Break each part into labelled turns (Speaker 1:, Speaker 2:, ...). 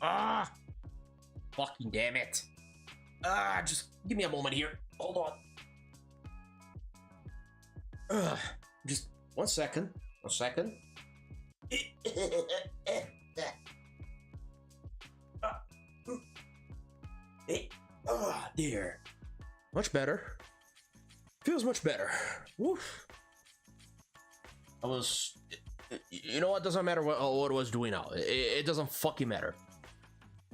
Speaker 1: Ah, fucking damn it. Just give me a moment here. Hold on. Just 1 second. 1 second. There. Much better. Feels much better. Woof. I was... You know what? Doesn't matter what I was doing now. It doesn't fucking matter.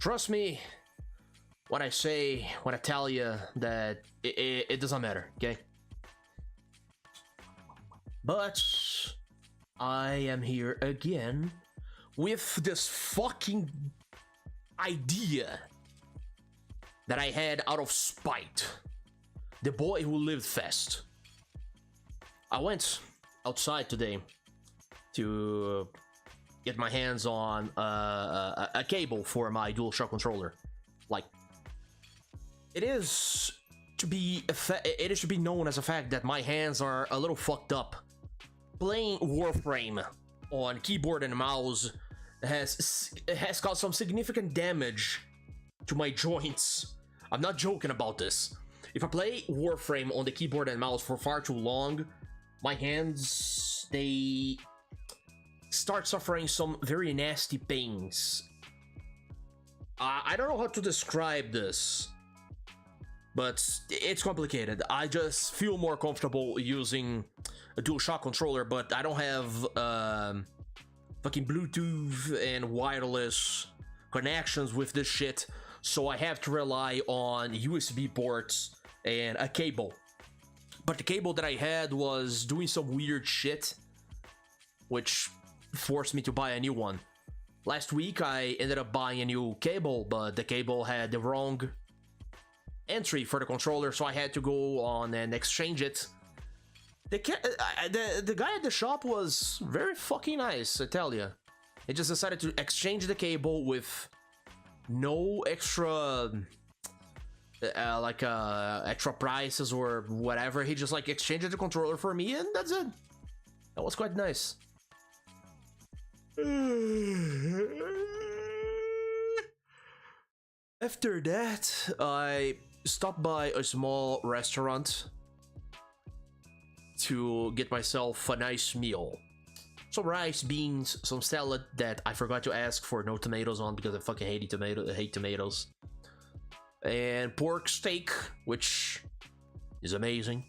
Speaker 1: Trust me when I tell you that it doesn't matter, okay? But I am here again with this fucking idea that I had out of spite. The boy who lived fast. I went outside today to get my hands on a cable for my DualShock controller. Like, it is to be known as a fact that my hands are a little fucked up. Playing Warframe on keyboard and mouse has caused some significant damage to my joints. I'm not joking about this. If I play Warframe on the keyboard and mouse for far too long, my hands, they start suffering some very nasty pains. I don't know how to describe this, but it's complicated. I just feel more comfortable using a DualShock controller, but I don't have fucking Bluetooth and wireless connections with this shit, so I have to rely on USB ports and a cable. But the cable that I had was doing some weird shit, which forced me to buy a new one. Last week I ended up buying a new cable, but the cable had the wrong entry for the controller, so I had to go on and exchange it. The guy at the shop was very fucking nice, I tell you. He just decided to exchange the cable with no extra extra prices or whatever. He just like exchanged the controller for me, and that's it. That was quite nice. After that, I stopped by a small restaurant to get myself a nice meal. Some rice, beans, some salad that I forgot to ask for no tomatoes on because I fucking hate tomatoes. And pork steak, which is amazing.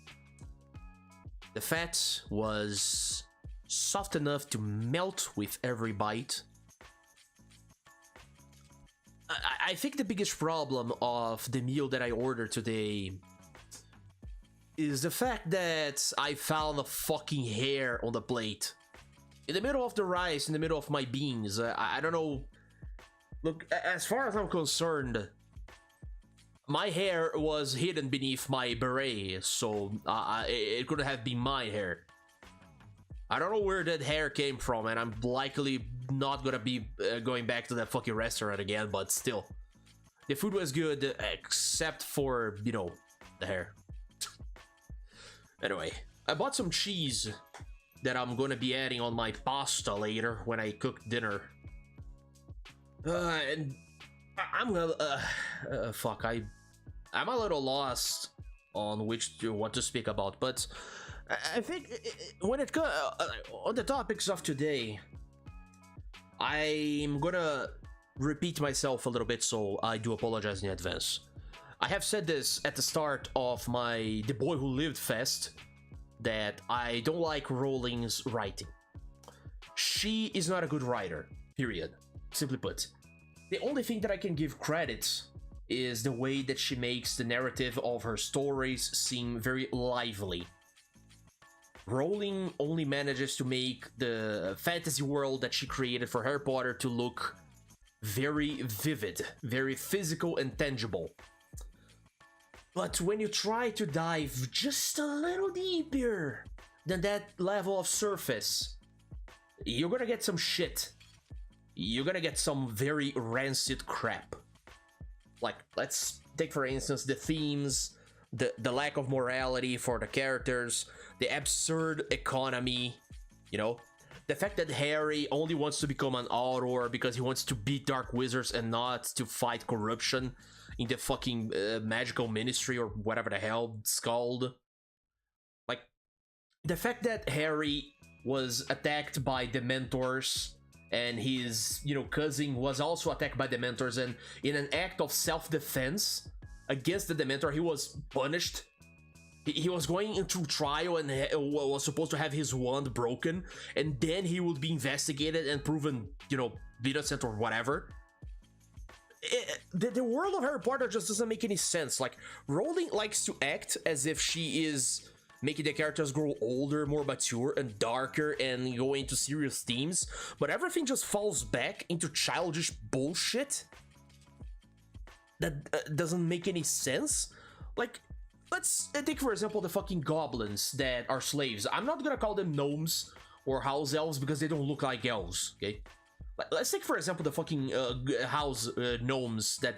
Speaker 1: The fat was soft enough to melt with every bite. I think the biggest problem of the meal that I ordered today is the fact that I found a fucking hair on the plate. In the middle of the rice, in the middle of my beans. I don't know. Look, as far as I'm concerned, my hair was hidden beneath my beret, so it could have been my hair. I don't know where that hair came from, and I'm likely not gonna be going back to that fucking restaurant again, but still. The food was good, except for, you know, the hair. Anyway, I bought some cheese that I'm gonna be adding on my pasta later when I cook dinner. And I'm gonna... fuck, I'm a little lost on what to speak about, but I think when it comes on the topics of today, I'm gonna repeat myself a little bit, so I do apologize in advance. I have said this at the start of The Boy Who Lived Fast, that I don't like Rowling's writing. She is not a good writer, period. Simply put. The only thing that I can give credit is the way that she makes the narrative of her stories seem very lively. Rowling only manages to make the fantasy world that she created for Harry Potter to look very vivid, very physical and tangible. But when you try to dive just a little deeper than that level of surface, you're gonna get some shit. You're gonna get some very rancid crap. Like, let's take for instance the themes, the lack of morality for the characters, the absurd economy, you know, The fact that Harry only wants to become an author because he wants to beat dark wizards and not to fight corruption in the fucking magical ministry or whatever the hell it's called. Like, the fact that Harry was attacked by Dementors and his, cousin was also attacked by Dementors, and in an act of self-defense against the Dementor, he was punished. He was going into trial and was supposed to have his wand broken, and then he would be investigated and proven, innocent or whatever. The world of Harry Potter just doesn't make any sense. Like, Rowling likes to act as if she is making the characters grow older, more mature, and darker, and go into serious themes, but everything just falls back into childish bullshit that doesn't make any sense. Like, let's take, for example, the fucking goblins that are slaves. I'm not gonna call them gnomes or house elves because they don't look like elves, okay? Let's take, for example, the fucking house gnomes that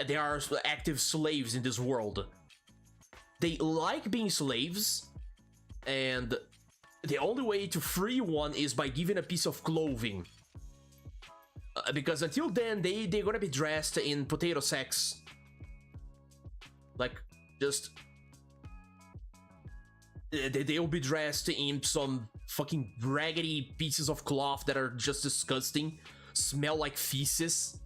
Speaker 1: they are active slaves in this world. They like being slaves, and the only way to free one is by giving a piece of clothing. Because until then, they're gonna be dressed in potato sacks. Like, just... They'll be dressed in some fucking raggedy pieces of cloth that are just disgusting, smell like feces,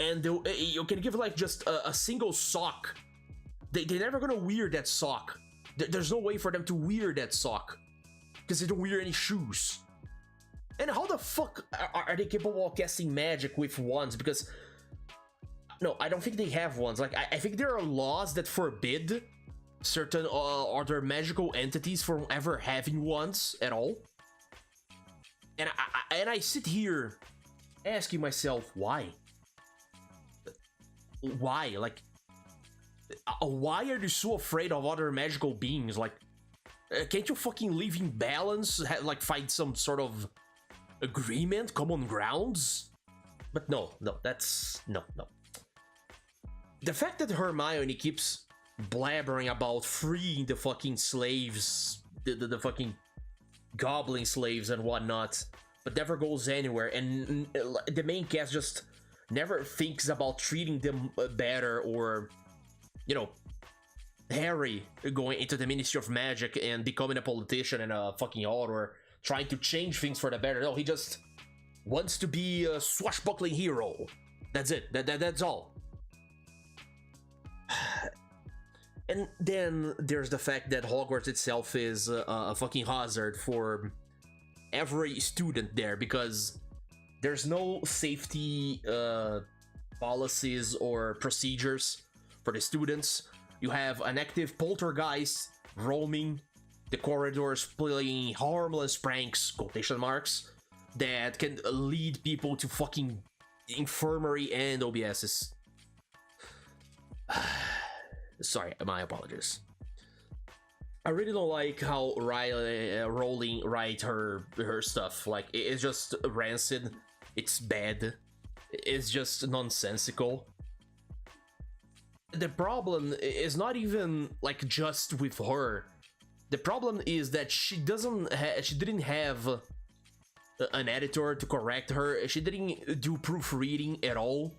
Speaker 1: and you can give like just a single sock. They're never gonna wear that sock. There's no way for them to wear that sock because they don't wear any shoes. And how the fuck are they capable of casting magic with wands? Because no, I don't think they have wands. Like, I think there are laws that forbid certain other magical entities from ever having wands at all. And I sit here asking myself, why? Why? Like, why are you so afraid of other magical beings? Like, can't you fucking live in balance? Like, find some sort of agreement, common grounds? But no, that's... No. The fact that Hermione keeps blabbering about freeing the fucking slaves, the fucking goblin slaves and whatnot, but never goes anywhere, and the main cast just never thinks about treating them better, or, Harry going into the Ministry of Magic and becoming a politician and a fucking author, trying to change things for the better. No, he just wants to be a swashbuckling hero. That's it. That's all. And then there's the fact that Hogwarts itself is a fucking hazard for every student there, because there's no safety policies or procedures for the students. You have an active poltergeist roaming the corridors, playing harmless pranks, quotation marks, that can lead people to fucking infirmary and OBSs. Sorry, my apologies. I really don't like how Rowling write her stuff. Like, it's just rancid. It's bad. It's just nonsensical. The problem is not even like just with her. The problem is that she didn't have an editor to correct her. She didn't do proofreading at all.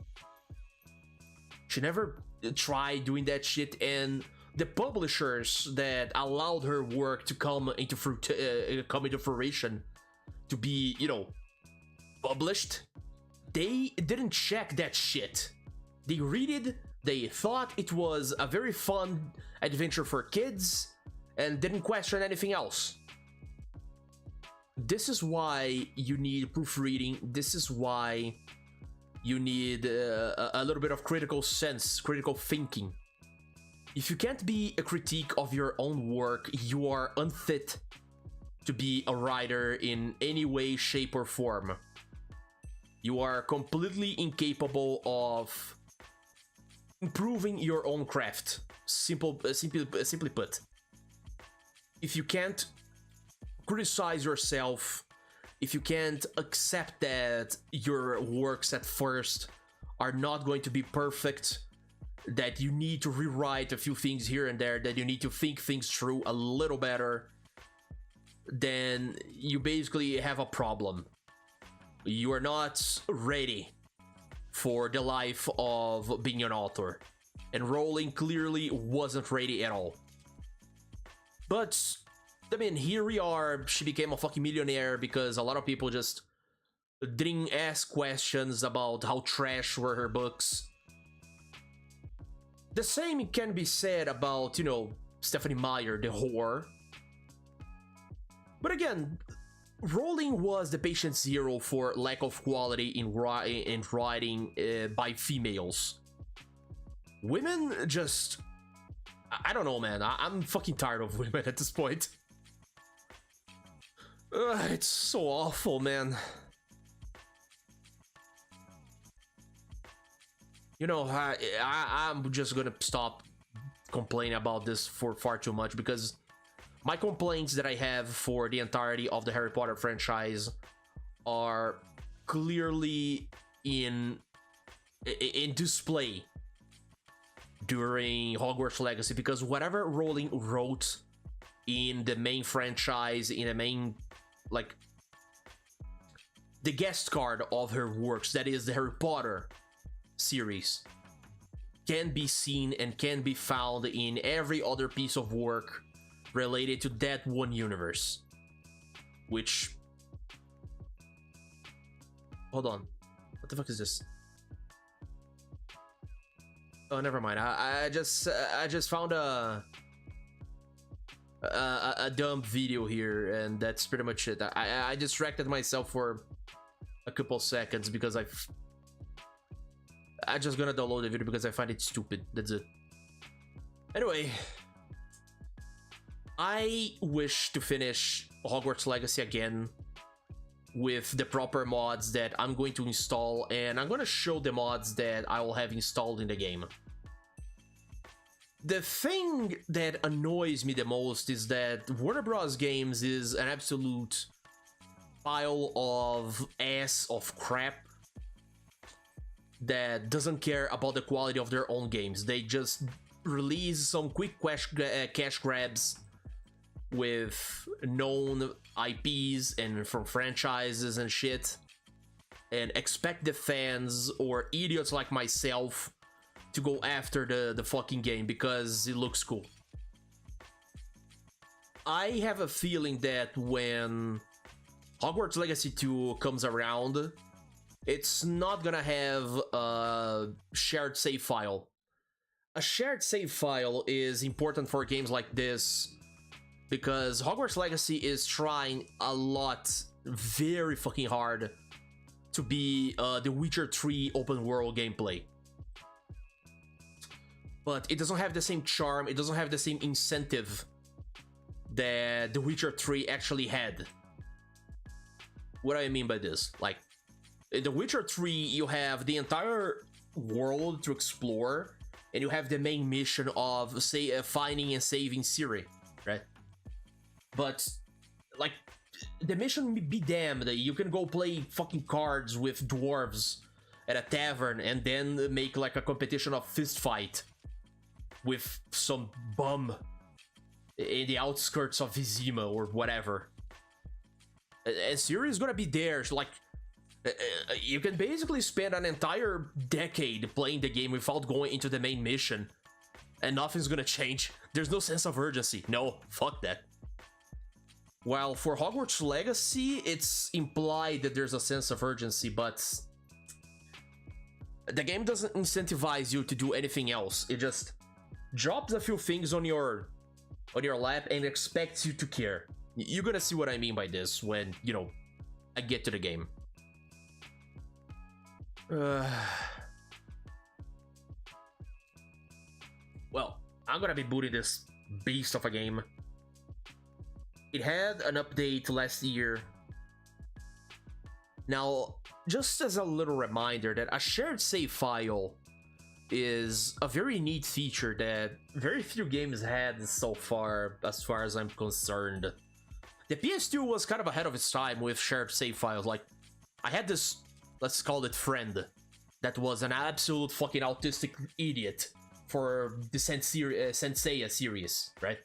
Speaker 1: She never tried doing that shit, and the publishers that allowed her work to come into fruition, to be, published, they didn't check that shit. They read it, they thought it was a very fun adventure for kids, and didn't question anything else. This is why you need proofreading. This is why you need a little bit of critical sense, critical thinking. If you can't be a critique of your own work, you are unfit to be a writer in any way, shape, or form. You are completely incapable of improving your own craft. Simply put. If you can't criticize yourself, if you can't accept that your works at first are not going to be perfect, that you need to rewrite a few things here and there, that you need to think things through a little better, then you basically have a problem. You are not ready for the life of being an author. And Rowling clearly wasn't ready at all. But, I mean, here we are. She became a fucking millionaire because a lot of people just didn't ask questions about how trash were her books. The same can be said about, you know, Stephanie Meyer, the whore. But again, Rowling was the patient zero for lack of quality in writing by females. Women just... I don't know, man. I'm fucking tired of women at this point. It's so awful, man. You know, I'm just gonna stop complaining about this for far too much, because my complaints that I have for the entirety of the Harry Potter franchise are clearly in display during Hogwarts Legacy, because whatever Rowling wrote in the main franchise, in the main, like, the guest card of her works, that is the Harry Potter series, can be seen and can be found in every other piece of work related to that one universe. Which... Hold on. What the fuck is this? Oh, never mind. I just found a dumb video here, and that's pretty much it. I distracted myself for a couple seconds because I'm just gonna download the video because I find it stupid. That's it. Anyway, I wish to finish Hogwarts Legacy again with the proper mods that I'm going to install, and I'm going to show the mods that I will have installed in the game. The thing that annoys me the most is that Warner Bros. Games is an absolute pile of ass of crap that doesn't care about the quality of their own games. They just release some quick cash grabs with known IPs and from franchises and shit, and expect the fans or idiots like myself to go after the fucking game because it looks cool. I have a feeling that when Hogwarts Legacy 2 comes around, it's not gonna have a shared save file. A shared save file is important for games like this because Hogwarts Legacy is trying a lot, very fucking hard, to be the Witcher 3 open world gameplay. But it doesn't have the same charm, it doesn't have the same incentive that the Witcher 3 actually had. What do I mean by this? Like, in The Witcher 3, you have the entire world to explore, and you have the main mission of, say, finding and saving Ciri, right? But, like, the mission be damned, you can go play fucking cards with dwarves at a tavern and then make, like, a competition of fist fight with some bum in the outskirts of Vizima or whatever. And Ciri is gonna be there, so, like, you can basically spend an entire decade playing the game without going into the main mission, and nothing's gonna change. There's no sense of urgency. No, fuck that. While for Hogwarts Legacy, it's implied that there's a sense of urgency, but the game doesn't incentivize you to do anything else. It just drops a few things on your lap and expects you to care. You're gonna see what I mean by this when, you know, I get to the game. Well, I'm gonna be booting this beast of a game. It had an update last year. Now, just as a little reminder that a shared save file is a very neat feature that very few games had so far as I'm concerned. The PS2 was kind of ahead of its time with shared save files. Like, I had this, let's call it friend, that was an absolute fucking autistic idiot for the Senseiya series, right?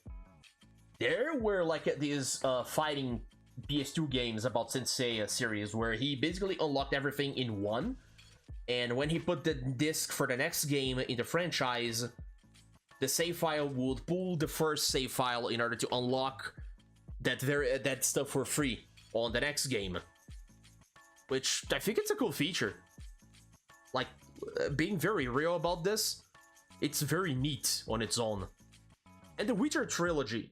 Speaker 1: there were like these fighting PS2 games about Sensei series where he basically unlocked everything in one, and when he put the disc for the next game in the franchise, the save file would pull the first save file in order to unlock that stuff for free on the next game, which I think it's a cool feature. Like, being very real about this, it's very neat on its own. And the Witcher trilogy,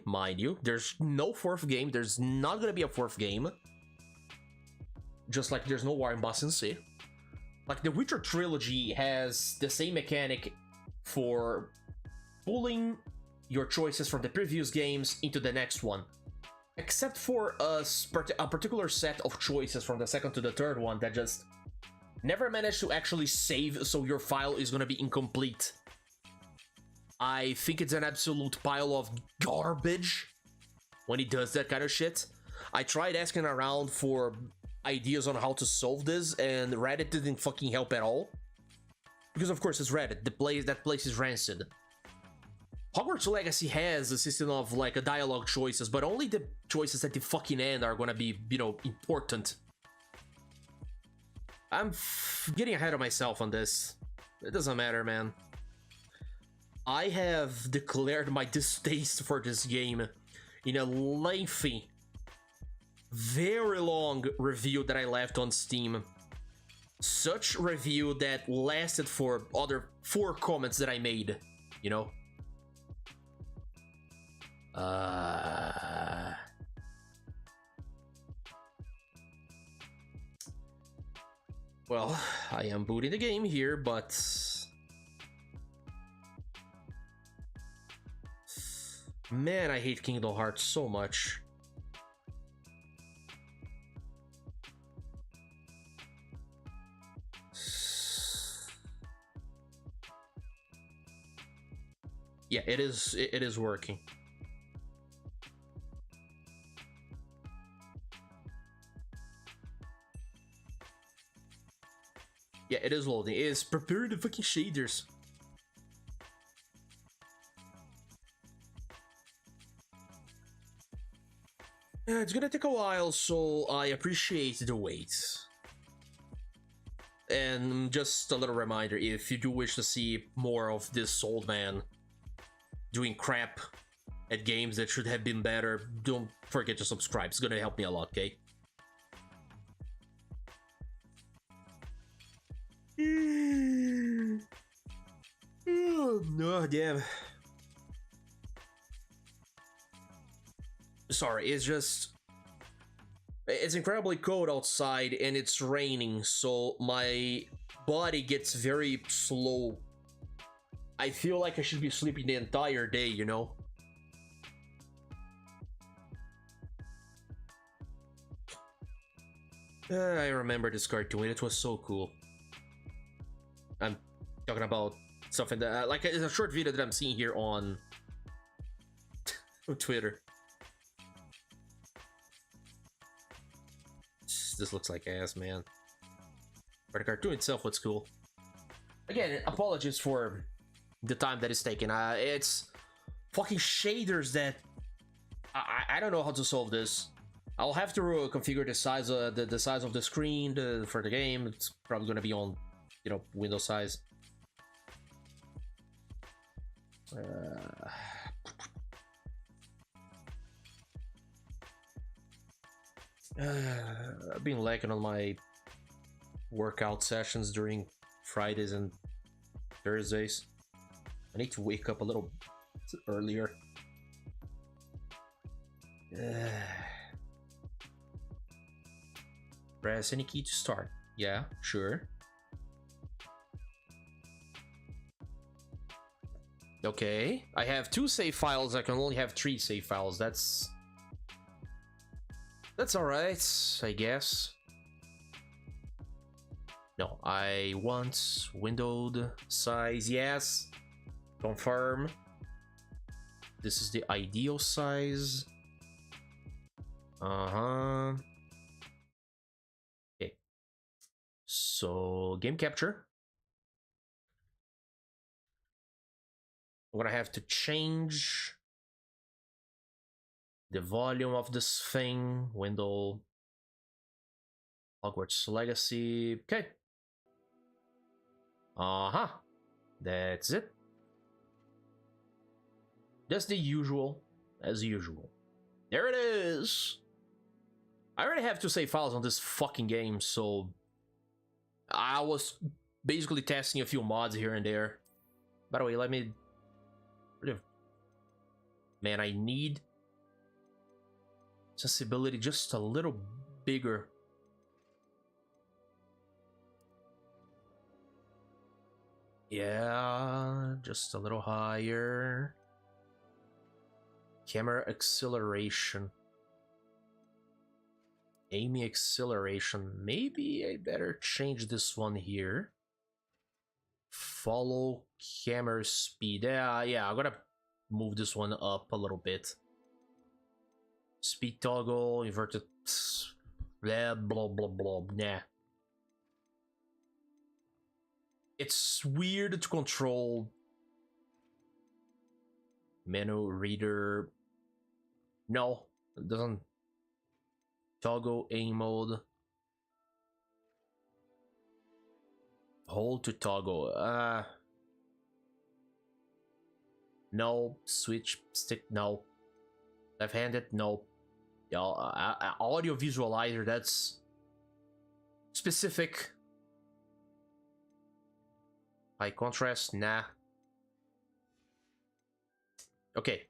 Speaker 1: mind you, there's no fourth game, there's not gonna be a fourth game, just like there's no War in Boston Sea. Like, the Witcher trilogy has the same mechanic for pulling your choices from the previous games into the next one, except for a particular set of choices from the second to the third one that just never managed to actually save, so your file is gonna be incomplete. I think it's an absolute pile of garbage when he does that kind of shit. I tried asking around for ideas on how to solve this, and Reddit didn't fucking help at all. Because of course it's Reddit, that place is rancid. Hogwarts Legacy has a system of like a dialogue choices, but only the choices at the fucking end are gonna be, you know, important. I'm getting ahead of myself on this. It doesn't matter, man. I have declared my distaste for this game in a lengthy, very long review that I left on Steam. Such review that lasted for other 4 comments that I made, you know? Well, I am booting the game here, but man, I hate Kingdom Hearts so much. Yeah, it is working. Yeah, it is loading. It is preparing the fucking shaders. Yeah, it's gonna take a while, so I appreciate the wait. And just a little reminder, if you do wish to see more of this old man doing crap at games that should have been better, don't forget to subscribe. It's gonna help me a lot, okay? Oh, damn. Sorry, it's incredibly cold outside and it's raining, so my body gets very slow. I feel like I should be sleeping the entire day, you know? I remember this cartoon, it was so cool. I'm talking about something that, like, it's a short video that I'm seeing here on Twitter. This looks like ass, man. But the cartoon itself looks cool. Again, apologies for the time that it's taken. It's fucking shaders that I don't know how to solve this. I'll have to configure the size of the size of the screen for the game. It's probably gonna be on, you know, Windows size. I've been lacking on my workout sessions during Fridays and Thursdays. I need to wake up a little earlier. Press any key to start. Yeah, sure. Okay, I have 2 save files. I can only have 3 save files. That's alright, I guess. No, I want windowed size, yes. Confirm. This is the ideal size. Okay. So, game capture. I'm gonna have to change the volume of this thing. Window. Hogwarts Legacy. Okay. Uh-huh. That's it. Just the usual, as usual. There it is! I already have 2 save files on this fucking game, so I was basically testing a few mods here and there. By the way, let me... Man, I need sensibility just a little bigger. Yeah, just a little higher. Camera acceleration. Aiming acceleration. Maybe I better change this one here. Follow camera speed. Yeah, I'm gonna move this one up a little bit. Speed toggle, inverted. Blah, blah, blah, blah. Nah. It's weird to control. Menu reader. No, it doesn't. Toggle aim mode. Hold to toggle. No. Switch stick. No. Left-handed. No. Audio visualizer. That's specific. High contrast. Nah. Okay.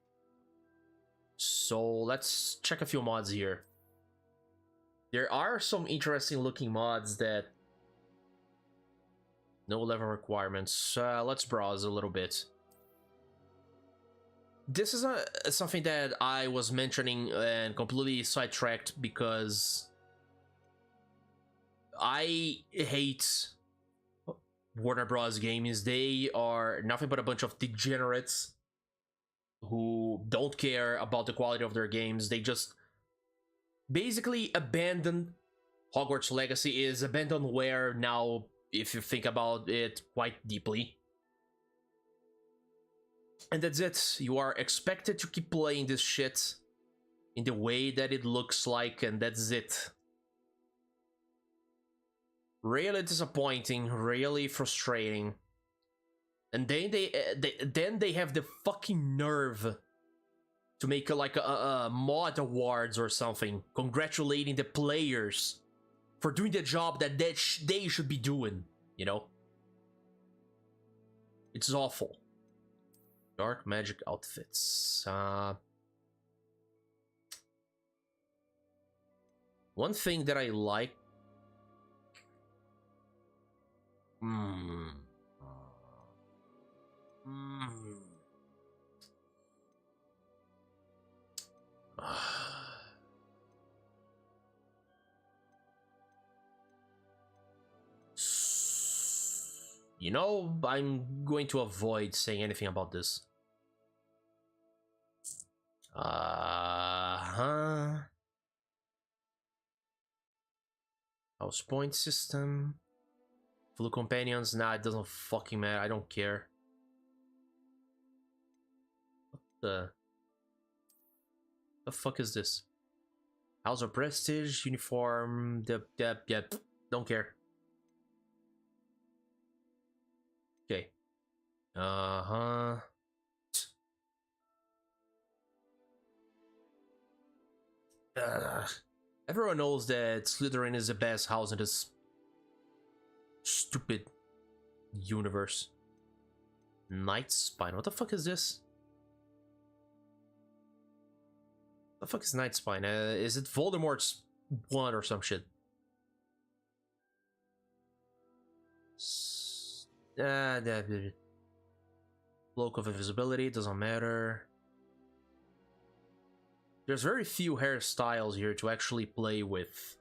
Speaker 1: So let's check a few mods here. There are some interesting looking mods that no level requirements. Let's browse a little bit. This is something that I was mentioning and completely sidetracked because I hate Warner Bros. Games. They are nothing but a bunch of degenerates who don't care about the quality of their games. They just basically abandoned. Hogwarts Legacy is abandonware now, if you think about it quite deeply. And that's it. You are expected to keep playing this shit in the way that it looks like, and that's it. Really disappointing, really frustrating. And then they have the fucking nerve to make like a mod awards or something, congratulating the players for doing the job that they should be doing, you know? It's awful. Dark magic outfits. One thing that I like. You know, I'm going to avoid saying anything about this. House point system. Flu companions, nah, it doesn't fucking matter. I don't care. What the fuck is this? House of Prestige, uniform, yep, don't care. Okay. Everyone knows that Slytherin is the best house in this stupid universe. Night Spine, what the fuck is this? What the fuck is Night Spine? Is it Voldemort's one or some shit? Cloak of Invisibility, doesn't matter. There's very few hairstyles here to actually play with.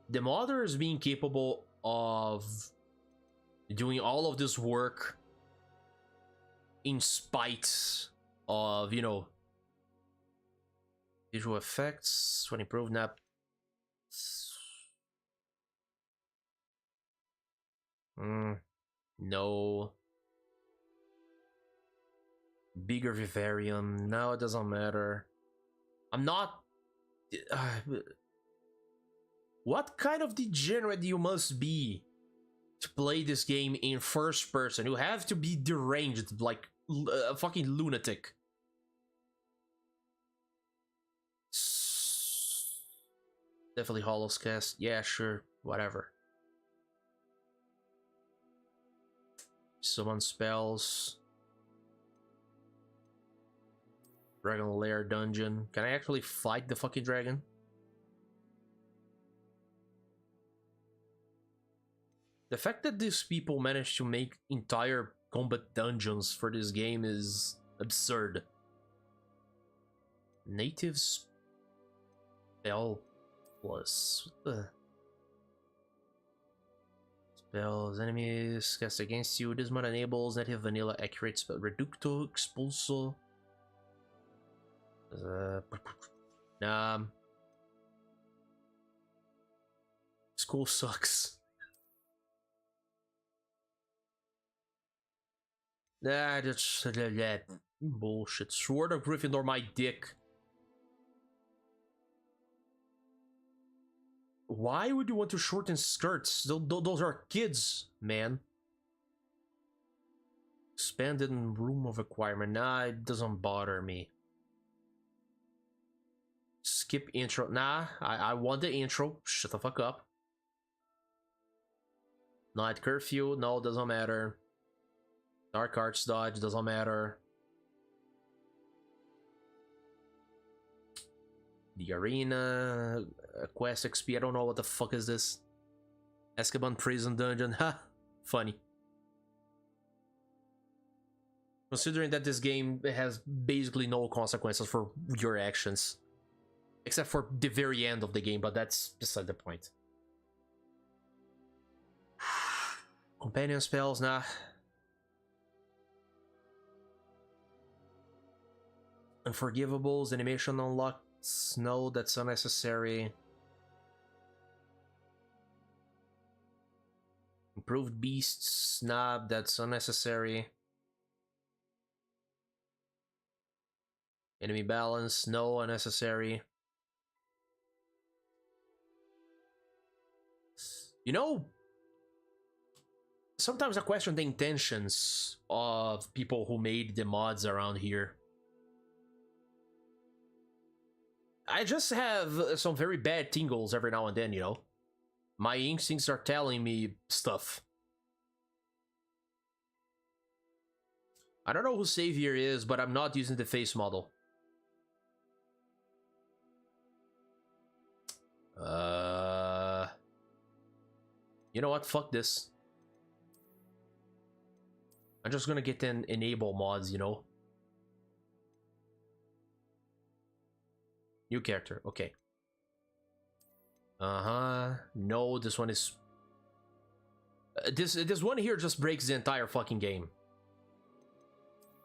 Speaker 1: The modder is being capable of doing all of this work in spite of, you know, visual effects. When improved, nap. No. Bigger vivarium. No, it doesn't matter. I'm not. Uh, what kind of degenerate you must be to play this game in first person? You have to be deranged, like a fucking lunatic. Definitely Hollow's cast. Yeah, sure, whatever. Summon spells. Dragon Lair dungeon. Can I actually fight the fucking dragon? The fact that these people managed to make entire combat dungeons for this game is absurd. Native spell plus. What the? Spells enemies cast against you. This mod enables native vanilla accurate spell. Reducto, Expulso. Nah. School sucks. Nah, that's bullshit. Sword of Gryffindor, my dick. Why would you want to shorten skirts? Those are kids, man. Expanded room of acquirement. Nah, it doesn't bother me. Skip intro. Nah, I want the intro. Shut the fuck up. Night curfew. No, doesn't matter. Dark arts dodge. Doesn't matter. The arena. Quest XP. I don't know what the fuck is this. Azkaban prison dungeon. Ha! Funny. Considering that this game has basically no consequences for your actions. Except for the very end of the game, but that's beside the point. Companion spells, nah. Unforgivables, animation unlocks, no, that's unnecessary. Improved beasts, nah, that's unnecessary. Enemy balance, no, unnecessary. You know, sometimes I question the intentions of people who made the mods around here. I just have some very bad tingles every now and then, you know? My instincts are telling me stuff. I don't know who Savior is, but I'm not using the face model. You know what? Fuck this. I'm just gonna get in enable mods, you know? New character, okay. No, this one is... This one here just breaks the entire fucking game.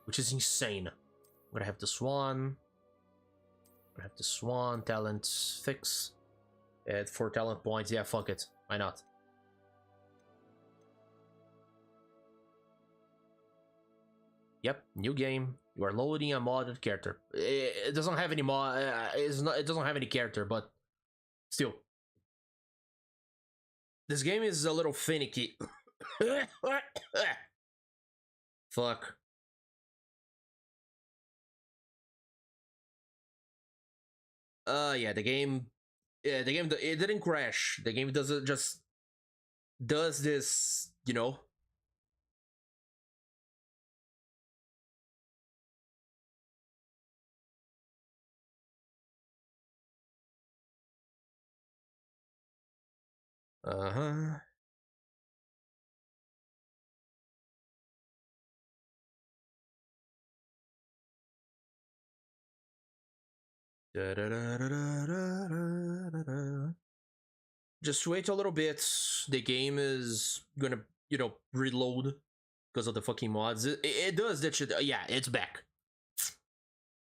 Speaker 1: Which is insane. I'm gonna have the Swan. Talent fix. At 4 talent points, yeah, fuck it. Why not? Yep, new game. You are loading a modded character. It doesn't have any mod. It doesn't have any character, but still, this game is a little finicky. Fuck. Yeah, the game. Yeah, the game. It didn't crash. The game doesn't just does this. You know. Uh-huh. Just wait a little bit. The game is gonna, you know, reload because of the fucking mods. It does that shit. Yeah, it's back.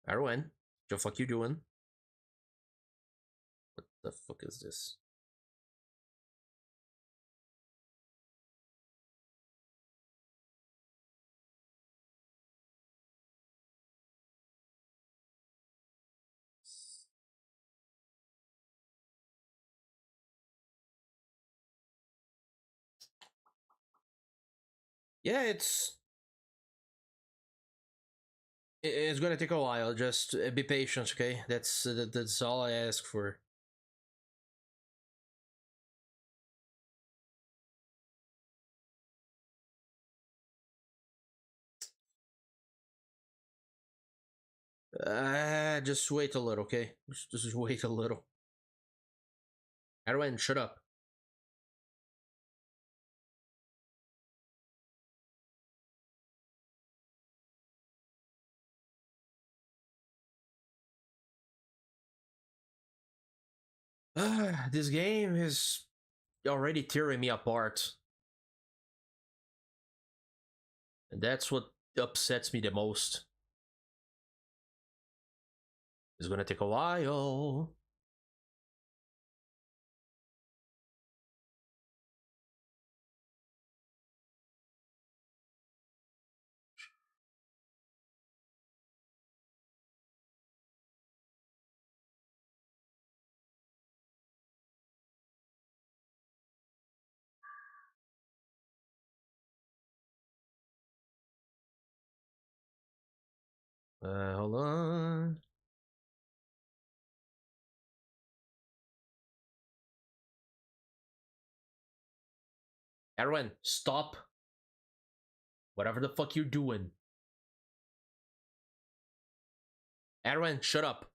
Speaker 1: Arwen, what the fuck you doing? What the fuck is this? Yeah, it's gonna take a while. Just be patient, okay? That's all I ask for. Just wait a little, okay? Just wait a little. Erwin, shut up. This game is already tearing me apart. And that's what upsets me the most. It's gonna take a while. Hold on. Erwin, stop. Whatever the fuck you're doing. Erwin, shut up.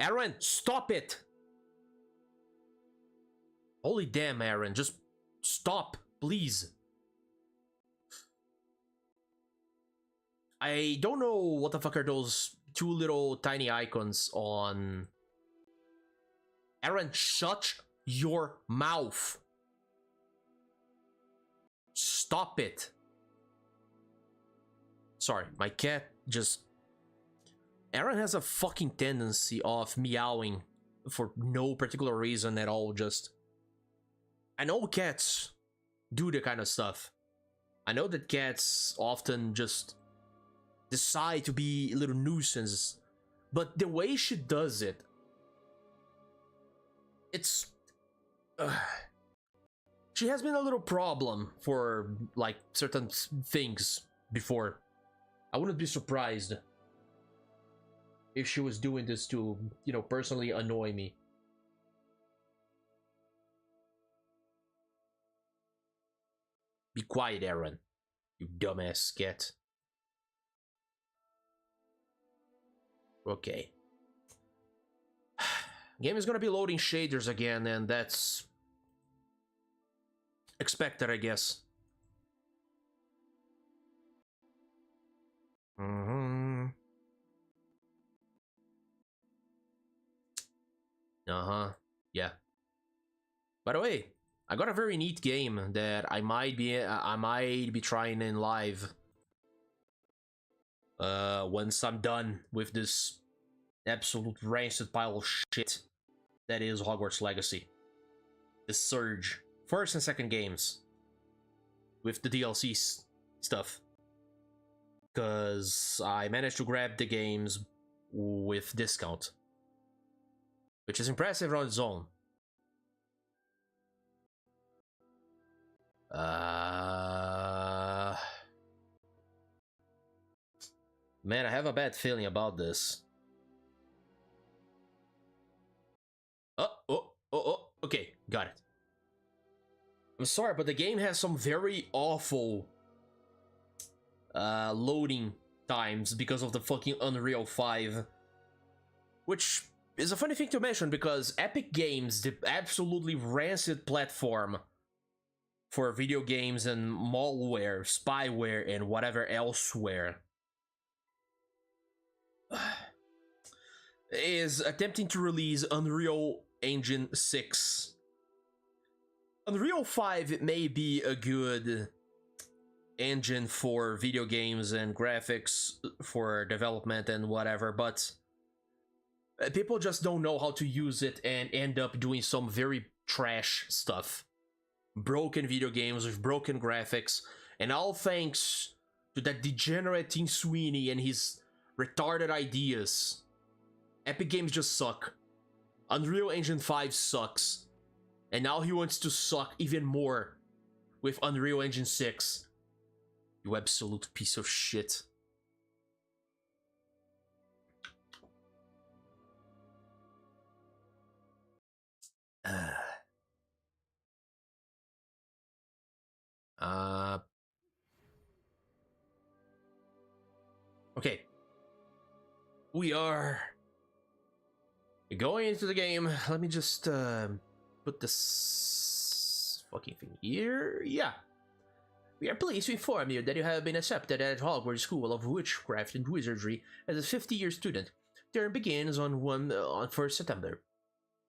Speaker 1: Erwin, stop it. Holy damn, Aaron, just stop, please. I don't know what the fuck are those two little tiny icons on. Aaron, shut your mouth. Stop it. Sorry, my cat just. Aaron has a fucking tendency of meowing for no particular reason at all, just. I know cats do the kind of stuff. I know that cats often just decide to be a little nuisance, but the way she does it, it's she has been a little problem for like certain things before. I wouldn't be surprised if she was doing this to, you know, personally annoy me. Be quiet, Aaron, you dumbass cat. Okay. Game is gonna be loading shaders again, and that's expected, I guess. Yeah. By the way, I got a very neat game that I might be trying in live. Once I'm done with this absolute rancid pile of shit that is Hogwarts Legacy. The Surge. First and second games. With the DLC stuff. Because I managed to grab the games with discount. Which is impressive on its own. Man, I have a bad feeling about this. Okay, got it. I'm sorry, but the game has some very awful loading times because of the fucking Unreal 5. Which is a funny thing to mention because Epic Games, the absolutely rancid platform for video games and malware, spyware, and whatever elsewhere, is attempting to release Unreal Engine 6. Unreal 5 may be a good engine for video games and graphics for development and whatever, but people just don't know how to use it and end up doing some very trash stuff. Broken video games with broken graphics, and all thanks to that degenerate Tim Sweeney and his retarded ideas. Epic Games just suck. Unreal Engine 5 sucks. And now he wants to suck even more with Unreal Engine 6. You absolute piece of shit. Okay. We are going into the game. Let me just put this fucking thing here. Yeah. We are pleased to inform you that you have been accepted at Hogwarts School of Witchcraft and Wizardry as a 50-year student. Term begins on 1st September.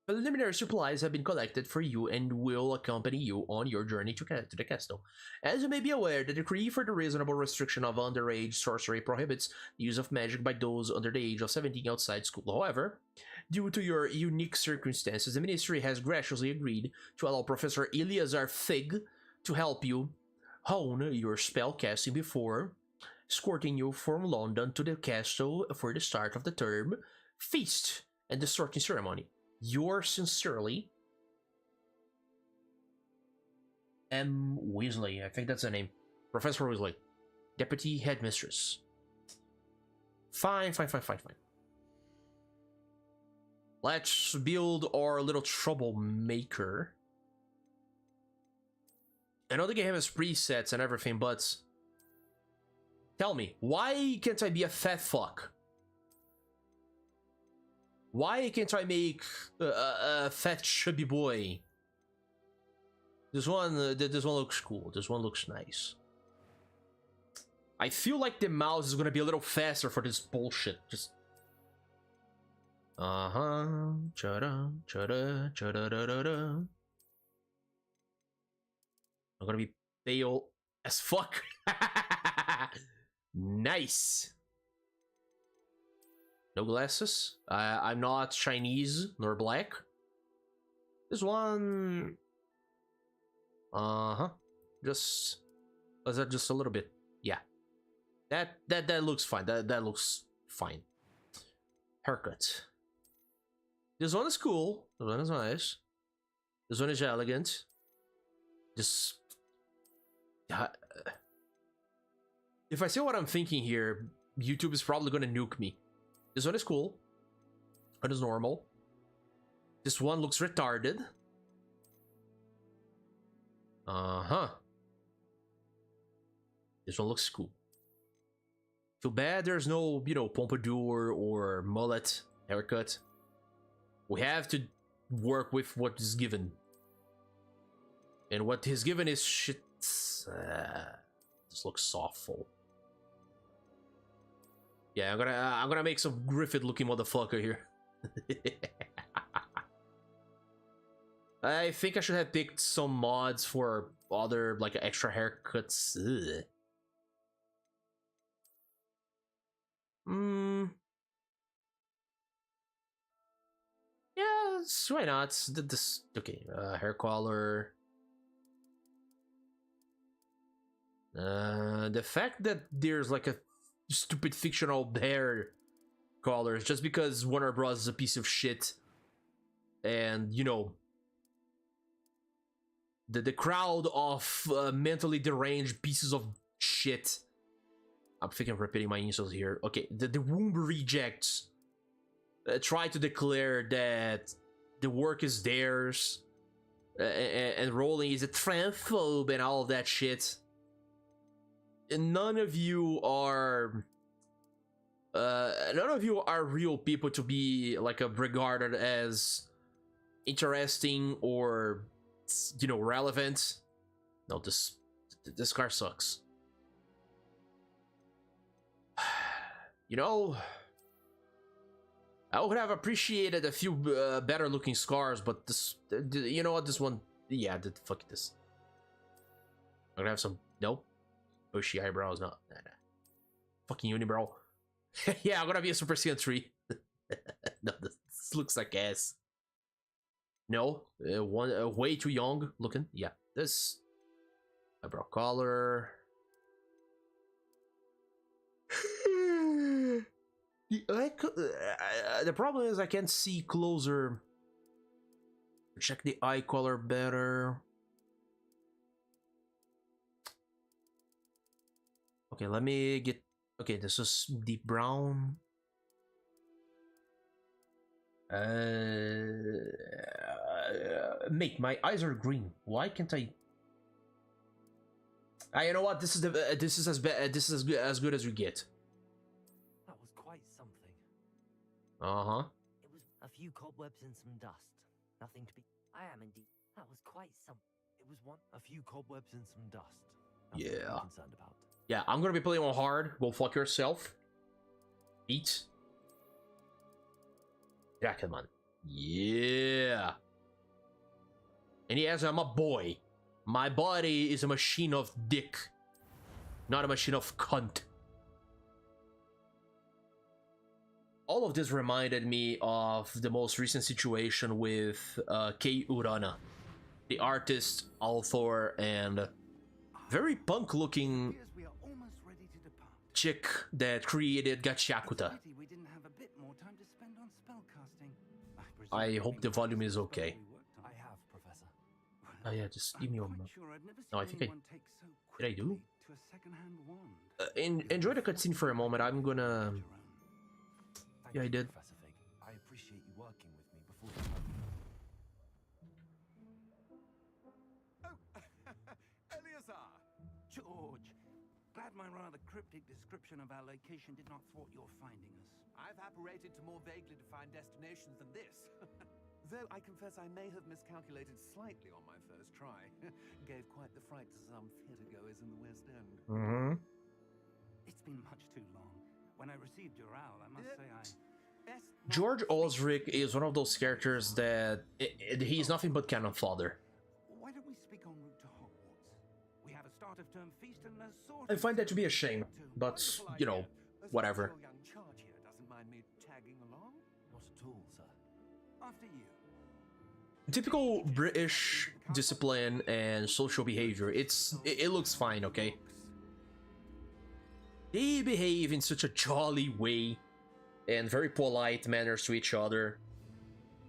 Speaker 1: Preliminary supplies have been collected for you and will accompany you on your journey to the castle. As you may be aware, the decree for the reasonable restriction of underage sorcery prohibits the use of magic by those under the age of 17 outside school. However, due to your unique circumstances, the Ministry has graciously agreed to allow Professor Eleazar Fig to help you hone your spellcasting before escorting you from London to the castle for the start of the term feast and the sorting ceremony. Yours sincerely, M. Weasley. I think that's the name. Professor Weasley. Deputy Headmistress. Fine. Let's build our little troublemaker. I know the game has presets and everything, but tell me, why can't I be a fat fuck? Why can't I make a fat chubby boy? This one looks cool. This one looks nice. I feel like the mouse is gonna be a little faster for this bullshit. Just Chada. I'm gonna be pale as fuck. Nice. No glasses. I'm not Chinese nor black. This one. Just a little bit. Yeah. That looks fine. That looks fine. Haircut. This one is cool. This one is nice. This one is elegant. Just. If I say what I'm thinking here, YouTube is probably gonna nuke me. This one is cool. It is normal. This one looks retarded. This one looks cool. Too bad there's no, pompadour or mullet haircut. We have to work with what is given. And what is given is shit. This looks awful. Yeah, I'm gonna make some Griffith looking motherfucker here. I think I should have picked some mods for other like extra haircuts. Ugh. Yeah, why not? This okay? Hair color. The fact that there's like a stupid fictional hair colors just because Warner Bros is a piece of shit, and the crowd of mentally deranged pieces of shit. I'm thinking of repeating my insults here. Okay, the womb rejects try to declare that the work is theirs, and Rowling is a transphobe and all of that shit. And none of you are real people to be like regarded as interesting or relevant. No, this car sucks. I would have appreciated a few better looking scars, but this, you know what, this one, yeah, fuck this. I'm gonna have some, nope, bushy eyebrows, no, nah. Fucking unibrow. Yeah, I'm gonna be a Super Saiyan 3. No, this looks like ass. No, way too young looking. Yeah, this eyebrow color. The problem is I can't see closer Check the eye color better. Okay, let me get... Okay, this is deep brown. Mate, my eyes are green. Why can't I... You know what? This is as good as we get.
Speaker 2: That was quite something.
Speaker 1: Uh-huh.
Speaker 2: It was a few cobwebs and some dust. Nothing to be... I am indeed. That was quite something. It was a few cobwebs and some dust. Nothing to be concerned about.
Speaker 1: Yeah, I'm gonna be playing on hard. Go fuck yourself. Eat. Yeah, come on. Yeah. And yes, I'm a boy. My body is a machine of dick, not a machine of cunt. All of this reminded me of the most recent situation with Kei Urana, the artist, author, and very punk-looking chick that created Gachakuta. I hope the volume is okay.
Speaker 2: I have, Professor.
Speaker 1: Oh yeah, just give me a moment. No, I think I... Did I do? Enjoy the cutscene for a moment. I'm gonna... Yeah, I did.
Speaker 2: Professor Fig. I appreciate you working with me before.
Speaker 3: Oh, Eleazar! George, glad my rather cryptic description of our location did not thwart your finding us.
Speaker 4: I've apparated to more vaguely defined destinations than this. Though I confess I may have miscalculated slightly on my first try. Gave quite the fright to some theatergoers in the West End.
Speaker 1: Mm-hmm.
Speaker 3: It's been much too long. When I received your owl, I must say
Speaker 1: George Osric is one of those characters that... he's nothing but canon fodder.
Speaker 3: Why don't we speak en route to Hogwarts? We have a start of term feast and a sort
Speaker 1: I find that to be a shame, but, you know, whatever.
Speaker 4: Young charge here doesn't mind me tagging along.
Speaker 2: Not at all, sir.
Speaker 3: After you.
Speaker 1: Typical British discipline and social behavior. It looks fine, okay? They behave in such a jolly way and very polite manners to each other.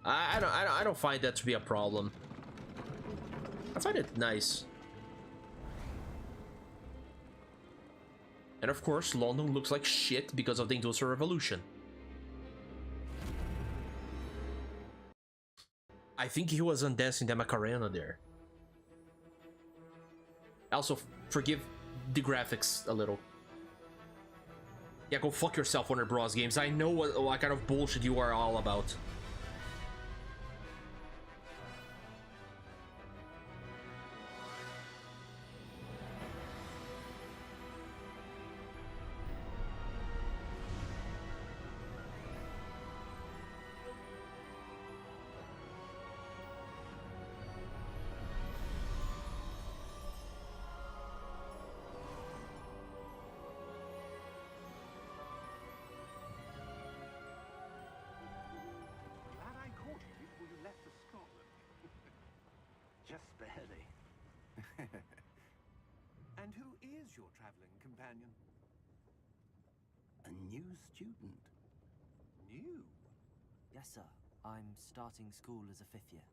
Speaker 1: I don't find that to be a problem. I find it nice. And of course, London looks like shit because of the Industrial Revolution. I think he was dancing the Macarena there. Also, forgive the graphics a little. Yeah, go fuck yourself, Warner Bros. Games. I know what kind of bullshit you are all about.
Speaker 3: Just barely.
Speaker 4: And who is your traveling companion?
Speaker 3: A new student.
Speaker 4: New?
Speaker 2: Yes, sir. I'm starting school as a 5th year.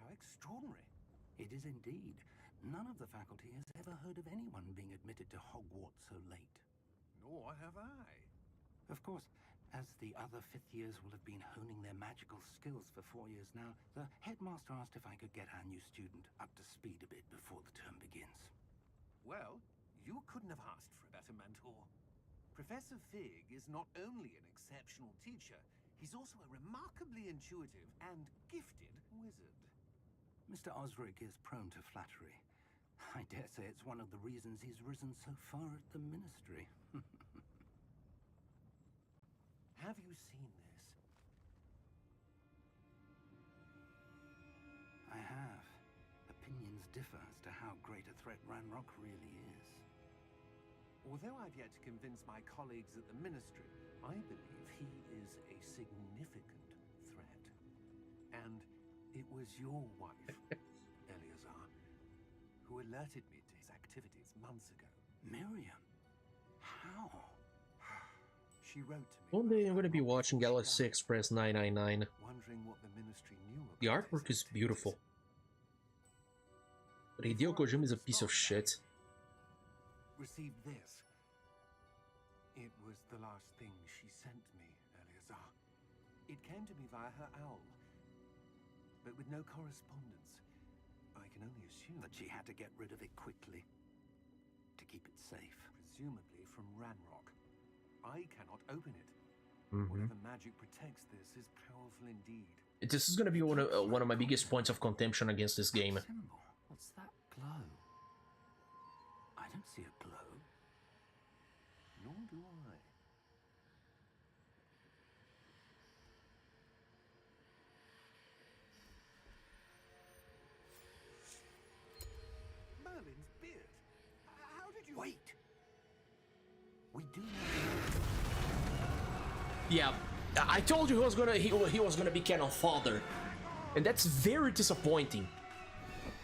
Speaker 4: How extraordinary.
Speaker 3: It is indeed. None of the faculty has ever heard of anyone being admitted to Hogwarts so late.
Speaker 4: Nor have I.
Speaker 3: Of course, as the other 5th years will have been honing their magical skills for 4 years now, the headmaster asked if I could get our new student up to speed a bit before the term begins.
Speaker 4: Well, you couldn't have asked for a better mentor. Professor Fig is not only an exceptional teacher, he's also a remarkably intuitive and gifted wizard.
Speaker 3: Mr. Osric is prone to flattery. I dare say it's one of the reasons he's risen so far at the ministry.
Speaker 4: Have you seen this?
Speaker 3: I have. Opinions differ as to how great a threat Ranrock really is.
Speaker 4: Although I've yet to convince my colleagues at the Ministry, I believe he is a significant threat. And it was your wife, Eleazar, who alerted me to his activities months ago.
Speaker 3: Miriam? How?
Speaker 4: She wrote to me.
Speaker 1: One day I'm gonna be watching Galaxy Express 999.
Speaker 4: Wondering what the ministry knew
Speaker 1: The
Speaker 4: about
Speaker 1: artwork
Speaker 4: his
Speaker 1: is beautiful.
Speaker 4: activities.
Speaker 1: But Hideo Kojima is a piece of shit.
Speaker 4: Received this. It was the last thing she sent me, Eleazar. It came to me via her owl, but with no correspondence. I can only assume
Speaker 3: That she had to get rid of it quickly to keep it safe.
Speaker 4: presumably from Ranrock. I cannot open it.
Speaker 1: Mhm.
Speaker 4: Whatever magic protects this is powerful indeed.
Speaker 1: This is gonna be one of my biggest points of contention against this game.
Speaker 3: Symbol.
Speaker 2: What's that glow?
Speaker 3: I don't see a glow.
Speaker 4: Nor do I. Merlin's beard. How did you...
Speaker 3: Wait. We do know.
Speaker 1: Yeah, I told you he was gonna be Canon Father, and that's very disappointing.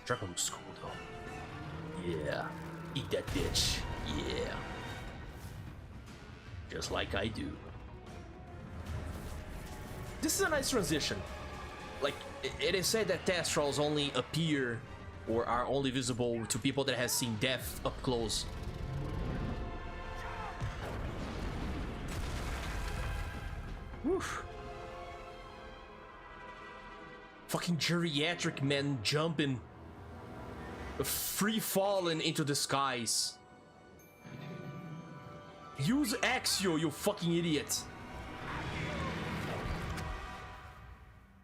Speaker 1: Dragon School though. Yeah, eat that bitch. Yeah, just like I do. This is a nice transition. Like it is said that Thestrals only appear or are only visible to people that have seen death up close. Woof. Fucking geriatric men jumping, free falling into the skies. Use Axio, you fucking idiot.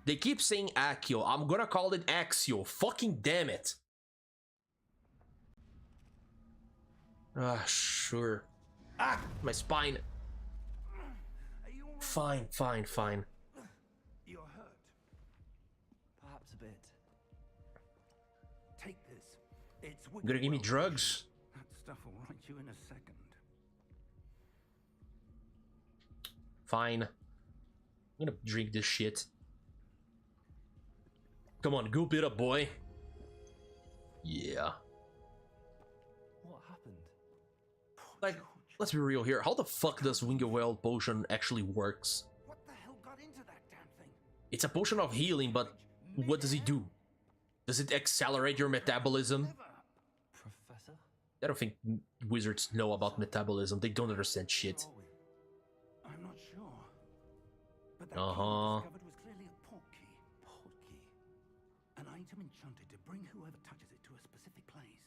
Speaker 1: They keep saying Accio. I'm gonna call it Axio. Fucking damn it. Ah, sure. Ah, my spine. Fine, fine, fine.
Speaker 3: You're hurt.
Speaker 2: Perhaps a bit.
Speaker 3: Take this. It's
Speaker 1: You gonna give me drugs?
Speaker 3: That stuff will right you in a second.
Speaker 1: Fine. I'm gonna drink this shit. Come on, goop it up, boy. Yeah.
Speaker 2: What happened?
Speaker 1: Like, let's be real here. How the fuck does Wingawell potion actually works?
Speaker 3: What the hell got into that damn thing?
Speaker 1: It's a potion of healing, but what does it do? Does it accelerate your metabolism?
Speaker 2: Professor?
Speaker 1: I don't think wizards know about metabolism. They don't understand shit.
Speaker 3: I'm not sure. But that
Speaker 1: Uh-huh.
Speaker 3: key we discovered was clearly a port key. Port key. An item enchanted to bring whoever touches it to a specific place.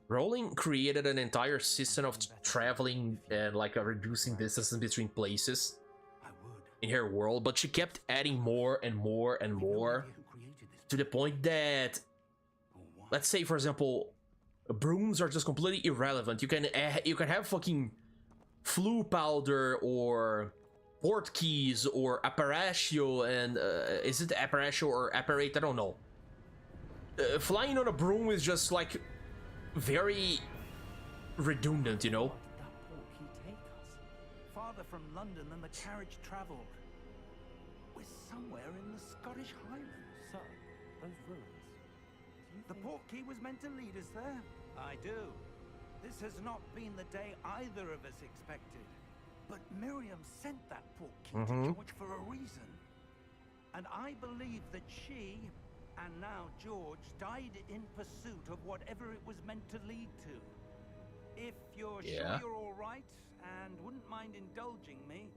Speaker 1: Rowling created an entire system of traveling and like reducing distances between places
Speaker 3: I would.
Speaker 1: in her world, but she kept adding more and more and more
Speaker 3: Who created this?
Speaker 1: to the point that,
Speaker 3: Or why?
Speaker 1: let's say for example, brooms are just completely irrelevant. You can have fucking flu powder or port keys or apparatio, and is it apparatio or apparate? I don't know. Flying on a broom is just like very redundant, you know.
Speaker 2: Where did that port key take us?
Speaker 3: Farther from London than the carriage travelled. We're somewhere in the Scottish Highlands.
Speaker 2: So, those ruins. Do you
Speaker 3: The
Speaker 2: think...
Speaker 3: port key was meant to lead us there. I do. This has not been the day either of us expected. But Miriam sent that port key to George for a reason. And I believe that she, and now George, died in pursuit of whatever it was meant to lead to. If you're
Speaker 1: Yeah.
Speaker 3: sure you're all right and wouldn't mind indulging me,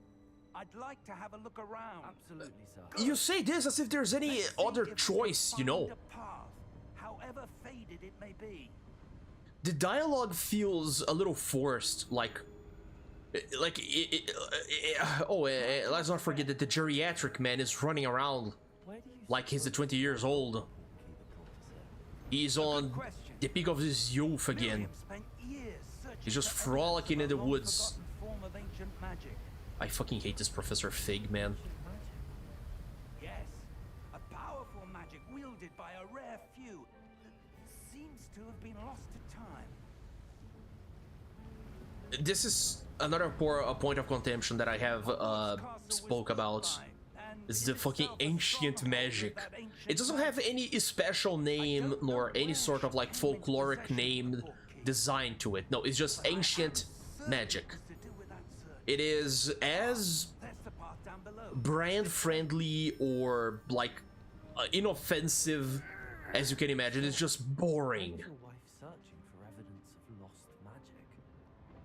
Speaker 3: I'd like to have a look around.
Speaker 2: Absolutely, sir.
Speaker 1: You say this as if there's any
Speaker 3: Let's see
Speaker 1: other
Speaker 3: if we can
Speaker 1: choice, you know.
Speaker 3: find a path, however faded it may be.
Speaker 1: The dialogue feels a little forced, like let's not forget that the geriatric man is running around
Speaker 2: Where do you
Speaker 1: like he's 20 years old.
Speaker 2: keep the porter, sir?
Speaker 1: He's on
Speaker 3: question.
Speaker 1: the peak of his youth again.
Speaker 3: Miriam spent years searching
Speaker 1: He's just
Speaker 3: for
Speaker 1: frolicking in
Speaker 3: evidence
Speaker 1: the
Speaker 3: of a
Speaker 1: woods.
Speaker 3: long-forgotten form of ancient magic.
Speaker 1: I fucking hate this Professor Fig, man.
Speaker 3: Yes, a powerful magic wielded by a rare few that seems to have been lost to time.
Speaker 1: This is another point of contention that I have spoke about. It's the fucking ancient magic. It doesn't have any special name nor any sort of like folkloric name designed to it. No, it's just ancient magic.
Speaker 3: was to do with that search.
Speaker 1: It is as
Speaker 3: There's the path down below.
Speaker 1: brand friendly or like inoffensive as you can imagine. It's just boring.
Speaker 2: Your wife searching for evidence of lost magic.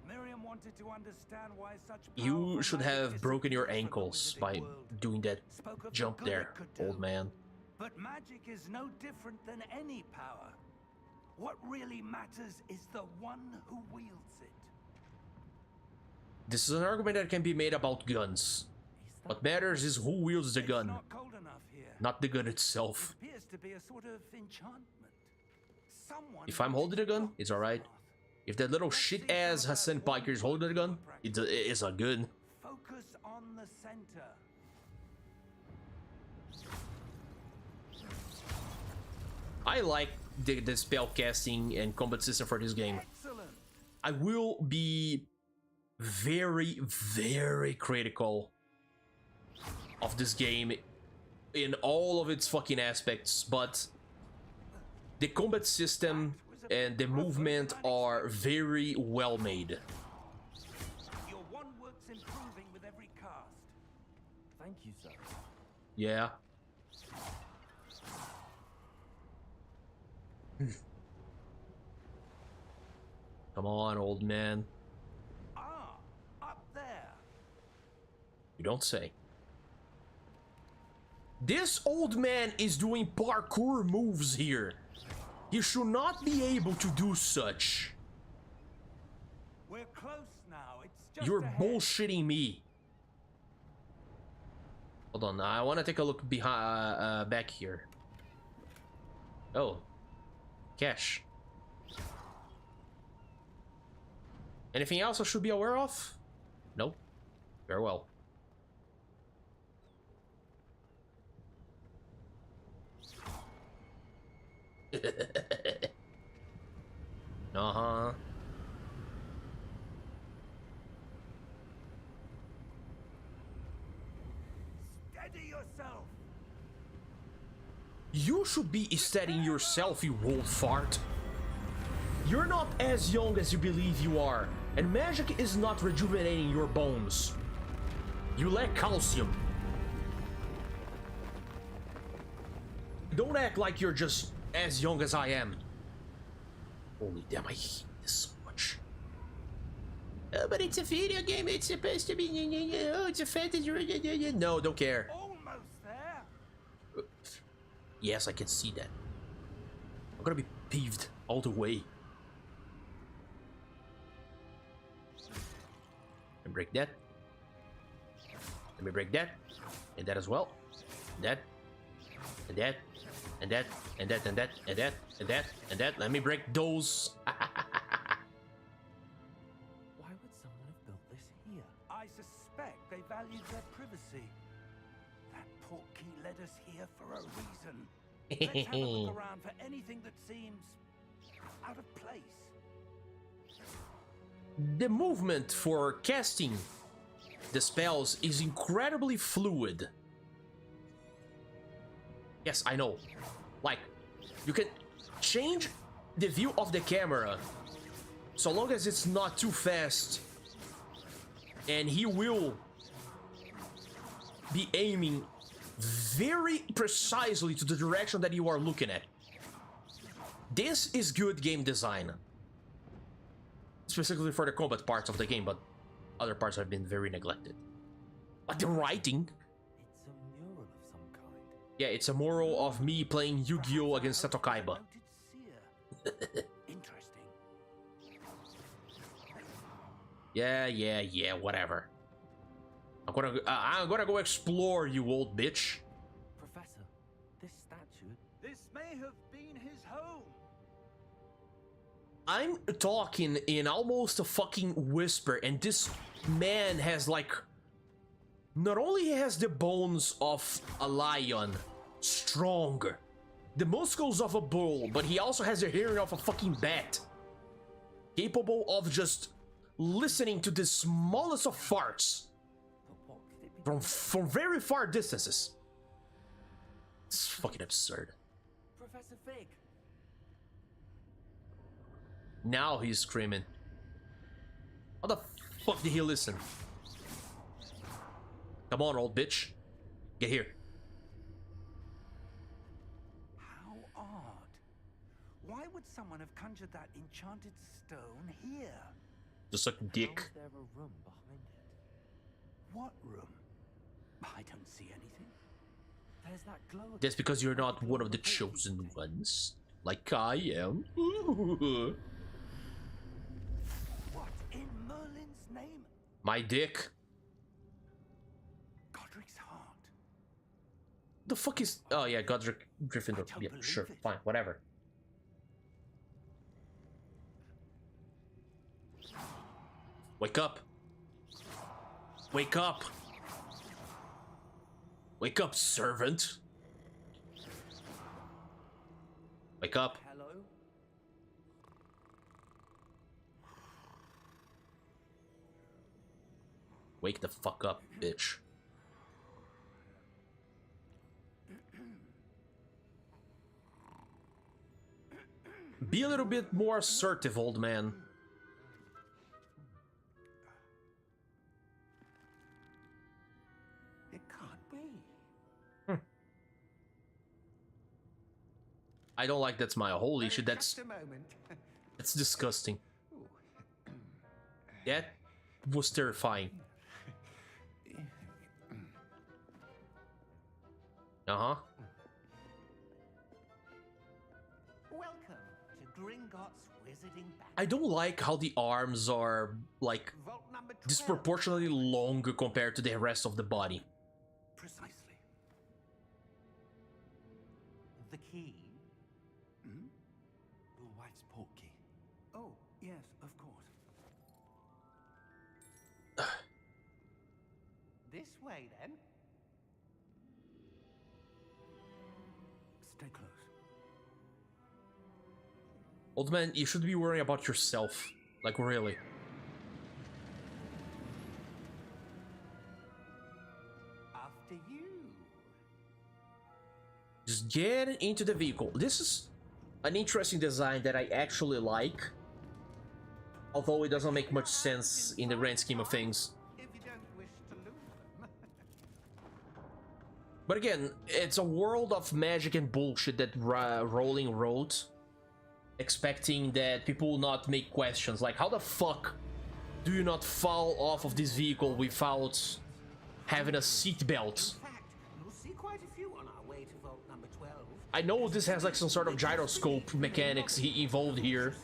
Speaker 3: Miriam wanted to understand why such
Speaker 1: You
Speaker 3: powerful
Speaker 1: should
Speaker 3: magic
Speaker 1: have
Speaker 3: is
Speaker 1: broken your
Speaker 3: different from the
Speaker 1: ankles
Speaker 3: wizarding
Speaker 1: by
Speaker 3: world.
Speaker 1: doing that
Speaker 3: Spoke of the
Speaker 1: jump
Speaker 3: good
Speaker 1: there,
Speaker 3: it could do.
Speaker 1: old man.
Speaker 3: But magic is no different than any power. What really matters is the one who wields it.
Speaker 1: This is an argument that can be made about guns. What matters is who wields the
Speaker 3: It's
Speaker 1: gun,
Speaker 3: not cold enough here.
Speaker 1: not the gun itself.
Speaker 3: It appears to be a sort of enchantment. Someone
Speaker 1: If I'm holding the gun, it's alright. If that little shit-ass Hassan Piker is holding the gun, it's a gun.
Speaker 3: Focus on the center.
Speaker 1: I like the spell casting and combat system for this game.
Speaker 3: Excellent.
Speaker 1: I will be very, very critical of this game in all of its fucking aspects, but the combat system and the movement are very well made.
Speaker 3: Your one work's improving with every cast.
Speaker 2: Thank you, sir.
Speaker 1: Yeah. Come on, old man.
Speaker 3: Ah, up there.
Speaker 1: You don't say. This old man is doing parkour moves here. He should not be able to do such.
Speaker 3: We're close now. It's just
Speaker 1: You're
Speaker 3: ahead.
Speaker 1: bullshitting me. Hold on, I want to take a look behind, back here. Oh, cash. Anything else I should be aware of? Nope. Very well. Uh-huh.
Speaker 3: Steady yourself.
Speaker 1: You should be steadying yourself, you old fart. You're not as young as you believe you are, and magic is not rejuvenating your bones. You lack calcium. Don't act like you're just as young as I am. Holy damn, I hate this so much. But it's a video game, it's supposed to be... Oh, it's a fantasy... No, don't care.
Speaker 3: Almost there.
Speaker 1: Yes, I can see that. I'm gonna be peeved all the way. And break that. Let me break that. And that as well. That. And that. And that. And that. And that. And that. And that. And that. Let me break those.
Speaker 2: Why would someone have built this here?
Speaker 3: I suspect they valued their privacy. That portkey led us here for a reason. Let's have a look around for anything that seems out of place.
Speaker 1: The movement for casting the spells is incredibly fluid. Yes, I know. Like, you can change the view of the camera so long as it's not too fast, and he will be aiming very precisely to the direction that you are looking at. This is good game design. Specifically for the combat parts of the game, but other parts have been very neglected. But the writing...
Speaker 2: It's a mural of some kind.
Speaker 1: Yeah, it's a moral of me playing Yu-Gi-Oh! Against Seto Kaiba.
Speaker 3: Noted seer. Interesting.
Speaker 1: Yeah, whatever. I'm gonna go explore, you old bitch.
Speaker 2: Professor, this statue...
Speaker 3: This may have been his home.
Speaker 1: I'm talking in almost a fucking whisper, and this man has like... Not only he has the bones of a lion, strong, the muscles of a bull, but he also has the hearing of a fucking bat. Capable of just listening to the smallest of farts
Speaker 2: But what could it be?
Speaker 1: from very far distances. It's fucking absurd.
Speaker 2: Professor Fig!
Speaker 1: Now he's screaming. How the fuck did he listen? Come on, old bitch. Get here.
Speaker 3: How odd. Why would someone have conjured that enchanted stone here?
Speaker 1: Just suck dick.
Speaker 2: How is there a room behind it?
Speaker 3: What room? I don't see anything.
Speaker 2: There's that glow.
Speaker 1: That's because you're not one of the chosen ones. Like I am.
Speaker 3: What in Merlin's name?
Speaker 1: My dick.
Speaker 3: Godric's heart.
Speaker 1: The fuck is... Oh yeah, Godric Gryffindor.
Speaker 3: I don't
Speaker 1: Yeah,
Speaker 3: believe
Speaker 1: sure,
Speaker 3: it.
Speaker 1: fine, whatever. Wake up. Wake up. Wake up, servant. Wake up.
Speaker 2: Hello?
Speaker 1: Wake the fuck up, bitch. Be a little bit more assertive, old man.
Speaker 3: It can't be.
Speaker 1: I don't like that's my holy shit. That's
Speaker 4: Just a moment.
Speaker 1: disgusting. That was terrifying. Uh-huh.
Speaker 4: Welcome to Gringotts Wizarding Bank.
Speaker 1: I don't like how the arms are like
Speaker 4: Vault number 12.
Speaker 1: disproportionately long compared to the rest of the body.
Speaker 3: Precisely.
Speaker 4: The key.
Speaker 3: Your wife's portkey. Oh, yes, of course.
Speaker 4: This way, then.
Speaker 3: Stay close.
Speaker 1: Old man, you should be worrying about yourself. Like, really.
Speaker 4: After you.
Speaker 1: Just get into the vehicle. This is an interesting design that I actually like. Although it doesn't make much sense in the grand scheme of things.
Speaker 4: If you don't wish to lose them.
Speaker 1: But again, it's a world of magic and bullshit that Rowling wrote, expecting that people will not make questions. Like, how the fuck do you not fall off of this vehicle without having a seatbelt?
Speaker 4: In fact, you'll see quite a few on our way to vault number 12.
Speaker 1: I know this has like some sort of gyroscope mechanics involved here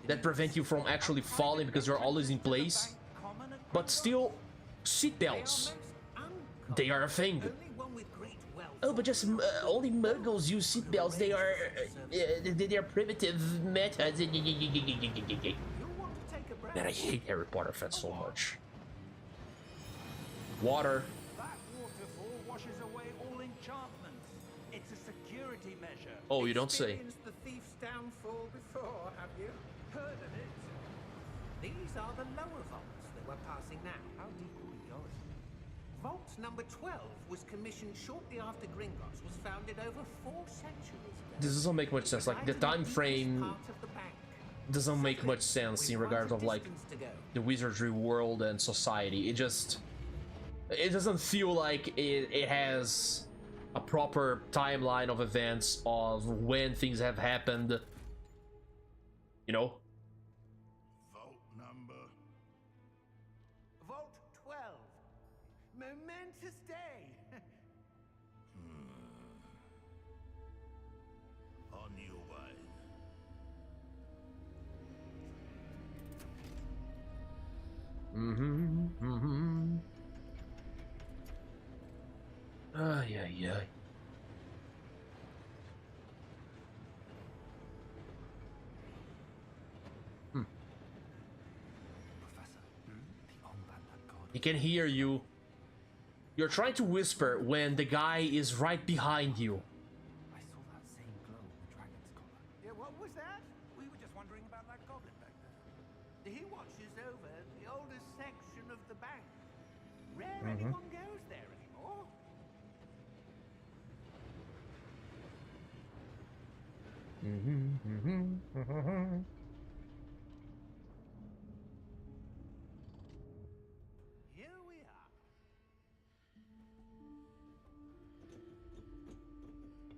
Speaker 1: that prevent you from actually falling because you're always in place. But still, seatbelts, they are a thing.
Speaker 4: Only one with great wealth.
Speaker 1: Oh, but just only muggles use seatbelts. They are primitive methods.
Speaker 4: You'll want to take a breath.
Speaker 1: Man, I hate Harry Potter fans so much. Water.
Speaker 3: That waterfall washes away all enchantments. It's a security measure.
Speaker 1: Oh, you don't say.
Speaker 4: Experienced the thief's downfall before, have you? Heard of it? These are the lower vaults that we're passing now. How deep are we going? Vault number 12 was commissioned shortly after Gringotts was founded over 4 centuries ago.
Speaker 1: This doesn't make much sense. Like, the time frame
Speaker 4: Part of the bank.
Speaker 1: doesn't make much sense in regards of like the wizardry world and society. It doesn't feel like it has a proper timeline of events of when things have happened, you know.
Speaker 4: Vault 12. Momentous day.
Speaker 5: On your way.
Speaker 1: Ay, ay, ay.
Speaker 3: Professor, the armband that God.
Speaker 1: He can hear you. You're trying to whisper when the guy is right behind you.
Speaker 3: I saw that same glow in the dragon's collar.
Speaker 4: Yeah, what was that?
Speaker 3: We were just wondering about that goblin back there.
Speaker 4: He watches over the oldest section of the bank. Rare anyone goes there anymore.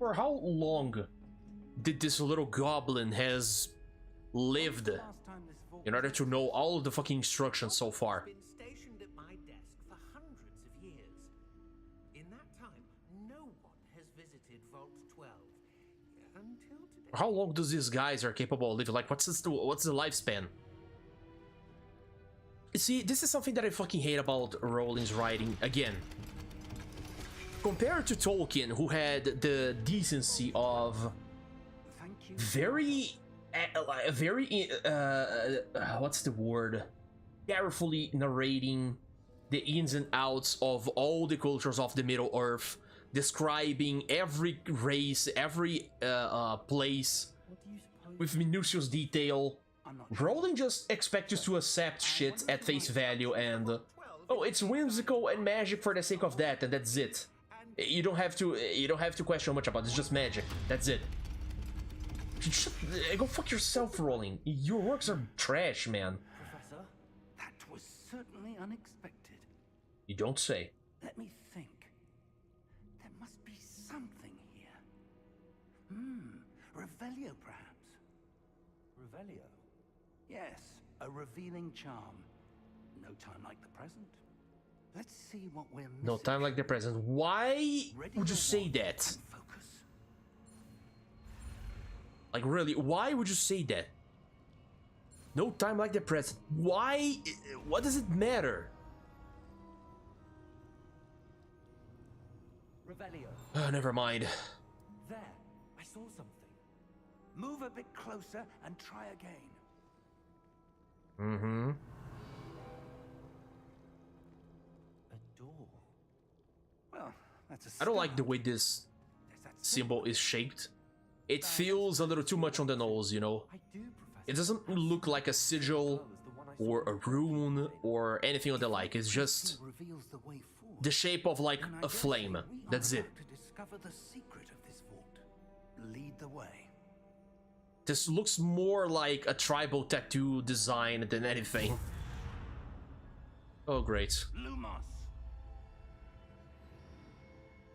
Speaker 1: For how long did this little goblin has lived in order to know all of the fucking instructions so far?
Speaker 4: Been stationed at my desk for hundreds of years. In that time, no one has visited Vault 12 until today.
Speaker 1: How long does these guys are capable of living? Like, what's the lifespan? See, this is something that I fucking hate about Rowling's writing. Again, compared to Tolkien, who had the decency of very what's the word? Carefully narrating the ins and outs of all the cultures of the Middle Earth, describing every race, every place with minutious detail. Rowling just expects you to accept shit at face value and oh, it's whimsical and magic for the sake of that, and that's it. You don't have to question much about it. It's just magic. That's it. Go fuck yourself, Rowling. Your works are trash, man.
Speaker 3: Professor, that was certainly unexpected.
Speaker 1: You don't say.
Speaker 3: Let me think. There must be something here. Revelio, perhaps.
Speaker 2: Revelio?
Speaker 3: Yes, a revealing charm. No time like the present. Let's see what we're missing.
Speaker 1: No time like the present. Why would you say that?
Speaker 3: Focus.
Speaker 1: Like, really, why would you say that? No time like the present. Why? What does it matter?
Speaker 2: Revelio.
Speaker 1: Never mind.
Speaker 2: There, I saw something.
Speaker 3: Move a bit closer and try again.
Speaker 1: Mm-hmm.
Speaker 2: A door.
Speaker 3: Well, that's a
Speaker 1: I don't like
Speaker 3: start.
Speaker 1: the way this
Speaker 3: There's that
Speaker 1: symbol is shaped. It feels a little too much on the nose, you know?
Speaker 2: I do, Professor.
Speaker 1: It doesn't look like a sigil or a rune or anything of the like. It's just
Speaker 3: reveals the way forward.
Speaker 1: the shape of like
Speaker 3: And I
Speaker 1: a
Speaker 3: guess
Speaker 1: flame.
Speaker 3: we
Speaker 1: That's
Speaker 3: are
Speaker 1: it.
Speaker 3: about to discover the secret of this vault. Lead the way.
Speaker 1: This looks more like a tribal tattoo design than anything. Oh, great.
Speaker 3: Lumos.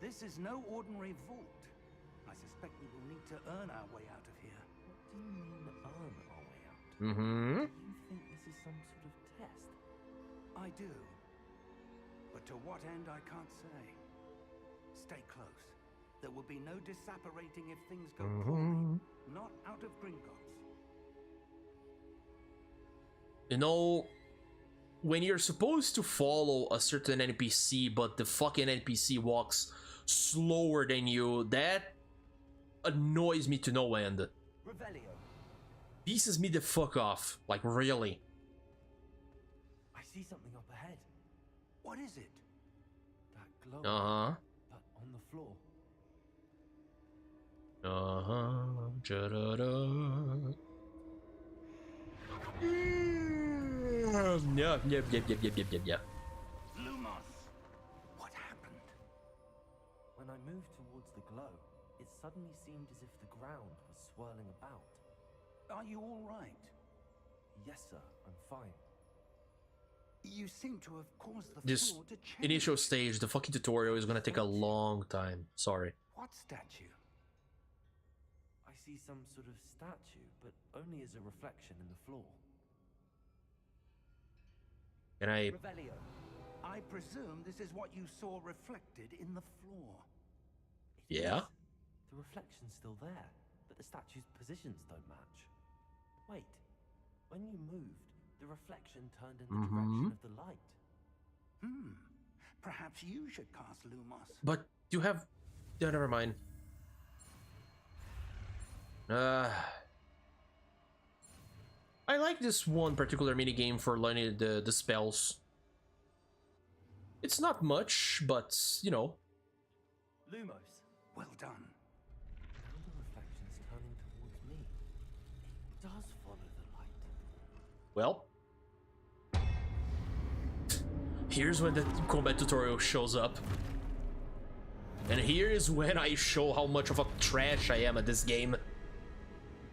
Speaker 3: This is no ordinary vault. I suspect we will need to earn our way out of here.
Speaker 2: What do you mean, earn our way out?
Speaker 1: Mm-hmm.
Speaker 2: Do you think this is some sort of test?
Speaker 3: I do. But to what end, I can't say. Stay close. There will be no disapparating if things go poorly. Not out of Gringotts.
Speaker 1: You know, when you're supposed to follow a certain NPC, but the fucking NPC walks slower than you, that annoys me to no end.
Speaker 2: Revelio.
Speaker 1: Pisses me the fuck off. Like, really.
Speaker 2: I see something up ahead.
Speaker 3: What is it?
Speaker 2: That glow.
Speaker 1: Uh-huh.
Speaker 2: But on the floor.
Speaker 1: Uh-huh. Ja-da-da. Yeah.
Speaker 3: Lumos. What happened?
Speaker 2: When I moved towards the glow, it suddenly seemed as if the ground was swirling about.
Speaker 3: Are you all right?
Speaker 2: Yes, sir, I'm fine.
Speaker 3: You seem to have caused the
Speaker 1: This
Speaker 3: floor to change.
Speaker 1: initial stage, the fucking tutorial is gonna take a long time. Sorry.
Speaker 3: What statue?
Speaker 2: I see some sort of statue, but only as a reflection in the floor.
Speaker 1: Can I...
Speaker 2: Revelio.
Speaker 3: I presume this is what you saw reflected in the floor.
Speaker 2: It
Speaker 1: Yeah?
Speaker 2: is. The reflection's still there, but the statue's positions don't match. Wait, when you moved, the reflection turned in the direction of the light.
Speaker 3: Perhaps you should cast Lumos.
Speaker 1: But you have... Yeah, never mind. I like this one particular minigame for learning the spells. It's not much, but, you know.
Speaker 2: Lumos.
Speaker 3: Well done.
Speaker 2: Now the reflection's turning towards me. It does follow the light.
Speaker 1: Well. Here's when the combat tutorial shows up. And here is when I show how much of a trash I am at this game.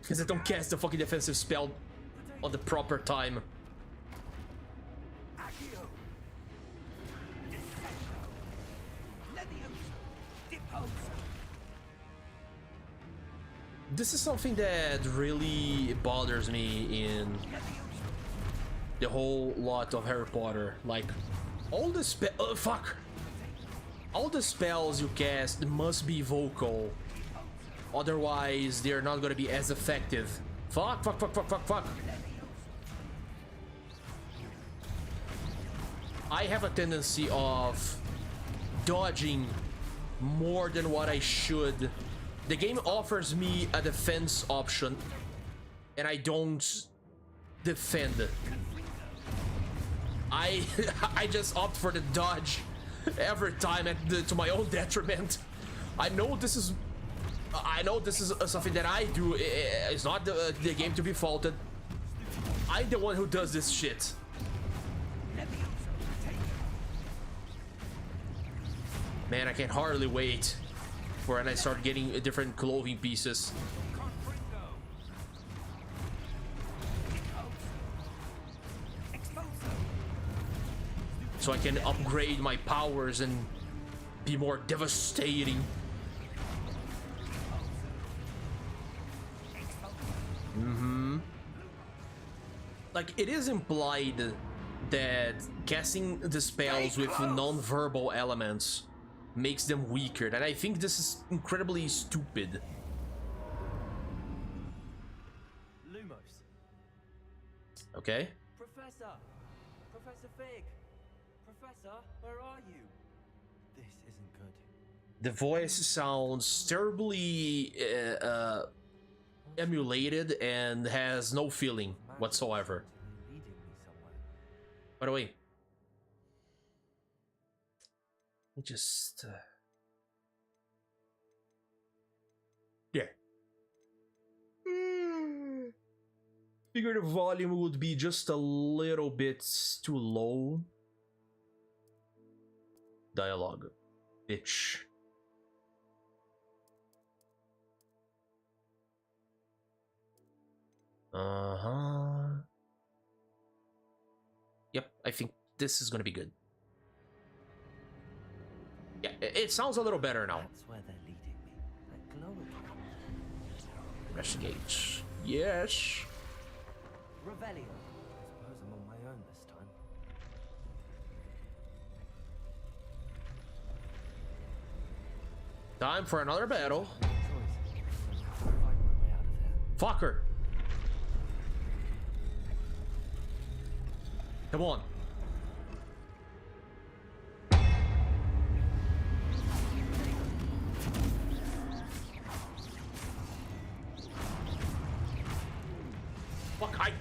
Speaker 1: Because I don't cast the fucking defensive spell on the proper time.
Speaker 3: Accio. Descendo. Levioso. Deposo.
Speaker 1: This is something that really bothers me in the whole lot of Harry Potter. Like, all the all the spells you cast must be vocal, otherwise they're not gonna be as effective. Fuck. I have a tendency of dodging more than what I should. The game offers me a defense option, and I don't defend. I just opt for the dodge every time to my own detriment. I know this is something that I do. It's not the game to be faulted. I'm the one who does this shit. Man, I can hardly wait for when I start getting different clothing pieces. So I can upgrade my powers and be more devastating. Like, it is implied that casting the spells with non-verbal elements makes them weaker, and I think this is incredibly stupid.
Speaker 2: Lumos.
Speaker 1: Okay.
Speaker 2: Professor Fig. Professor, where are you? This isn't good.
Speaker 1: The voice sounds terribly emulated and has no feeling whatsoever.
Speaker 2: Leading me somewhere.
Speaker 1: By the way, let me just yeah. Figure the volume would be just a little bit too low. Dialogue, bitch. Yep, I think this is gonna be good. Yeah, it sounds a little better now.
Speaker 2: That's where they're leading me. That glow again.
Speaker 1: Investigate. Yes.
Speaker 2: Revelio. I suppose I'm on my own this time.
Speaker 1: Time for another battle.
Speaker 2: Choice. Fight my way out of here.
Speaker 1: Fucker. Come on. Fuck,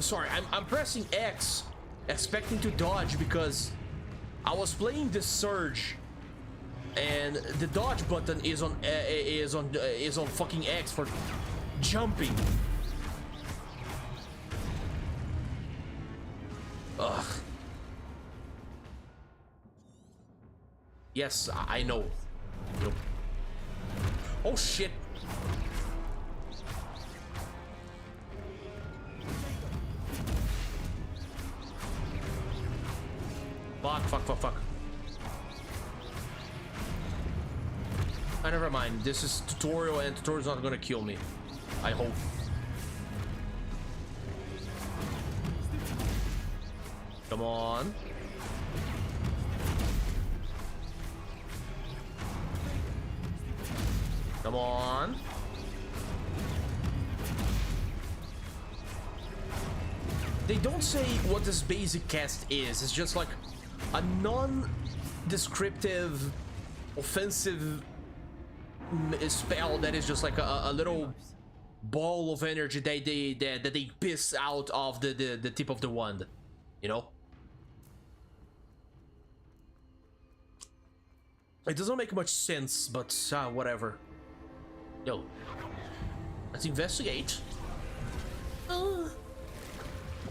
Speaker 1: sorry, I'm pressing X, expecting to dodge because I was playing the Surge, and the dodge button is on fucking X for jumping. Ugh. Yes, I know. Nope. Oh shit. Fuck. Never mind. This is tutorial, and tutorial's not gonna kill me. I hope. Come on. Come on. They don't say what this basic cast is. It's just like a non-descriptive, offensive spell that is just like a little ball of energy that they piss out of the tip of the wand, you know? It doesn't make much sense, but whatever. Yo, let's investigate.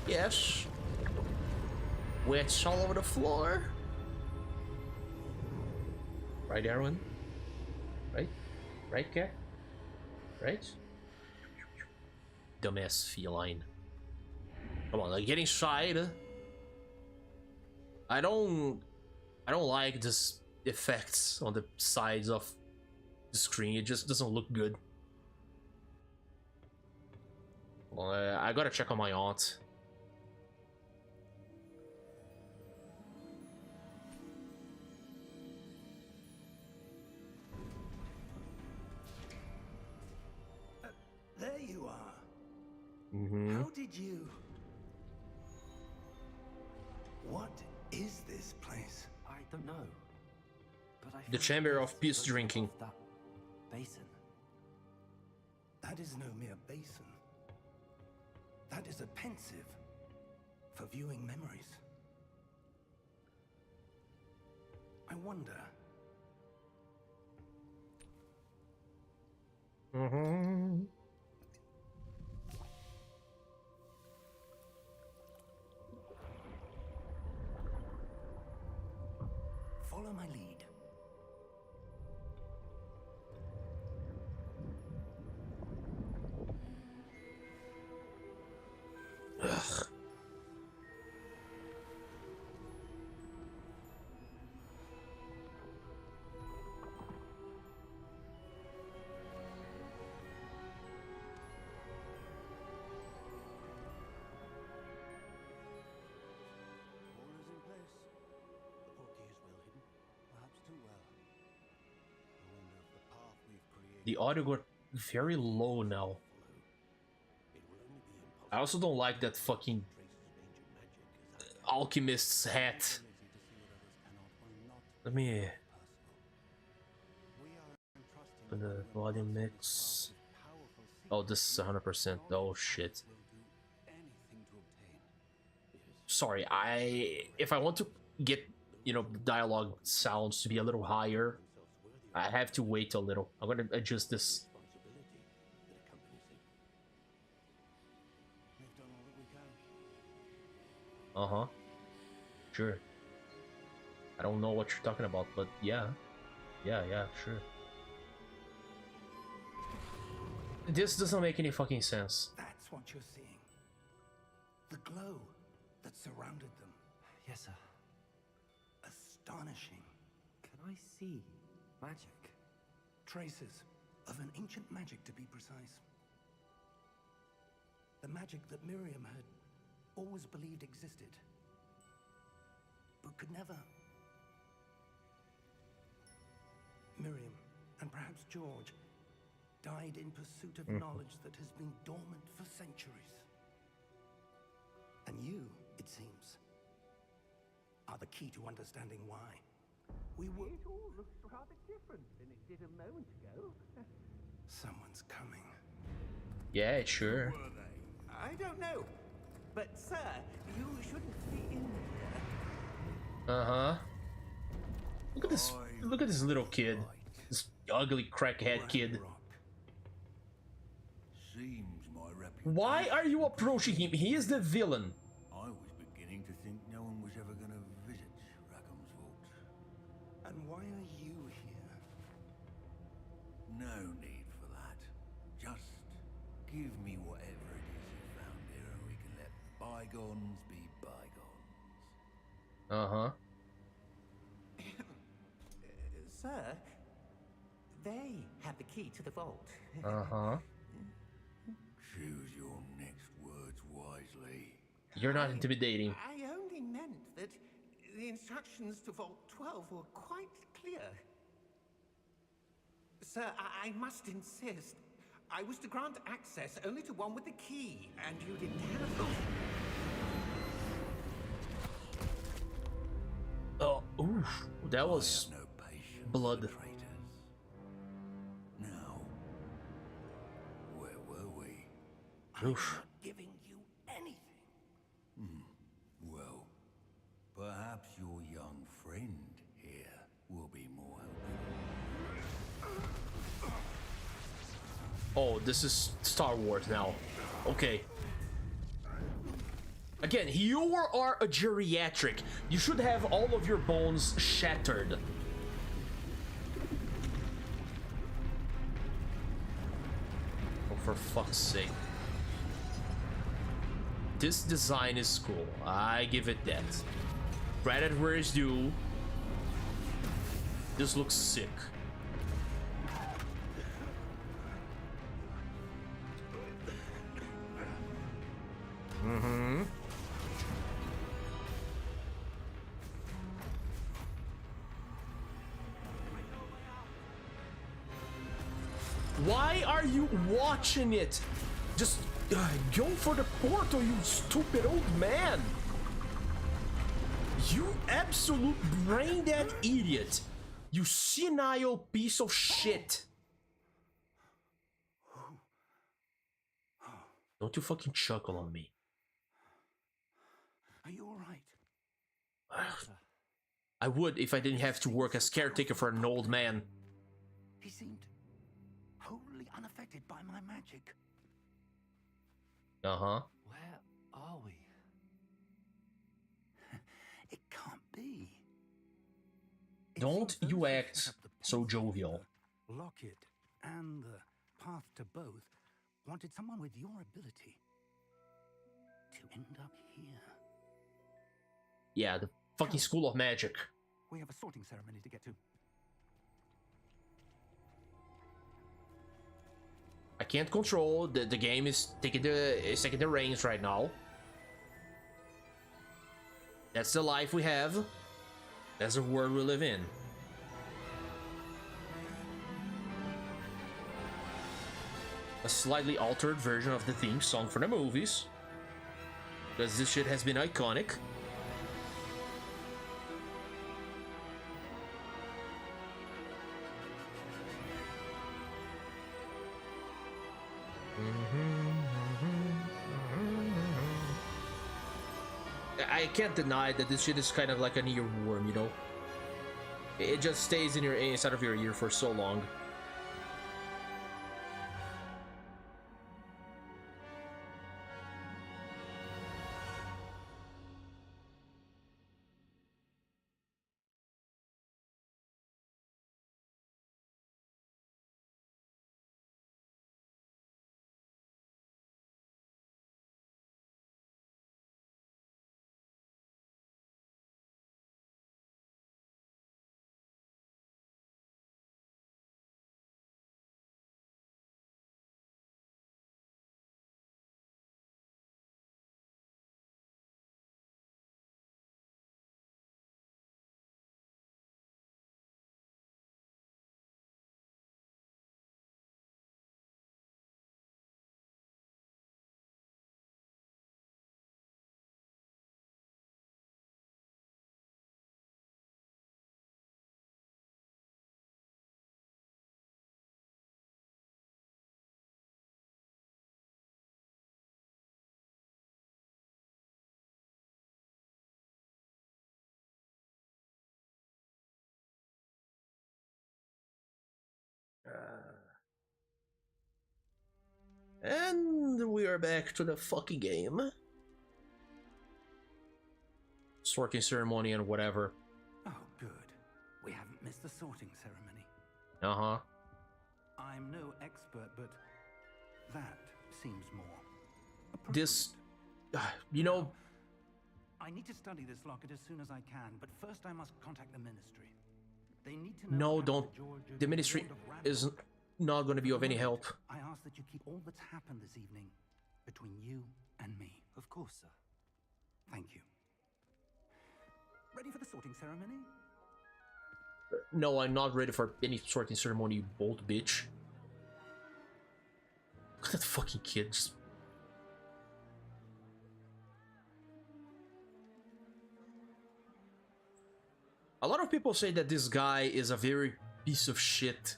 Speaker 1: Yes. Witch all over the floor. Right, Erwin? Right? Right, cat? Right? Dumbass feline. Come on, like, get inside. I don't like this effects on the sides of the screen. It just doesn't look good. Well, I gotta check on my aunt.
Speaker 3: There you are.
Speaker 1: Mm-hmm.
Speaker 3: How did you... What is this place?
Speaker 2: I don't know. But I
Speaker 1: The
Speaker 2: felt
Speaker 1: Chamber
Speaker 2: it
Speaker 1: of Peace
Speaker 2: was
Speaker 1: Drinking.
Speaker 2: above that basin.
Speaker 3: That is no mere basin. That is a pensive for viewing memories. I wonder...
Speaker 1: Mm-hmm.
Speaker 3: Follow my lead.
Speaker 1: Ugh.
Speaker 6: All is in place. The portkey is well hidden, perhaps too well. I wonder if the path we've created
Speaker 1: The audio got very low now.
Speaker 6: it will only be impossible
Speaker 1: I also don't like that fucking
Speaker 6: to trace its ancient magic as
Speaker 1: alchemist's hat.
Speaker 6: ability to see what others cannot will not
Speaker 1: Let me
Speaker 6: personal. We are entrusting
Speaker 1: open the
Speaker 6: one
Speaker 1: volume
Speaker 6: with
Speaker 1: mix.
Speaker 6: powerful
Speaker 1: Oh, this is 100%. Oh shit.
Speaker 6: will do anything to obtain.
Speaker 1: Sorry, if I want to get, you know, the dialogue sounds to be a little higher, I have to wait a little. I'm gonna adjust this.
Speaker 6: We've done all that we can.
Speaker 1: Uh-huh. Sure. I don't know what you're talking about, but yeah. Yeah, sure. This doesn't make any fucking sense.
Speaker 3: That's what you're seeing. The glow that surrounded them.
Speaker 2: Yes, sir.
Speaker 3: Astonishing.
Speaker 2: Can I see magic?
Speaker 3: Traces of an ancient magic, to be precise. The magic that Miriam had always believed existed, but could never. Miriam, and perhaps George, died in pursuit of knowledge that has been dormant for centuries. And you, it seems, are the key to understanding why. We were...
Speaker 4: It all looks rather different than it did a moment ago.
Speaker 3: Someone's coming.
Speaker 1: Yeah, sure.
Speaker 5: Were they?
Speaker 7: I don't know. But, sir, you shouldn't be in here.
Speaker 1: Uh-huh. Look at this. Look at this little kid. This ugly crackhead kid.
Speaker 3: Rock.
Speaker 5: Seems my reputation.
Speaker 1: Why are you approaching him? He is the villain.
Speaker 5: I was beginning to think no one was ever going to visit Rackham's vault.
Speaker 3: And why are you here?
Speaker 5: No need for that. Just give me whatever it is you found here, and we can let bygones be bygones.
Speaker 1: Uh-huh.
Speaker 7: Sir, they have the key to the vault.
Speaker 1: Uh-huh.
Speaker 5: Choose your next words wisely.
Speaker 1: You're not intimidating.
Speaker 7: I only meant that the instructions to Vault 12 were quite clear. Sir, I must insist. I was to grant access only to one with the key, and you didn't have it.
Speaker 1: Oh, oof. That was
Speaker 5: I have no patience
Speaker 1: blood.
Speaker 5: for traitors. Now, where were we?
Speaker 1: Oof.
Speaker 3: Not giving you anything.
Speaker 5: Well, perhaps your young friend here will be more helpful.
Speaker 1: Oh, this is Star Wars now. Okay. Again, you are a geriatric. You should have all of your bones shattered. Oh, for fuck's sake. This design is cool. I give it that. Credit where it's due. This looks sick. Why are you watching it? Just go for the portal, you stupid old man. You absolute brain dead idiot. You senile piece of shit. Don't you fucking chuckle on me.
Speaker 3: Are you all right?
Speaker 1: I would if I didn't have to work as caretaker for an old man.
Speaker 3: He seemed wholly unaffected by my magic.
Speaker 1: Uh-huh.
Speaker 2: Where are we?
Speaker 3: It can't be. It
Speaker 1: Don't
Speaker 3: seems
Speaker 1: you
Speaker 3: those who
Speaker 1: act
Speaker 3: set up the
Speaker 1: so
Speaker 3: portal,
Speaker 1: jovial.
Speaker 3: the Locket and the path to both wanted someone with your ability to end up here.
Speaker 1: Yeah, the fucking School of Magic.
Speaker 3: We have a sorting ceremony to get to.
Speaker 1: I can't control. The game is taking the reins right now. That's the life we have. That's the world we live in. A slightly altered version of the theme song for the movies. Because this shit has been iconic. I can't deny that this shit is kind of like an earworm, you know? It just stays in your inside of your ear for so long. And we are back to the fucking game. Sorting ceremony and whatever.
Speaker 3: Oh, good. We haven't missed the sorting ceremony.
Speaker 1: Uh-huh.
Speaker 3: I'm no expert, but that seems more appropriate.
Speaker 1: This, you know...
Speaker 3: I need to study this locket as soon as I can, but first I must contact the ministry. They need to know.
Speaker 1: No, don't. The ministry is not going to be of any help.
Speaker 3: I ask that you keep all that's happened this evening between you and me.
Speaker 2: Of course, sir.
Speaker 3: Thank you. Ready for the sorting ceremony?
Speaker 1: No, I'm not ready for any sorting ceremony, you bold bitch. Look at that fucking kid. Just... A lot of people say that this guy is a very piece of shit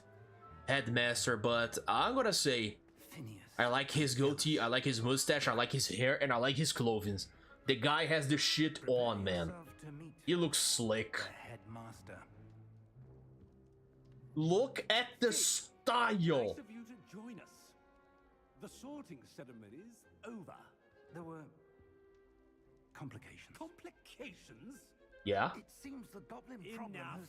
Speaker 1: headmaster, but I'm gonna say
Speaker 3: Phineas.
Speaker 1: I like his goatee, I like his mustache, I like his hair, and I like his clothing. The guy has the shit on, man. He looks slick.
Speaker 3: Headmaster.
Speaker 1: Look at the style.
Speaker 4: Nice of you to join us. The sorting ceremony's over.
Speaker 3: There were complications.
Speaker 4: Complications?
Speaker 1: Yeah?
Speaker 3: It seems the goblin problem
Speaker 4: Enough.
Speaker 3: has...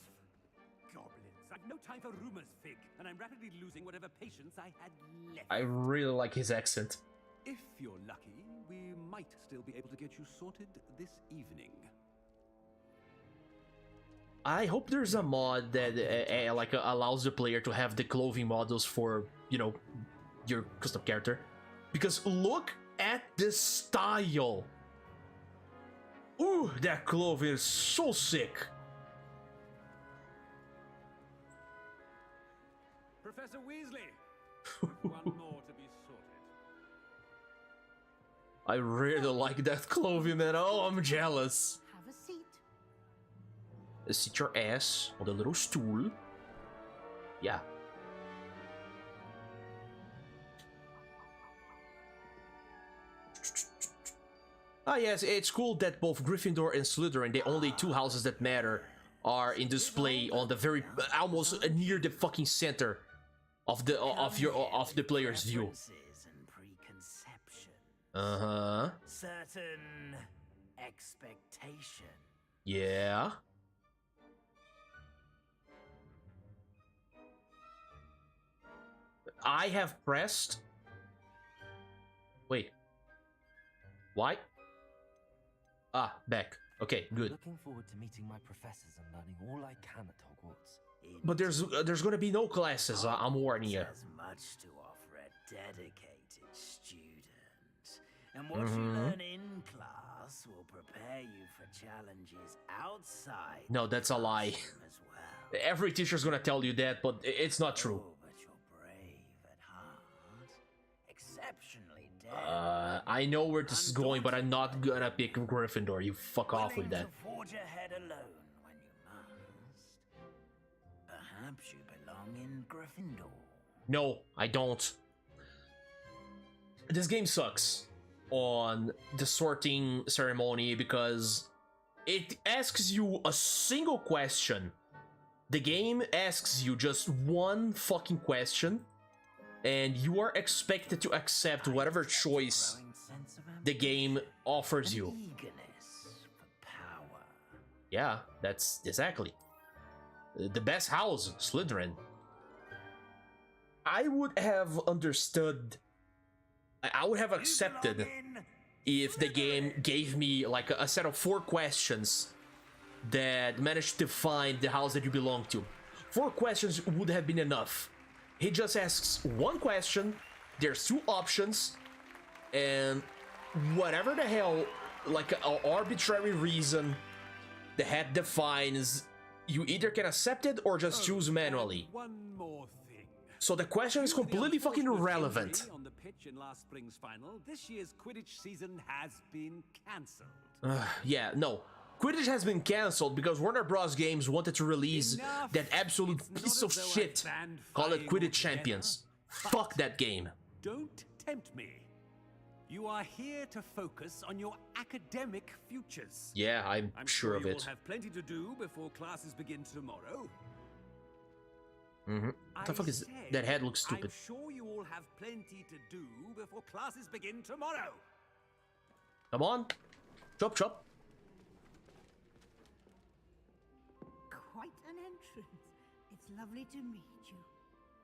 Speaker 4: Goblins. I've no time for rumors, Fig, and I'm rapidly losing whatever patience I had left.
Speaker 1: I really like his accent.
Speaker 4: If you're lucky, we might still be able to get you sorted this evening.
Speaker 1: I hope there's a mod that allows the player to have the clothing models for, you know, your custom character. Because look at this style. Ooh, that clothing is so sick.
Speaker 4: Professor Weasley, One more to be sorted.
Speaker 1: I really like that clothing, man. Oh, I'm jealous.
Speaker 8: Have a seat.
Speaker 1: Sit your ass on the little stool. Yeah. Ah, yes, it's cool that both Gryffindor and Slytherin, the only two houses that matter, are in display on the very almost near the fucking center of the player's view.
Speaker 2: And preconceptions.
Speaker 1: Uh-huh.
Speaker 2: Certain expectation.
Speaker 1: Yeah. I have pressed. Wait. Why? Ah, back. Okay, good.
Speaker 2: Looking forward to meeting my professors and learning all I can at Hogwarts.
Speaker 1: But there's gonna be no classes. I'm warning you.
Speaker 2: Has much to offer a dedicated student, and what you learn in class will prepare you for challenges outside.
Speaker 1: No, that's a lie.
Speaker 2: As well.
Speaker 1: Every teacher's gonna tell you that, but it's not true.
Speaker 2: Oh, but you're brave at heart, exceptionally daring.
Speaker 1: I know where this is going, but I'm not gonna pick Gryffindor. You fuck off with that.
Speaker 2: To forge ahead alone when you must. Perhaps you belong in Gryffindor.
Speaker 1: No, I don't. This game sucks on the sorting ceremony because it asks you a single question. The game asks you just one fucking question, and you are expected to accept whatever choice the game offers you.
Speaker 2: Eagerness for power.
Speaker 1: Yeah, that's exactly. The best house, Slytherin. I would have understood. I would have accepted if the game gave me like a set of 4 questions that managed to find the house that you belong to. 4 questions would have been enough. He just asks one question, there's 2 options, and whatever the hell, like an arbitrary reason the head defines, you either can accept it or just choose manually.
Speaker 4: One more thing.
Speaker 1: So the question is completely fucking irrelevant.
Speaker 4: On the pitch in last spring's final, this year's Quidditch season has been cancelled.
Speaker 1: Yeah, no. Quidditch has been cancelled because Warner Bros. Games wanted to release
Speaker 4: Enough.
Speaker 1: that absolute
Speaker 4: It's
Speaker 1: piece
Speaker 4: not
Speaker 1: of
Speaker 4: as though I
Speaker 1: shit.
Speaker 4: banned
Speaker 1: Call it
Speaker 4: fire
Speaker 1: Quidditch
Speaker 4: altogether,
Speaker 1: Champions.
Speaker 4: but
Speaker 1: Fuck that game.
Speaker 4: Don't tempt me. You are here to focus on your academic futures.
Speaker 1: Yeah, I'm sure of
Speaker 4: you
Speaker 1: it.
Speaker 4: will have plenty to do before classes begin tomorrow.
Speaker 1: What the fuck is that? Head looks stupid.
Speaker 4: I'm sure you all have plenty to do before classes begin tomorrow.
Speaker 1: Come on. Chop chop.
Speaker 8: Quite an entrance. It's lovely to meet you.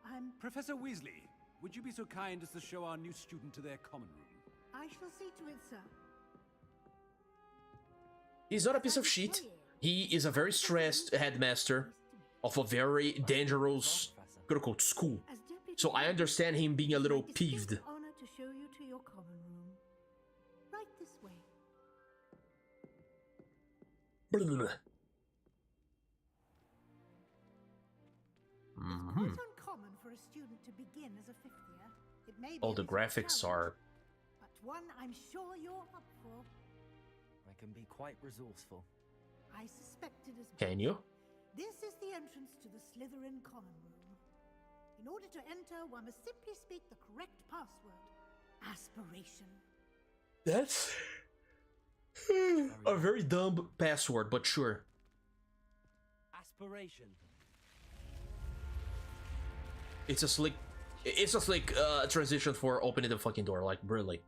Speaker 8: I'm...
Speaker 4: Professor Weasley, would you be so kind as to show our new student to their common room?
Speaker 8: I shall see to it, sir.
Speaker 1: He's not a piece of shit. He is a very stressed headmaster of a very dangerous, quote-unquote, school.
Speaker 8: As deputy,
Speaker 1: So I understand him being a little
Speaker 8: it's my
Speaker 1: peeved.
Speaker 8: distinct honor to show you to your common room. Right this way. It's quite uncommon for a student to begin as a 5th year. It may be
Speaker 1: All
Speaker 8: a
Speaker 1: the
Speaker 8: bit of a
Speaker 1: graphics
Speaker 8: challenge,
Speaker 1: are...
Speaker 8: but one I'm sure you're up for.
Speaker 2: I can be quite resourceful.
Speaker 8: I suspected as much.
Speaker 1: Can you?
Speaker 8: This is the entrance to the Slytherin common room. In order to enter, one must simply speak the correct password. Aspiration.
Speaker 1: That's... a very dumb password, but sure.
Speaker 2: Aspiration.
Speaker 1: It's a slick transition for opening the fucking door, like, really.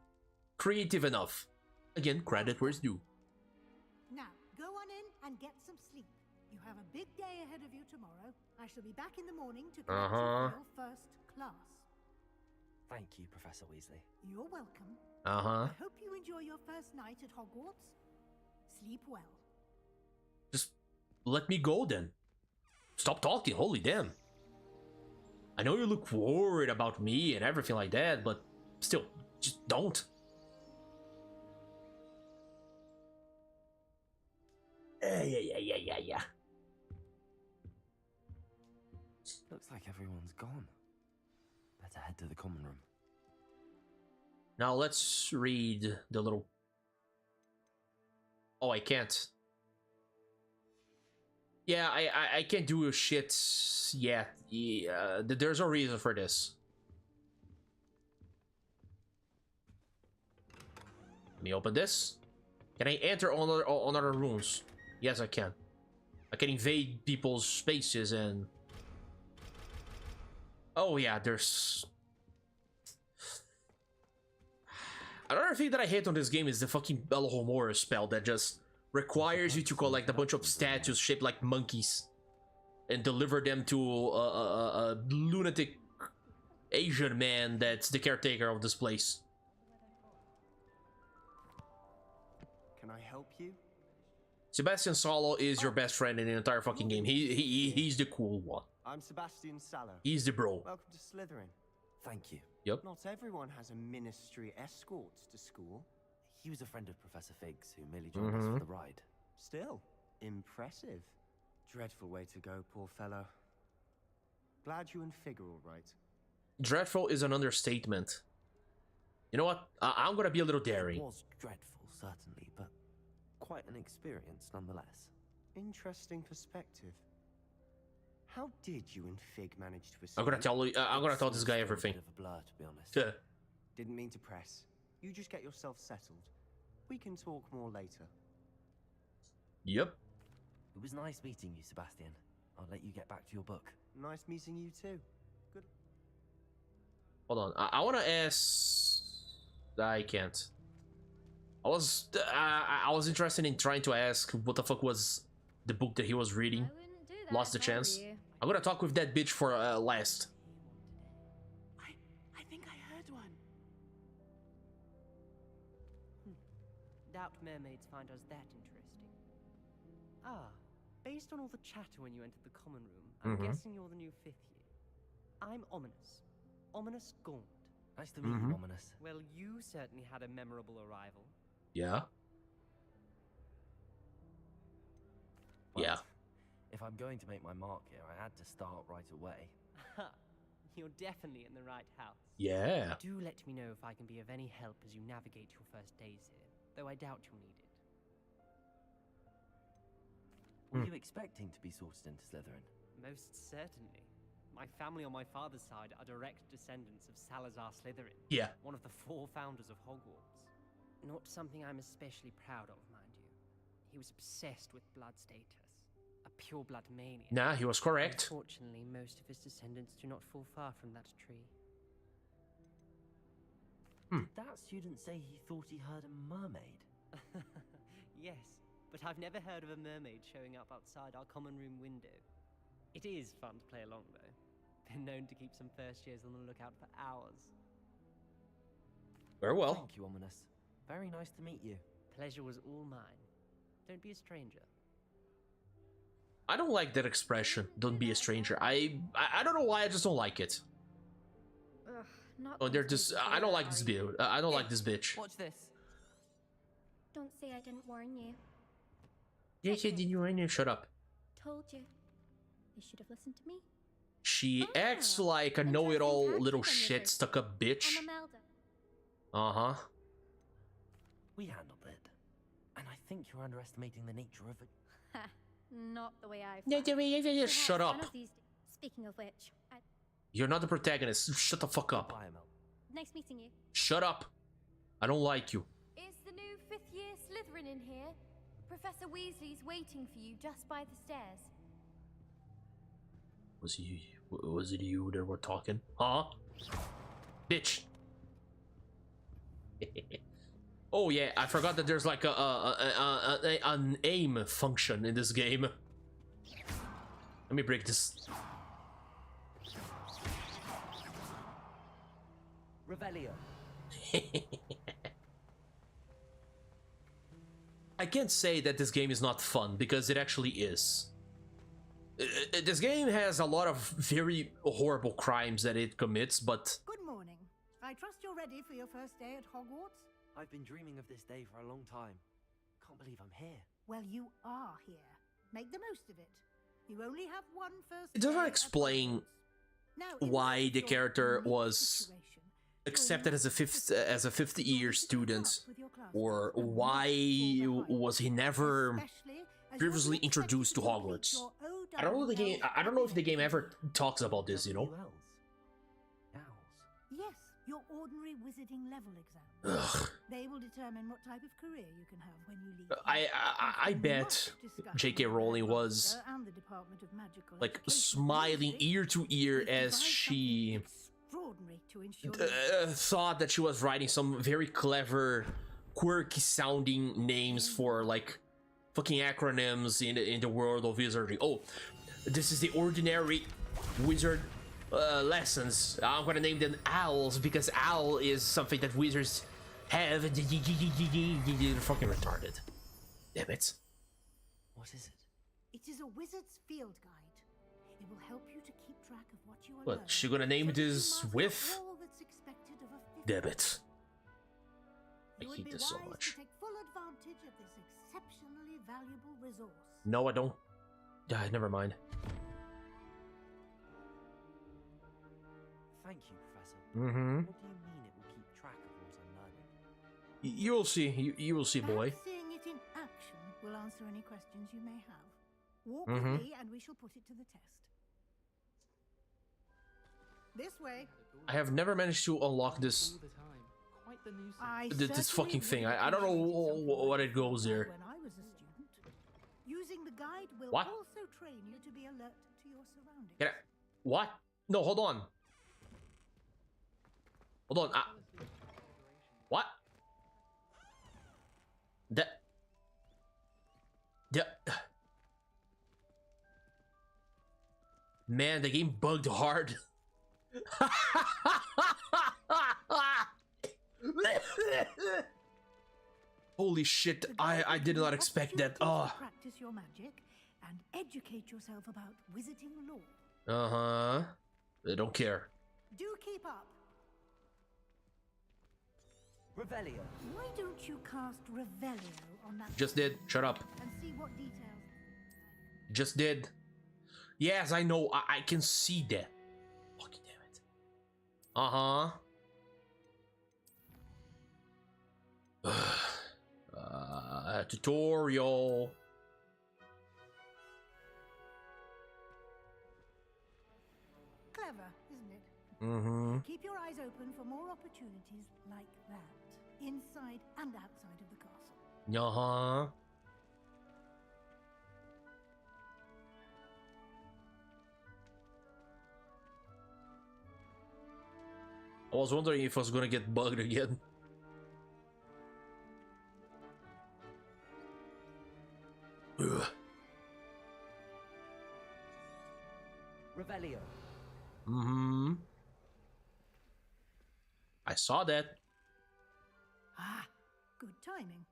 Speaker 1: Creative enough. Again, credit where it's due.
Speaker 8: Now, go on in and get some sleep. You have a big day ahead of you tomorrow. I shall be back in the morning to collect you for your first class.
Speaker 2: Thank you, Professor Weasley.
Speaker 8: You're welcome.
Speaker 1: Uh-huh.
Speaker 8: I hope you enjoy your first night at Hogwarts. Sleep well.
Speaker 1: Just let me go then. Stop talking, holy damn. I know you look worried about me and everything like that, but still, just don't. Yeah.
Speaker 2: Looks like everyone's gone. Better head to the common room.
Speaker 1: Now let's read the little... Oh, I can't. Yeah, I can't do shit yet. Yeah, there's a reason for this. Let me open this. Can I enter on other rooms? Yes, I can. I can invade people's spaces and... Oh yeah, there's... Another thing that I hate on this game is the fucking Belhomora spell that just requires you to collect a bunch of statues shaped like monkeys and deliver them to a lunatic Asian man that's the caretaker of this place.
Speaker 9: Can I help you?
Speaker 1: Sebastian Salo is your best friend in the entire fucking game. He's the cool one.
Speaker 9: I'm Sebastian Salo.
Speaker 1: He's the bro.
Speaker 9: Welcome to Slytherin.
Speaker 2: Thank you.
Speaker 1: Yep.
Speaker 9: Not everyone has a ministry escort to school.
Speaker 2: He was a friend of Professor Figgs, who merely joined us for the ride.
Speaker 9: Still, impressive. Dreadful way to go, poor fellow. Glad you and Fig are all right.
Speaker 1: Dreadful is an understatement. You know what? I'm gonna be a little daring.
Speaker 2: It was dreadful, certainly, but quite an experience nonetheless.
Speaker 9: Interesting perspective. How did you and Fig manage to escape?
Speaker 1: I'm gonna tell this guy everything.
Speaker 2: A bit of a blur, to be honest.
Speaker 1: Yeah.
Speaker 9: Didn't mean to press. You just get yourself settled. We can talk more later.
Speaker 1: Yep.
Speaker 2: It was nice meeting you, Sebastian. I'll let you get back to your book.
Speaker 9: Nice meeting you too. Good.
Speaker 1: Hold on. I want to ask. I can't. I was interested in trying to ask what the fuck was the book that he was reading. Lost the chance. I'm gonna talk with that bitch for last.
Speaker 10: I think I heard one. Doubt mermaids find us that interesting. Ah, based on all the chatter when you entered the common room, I'm guessing you're the new 5th year. I'm Ominous. Ominous Gaunt.
Speaker 2: Nice to meet you, Ominous.
Speaker 10: Well, you certainly had a memorable arrival.
Speaker 1: Yeah.
Speaker 2: Well,
Speaker 1: yeah.
Speaker 2: If I'm going to make my mark here, I had to start right away.
Speaker 10: You're definitely in the right house.
Speaker 1: Yeah.
Speaker 10: Do let me know if I can be of any help as you navigate your first days here, though I doubt you'll need it.
Speaker 2: Were you expecting to be sorted into Slytherin?
Speaker 10: Most certainly. My family on my father's side are direct descendants of Salazar Slytherin.
Speaker 1: Yeah.
Speaker 10: One of the 4 founders of Hogwarts. Not something I'm especially proud of, mind you. He was obsessed with blood status. A pure-blood maniac.
Speaker 1: Nah, he was correct.
Speaker 10: Unfortunately, most of his descendants do not fall far from that tree.
Speaker 2: Did that student say he thought he heard a mermaid?
Speaker 10: Yes, but I've never heard of a mermaid showing up outside our common room window. It is fun to play along, though. Been known to keep some first years on the lookout for hours.
Speaker 1: Very well.
Speaker 2: Thank you, Ominous. Very nice to meet you.
Speaker 10: Pleasure was all mine. Don't be a stranger.
Speaker 1: I don't like that expression. Don't be a stranger. I don't know why. I just don't like it.
Speaker 11: Ugh, not
Speaker 1: Oh, they're just. I don't like this bitch. I don't like this bitch.
Speaker 10: Watch this.
Speaker 11: Don't say I didn't warn you.
Speaker 1: Yeah, did you warn you? Shut up.
Speaker 11: Told you. You should have listened to me.
Speaker 1: She acts like a know-it-all little shit stuck-up bitch.
Speaker 11: I'm Imelda.
Speaker 1: Uh-huh.
Speaker 2: We handled it. And I think you're underestimating the nature of it.
Speaker 11: Ha, not the way I
Speaker 1: Yeah, shut up.
Speaker 11: Speaking of which,
Speaker 1: You're not the protagonist. Shut the fuck up.
Speaker 2: Bye, Mel.
Speaker 11: nice meeting you.
Speaker 1: Shut up. I don't like you.
Speaker 12: Is the new 5th year Slytherin in here? Professor Weasley's waiting for you just by the stairs.
Speaker 1: Was it you that were talking? Huh? Bitch. Oh yeah, I forgot that there's like an aim function in this game. Let me break this.
Speaker 10: Revelio.
Speaker 1: I can't say that this game is not fun, because it actually is. This game has a lot of very horrible crimes that it commits, but...
Speaker 8: Good morning. I trust you're ready for your first day at Hogwarts?
Speaker 2: I've been dreaming of this day for a long time. Can't believe I'm here.
Speaker 8: Well, you are here. Make the most of it. You only have one first
Speaker 1: It doesn't
Speaker 8: day at
Speaker 1: explain
Speaker 8: Hogwarts.
Speaker 1: why the character was accepted as a fifth year student, or why was he never previously introduced to Hogwarts. I don't know the game. I don't know if the game ever talks about this, you know.
Speaker 8: Yes, your ordinary wizarding level exam.
Speaker 1: Ugh.
Speaker 8: They will determine what type of career you can have when you leave.
Speaker 1: I bet J.K. Rowling was like smiling ear to ear as she thought that she was writing some very clever, quirky sounding names for like fucking acronyms in the world of wizardry. Oh, this is the ordinary wizard lessons. I'm gonna name them owls because owl is something that wizards have. Fucking retarded. Damn it.
Speaker 10: What is it?
Speaker 8: It is a wizard's field guide. It will help you to keep track of what you are
Speaker 1: What, she gonna name this with? Damn it. I hate this so much.
Speaker 8: Take full advantage of this exceptionally valuable resource.
Speaker 1: No, I don't. Never mind.
Speaker 2: Thank you, Professor.
Speaker 1: Mm-hmm.
Speaker 2: What do you mean it will keep track of what I'm learning?
Speaker 1: You will see. You will see, boy.
Speaker 8: Perhaps seeing it in action will answer any questions you may have. Walk
Speaker 1: Mm-hmm.
Speaker 8: with me and we shall put it to the test. This way.
Speaker 1: I have never managed to unlock this this fucking thing. I don't know what it goes there.
Speaker 8: When I was a student, using the guide will
Speaker 1: What?
Speaker 8: also train you to be alert to your surroundings.
Speaker 1: Can I, what? No, hold on. Hold on. What? Man, the game bugged hard. Holy shit, I did not expect that.
Speaker 8: Practice your magic and educate yourself about wizarding lore.
Speaker 1: Uh-huh. I don't care.
Speaker 8: Do keep up.
Speaker 2: Revelio.
Speaker 8: Why don't you cast Revelio on that?
Speaker 1: Just did. Shut up.
Speaker 8: And see what details.
Speaker 1: Just did. Yes, I know. I can see that. Fucking damn it. Uh-huh. Tutorial.
Speaker 8: Clever, isn't it?
Speaker 1: Mm-hmm.
Speaker 8: Keep your eyes open for more opportunities like that, inside and outside of the castle.
Speaker 1: Uh-huh. I was wondering if I was gonna get bugged again. Ugh.
Speaker 2: Revelio.
Speaker 1: Mm-hmm. I saw that.
Speaker 8: Ah, good timing.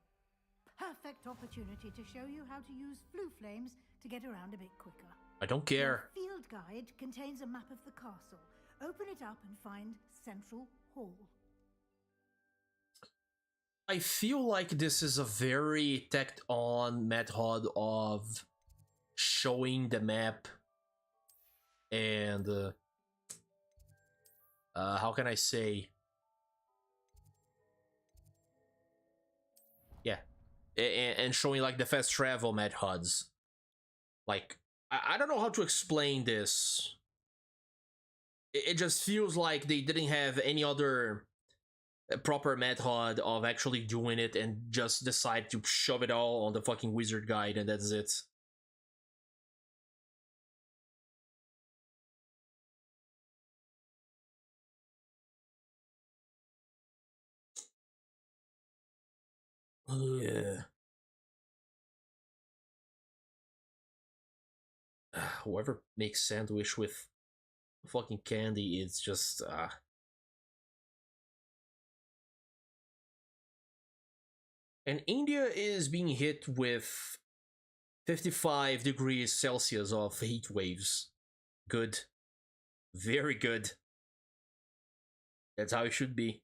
Speaker 8: Perfect opportunity to show you how to use flue flames to get around a bit quicker.
Speaker 1: I don't care.
Speaker 8: Your field guide contains a map of the castle. Open it up and find Central Hall.
Speaker 1: I feel like this is a very tacked on method of showing the map and how can I say, yeah, and showing like the fast travel methods. Like I don't know how to explain this. It just feels like they didn't have any other proper method of actually doing it and just decide to shove it all on the fucking wizard guide and that's it. Yeah. Whoever makes sandwich with fucking candy is just And India is being hit with 55 degrees Celsius of heat waves. Good. Very good. That's how it should be.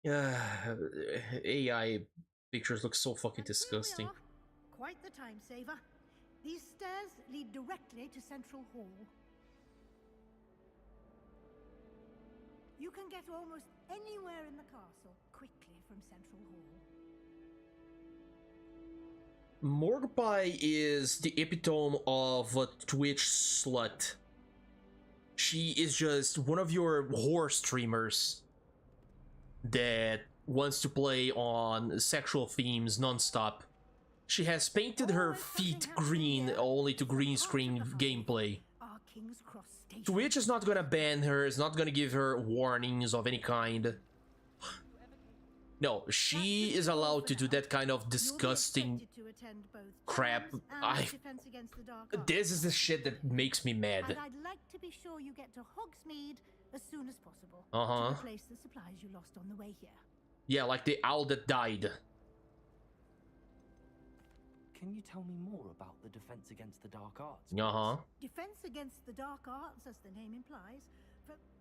Speaker 1: AI Pictures look so fucking
Speaker 8: And here we
Speaker 1: disgusting.
Speaker 8: are. Quite the time saver. These stairs lead directly to Central Hall. You can get almost anywhere in the castle quickly from Central Hall.
Speaker 1: Morgpie is the epitome of a Twitch slut. She is just one of your horror streamers that wants to play on sexual themes nonstop. She has painted her feet green only to green screen gameplay.
Speaker 8: Our King's Cross Station.
Speaker 1: Twitch is not gonna ban her, is not gonna give her warnings of any kind. No, she is allowed to do that kind of disgusting crap. This is the shit that makes me mad.
Speaker 8: And I'd like to be sure you get to Hogsmeade as soon as possible.
Speaker 1: Uh-huh.
Speaker 8: To replace the supplies you lost on the way here.
Speaker 1: Yeah, like the owl that died.
Speaker 2: Can you tell me more about the Defense Against the Dark Arts?
Speaker 1: Uh-huh.
Speaker 8: Defense against the dark arts, as the name implies.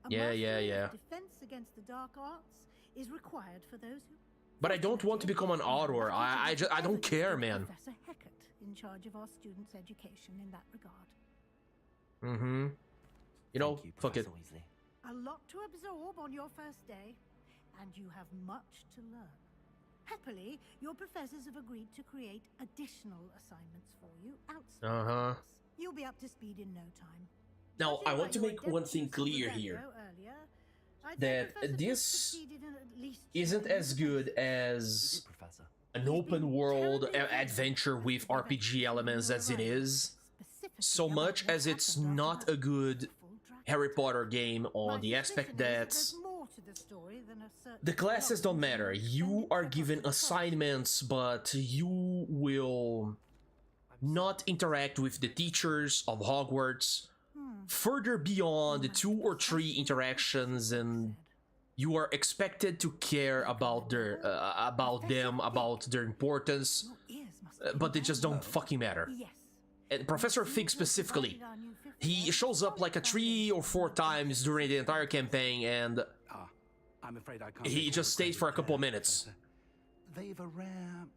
Speaker 1: Yeah.
Speaker 8: Defense against the dark arts is required for those who.
Speaker 1: But I don't want to become an author. I don't care, man.
Speaker 8: Professor Heckert in charge of our students' education in that regard.
Speaker 1: Mm-hmm. You know, fuck it.
Speaker 8: A lot to absorb on your first day, and you have much to learn. Happily, your professors have agreed to create additional assignments for you outside.
Speaker 1: Uh-huh.
Speaker 8: You'll be up to speed in no time.
Speaker 1: Now, I want to make one thing clear here. That this isn't as good as an open world adventure with RPG elements as it is, so much as it's not a good Harry Potter game on the aspect that the classes don't matter. You are given assignments, but you will not interact with the teachers of Hogwarts further beyond the 2 or 3 interactions, and you are expected to care about their about their importance, but they just don't fucking matter. And Professor Fig specifically, he shows up like 3 or 4 times during the entire campaign, and
Speaker 3: I'm afraid I can't.
Speaker 1: He just stays for a couple of minutes.
Speaker 3: They've a rare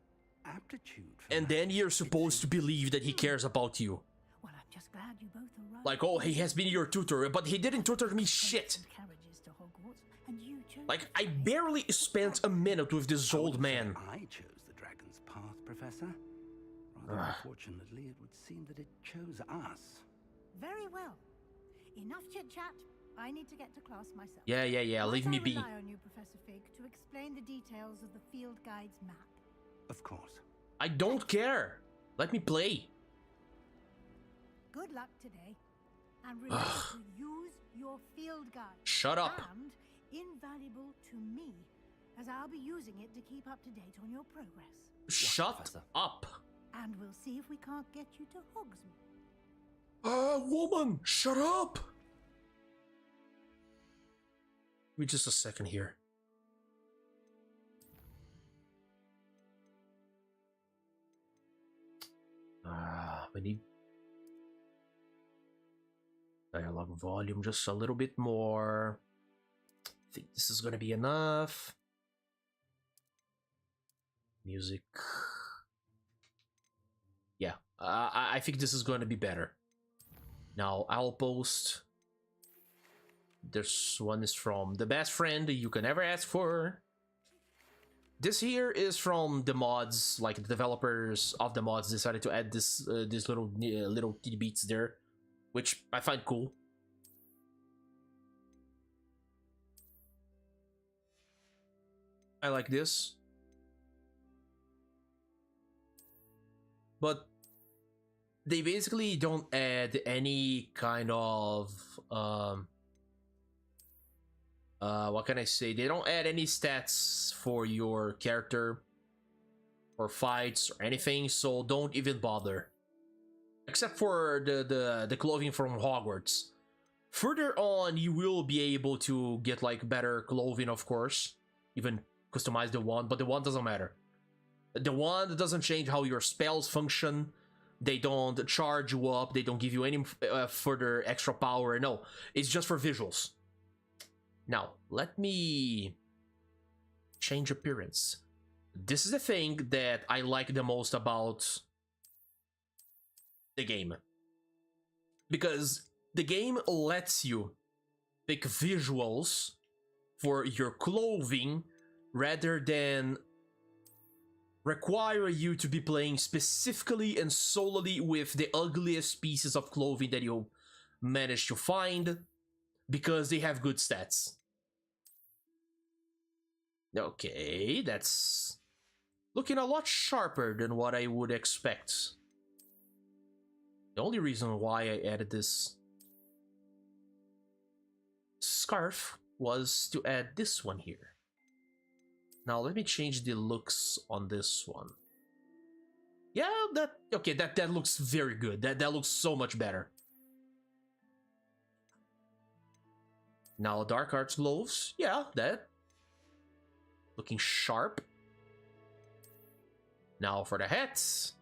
Speaker 3: aptitude.
Speaker 1: And then you're supposed to believe that he cares about you.
Speaker 8: Well, I'm just glad you both arrived.
Speaker 1: Like, oh, he has been your tutor, but he didn't tutor me shit. Like, I barely spent a minute with this old man.
Speaker 3: I chose the dragon's path, Professor. Rather unfortunately, it would seem that it chose us.
Speaker 8: Very well. Enough chit-chat. I need to get to class myself.
Speaker 1: Yeah, leave me be.
Speaker 8: I rely on you, Professor Fig, to explain the details of the field guide's map.
Speaker 3: Of course.
Speaker 1: I don't care. Let me play.
Speaker 8: Good luck today. And remember to use your field guide.
Speaker 1: Shut up.
Speaker 8: And invaluable to me, as I'll be using it to keep up to date on your progress.
Speaker 1: Shut up.
Speaker 8: And we'll see if we can't get you to Hogsmeade.
Speaker 1: Woman, shut up. Give me just a second here. We need dialogue volume just a little bit more. I think this is gonna be enough. Music. Yeah, I think this is gonna be better. Now I'll post. This one is from the best friend you can ever ask for. This here is from the mods, like the developers of the mods decided to add this this little tidbits there, which I find cool. I like this. But they basically don't add any kind of what can I say? They don't add any stats for your character or fights or anything, so don't even bother. Except for the clothing from Hogwarts. Further on, you will be able to get like better clothing, of course. Even customize the wand, but the wand doesn't matter. The wand doesn't change how your spells function. They don't charge you up. They don't give you any further extra power. No, it's just for visuals. Now, let me change appearance. This is the thing that I like the most about the game. Because the game lets you pick visuals for your clothing rather than require you to be playing specifically and solely with the ugliest pieces of clothing that you manage to find because they have good stats. Okay, that's looking a lot sharper than what I would expect. The only reason why I added this scarf was to add this one here. Now let me change the looks on this one. Yeah, that looks very good. That looks so much better. Now dark arts gloves, yeah, that looking sharp. Now for the hats,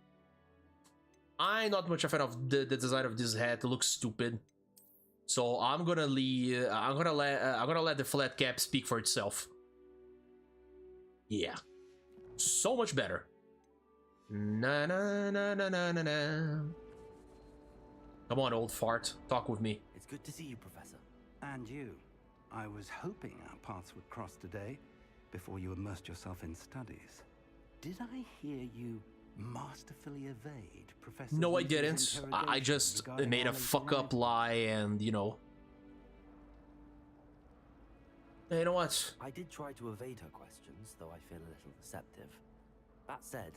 Speaker 1: I'm not much a fan of the design of this hat. It looks stupid, so I'm gonna let the flat cap speak for itself. Yeah, so much better. Na na na na na na na. Come on, old fart, talk with me.
Speaker 2: It's good to see you, Professor.
Speaker 3: And you. I was hoping our paths would cross today before you immersed yourself in studies. Did I hear you masterfully evade Professor
Speaker 1: No, I
Speaker 3: Weasley's
Speaker 1: didn't. I
Speaker 3: interrogation
Speaker 1: just
Speaker 3: regarding
Speaker 1: made a
Speaker 3: our late
Speaker 1: fuck up
Speaker 3: arrival?
Speaker 1: lie and, you know. You know what?
Speaker 2: I did try to evade her questions, though I feel a little deceptive. That said,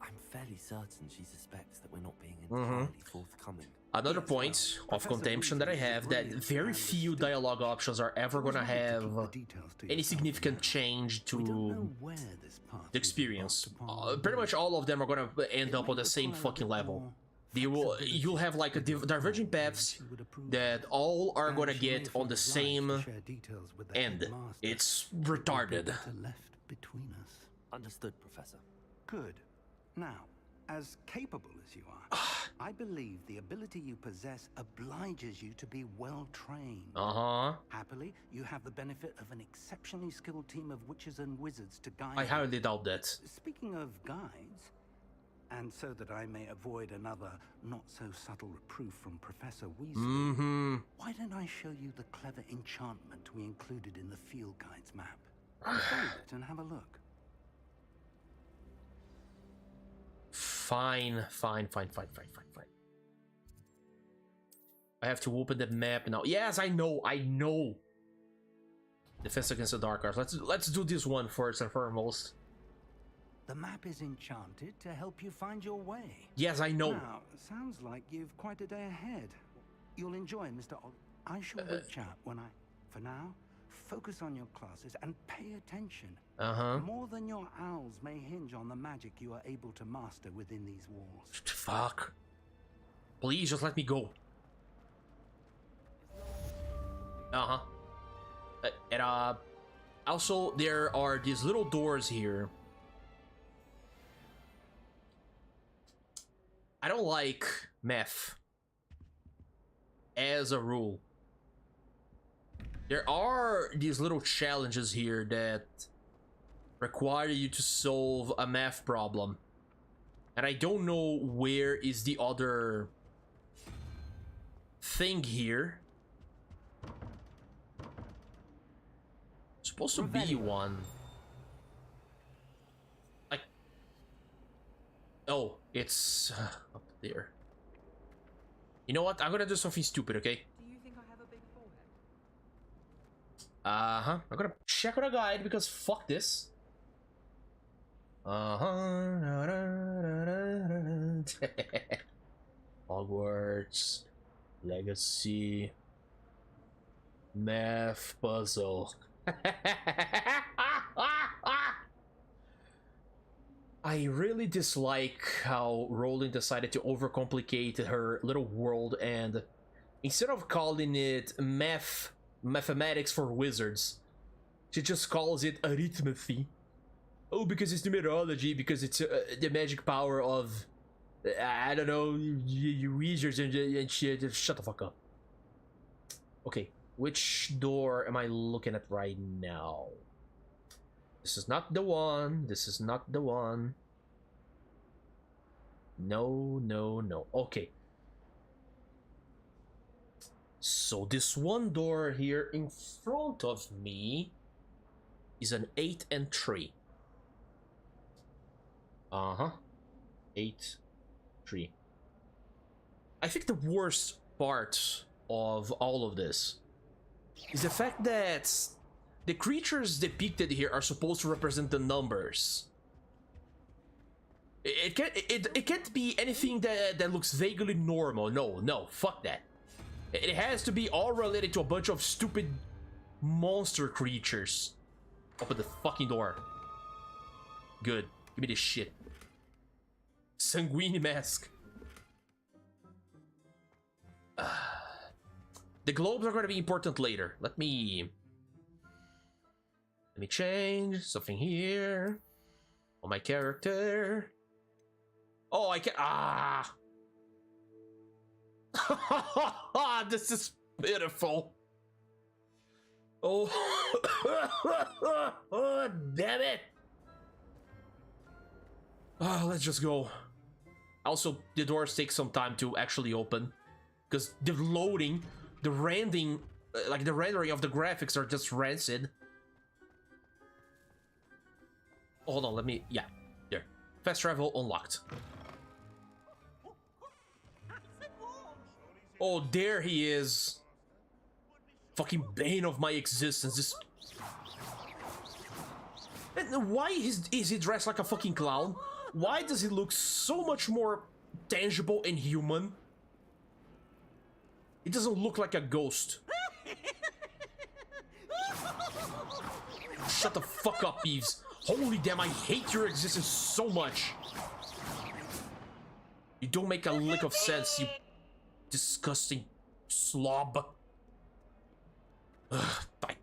Speaker 2: I'm fairly certain she suspects that we're not being entirely forthcoming.
Speaker 1: Another point of contention that I have, that very few dialogue options are ever gonna have any significant change to the experience. Pretty much all of them are gonna end up on the same fucking level. You'll have like a diverging paths that all are gonna get on the same end. It's retarded.
Speaker 2: Understood, Professor.
Speaker 3: Good. Now, as capable as you are, I believe the ability you possess obliges you to be well trained. Happily, you have the benefit of an exceptionally skilled team of witches and wizards to guide
Speaker 1: I
Speaker 3: you.
Speaker 1: highly doubt that.
Speaker 3: Speaking of guides, and so that I may avoid another not-so-subtle reproof from Professor Weasley, why don't I show you the clever enchantment we included in the field guide's map? Unfold it and have a look.
Speaker 1: Fine. I have to open the map now. Yes, I know. Defense against the dark arts. Let's do this one first and foremost.
Speaker 3: The map is enchanted to help you find your way.
Speaker 1: Yes, I know.
Speaker 3: Now, sounds like you've quite a day ahead. You'll enjoy, Mr. I shall reach out when for now, focus on your classes and pay attention. More than your owls may hinge on the magic you are able to master within these walls.
Speaker 1: Fuck. Please, just let me go. And also there are these little doors here. I don't like math as a rule. There are these little challenges here that require you to solve a math problem. And I don't know where is the other thing here. Supposed to be one. Like, oh, it's up there. You know what? I'm gonna do something stupid, okay?
Speaker 10: Do you think I have a big forehead?
Speaker 1: I'm gonna check on a guide because fuck this. Hogwarts Legacy math puzzle. I really dislike how Rowling decided to overcomplicate her little world, and instead of calling it mathematics for wizards, she just calls it arithmetic. Oh, because it's numerology, because it's the magic power of, I don't know, you wizards and shit. Shut the fuck up. Okay, which door am I looking at right now? This is not the one. This is not the one. No, no, no. Okay. So this one door here in front of me is an 8 and 3. 8, 3. I think the worst part of all of this is the fact that the creatures depicted here are supposed to represent the numbers. It can't be anything that looks vaguely normal. No, fuck that. It has to be all related to a bunch of stupid monster creatures. Open the fucking door. Good. Give me this shit. Sanguine mask. The globes are going to be important later. Let me change something here on my character. Oh, I can. This is pitiful. Oh, oh, damn it. Let's just go. Also, the doors take some time to actually open because the loading, the rendering, like the rendering of the graphics are just rancid. Hold on, let me. Yeah, there. Fast travel unlocked. Oh, there he is. Fucking bane of my existence. This. And why is he dressed like a fucking clown? Why does he look so much more tangible and human? It doesn't look like a ghost. Shut the fuck up, Eves. Holy damn, I hate your existence so much. You don't make a lick of sense, you disgusting slob. Fine.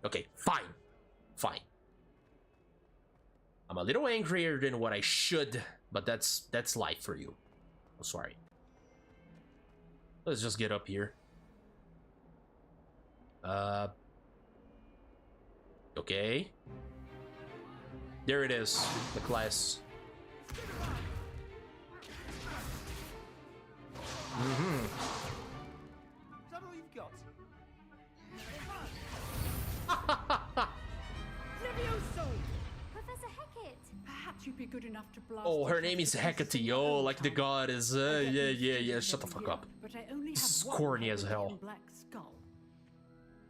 Speaker 1: Okay, fine. Fine. I'm a little angrier than what I should, but that's life for you. I'm sorry. Let's just get up here. Okay. There it is, the class. Mm-hmm.
Speaker 2: Is that all you've got?
Speaker 13: Levioso!
Speaker 12: Professor Hecat!
Speaker 13: Perhaps you'd be good enough to blast.
Speaker 1: Oh, her name is Hecate. Oh, like the god is. Yeah. Shut the fuck up.
Speaker 13: But I only
Speaker 1: This is
Speaker 13: have one
Speaker 1: corny as hell.
Speaker 13: Black skull.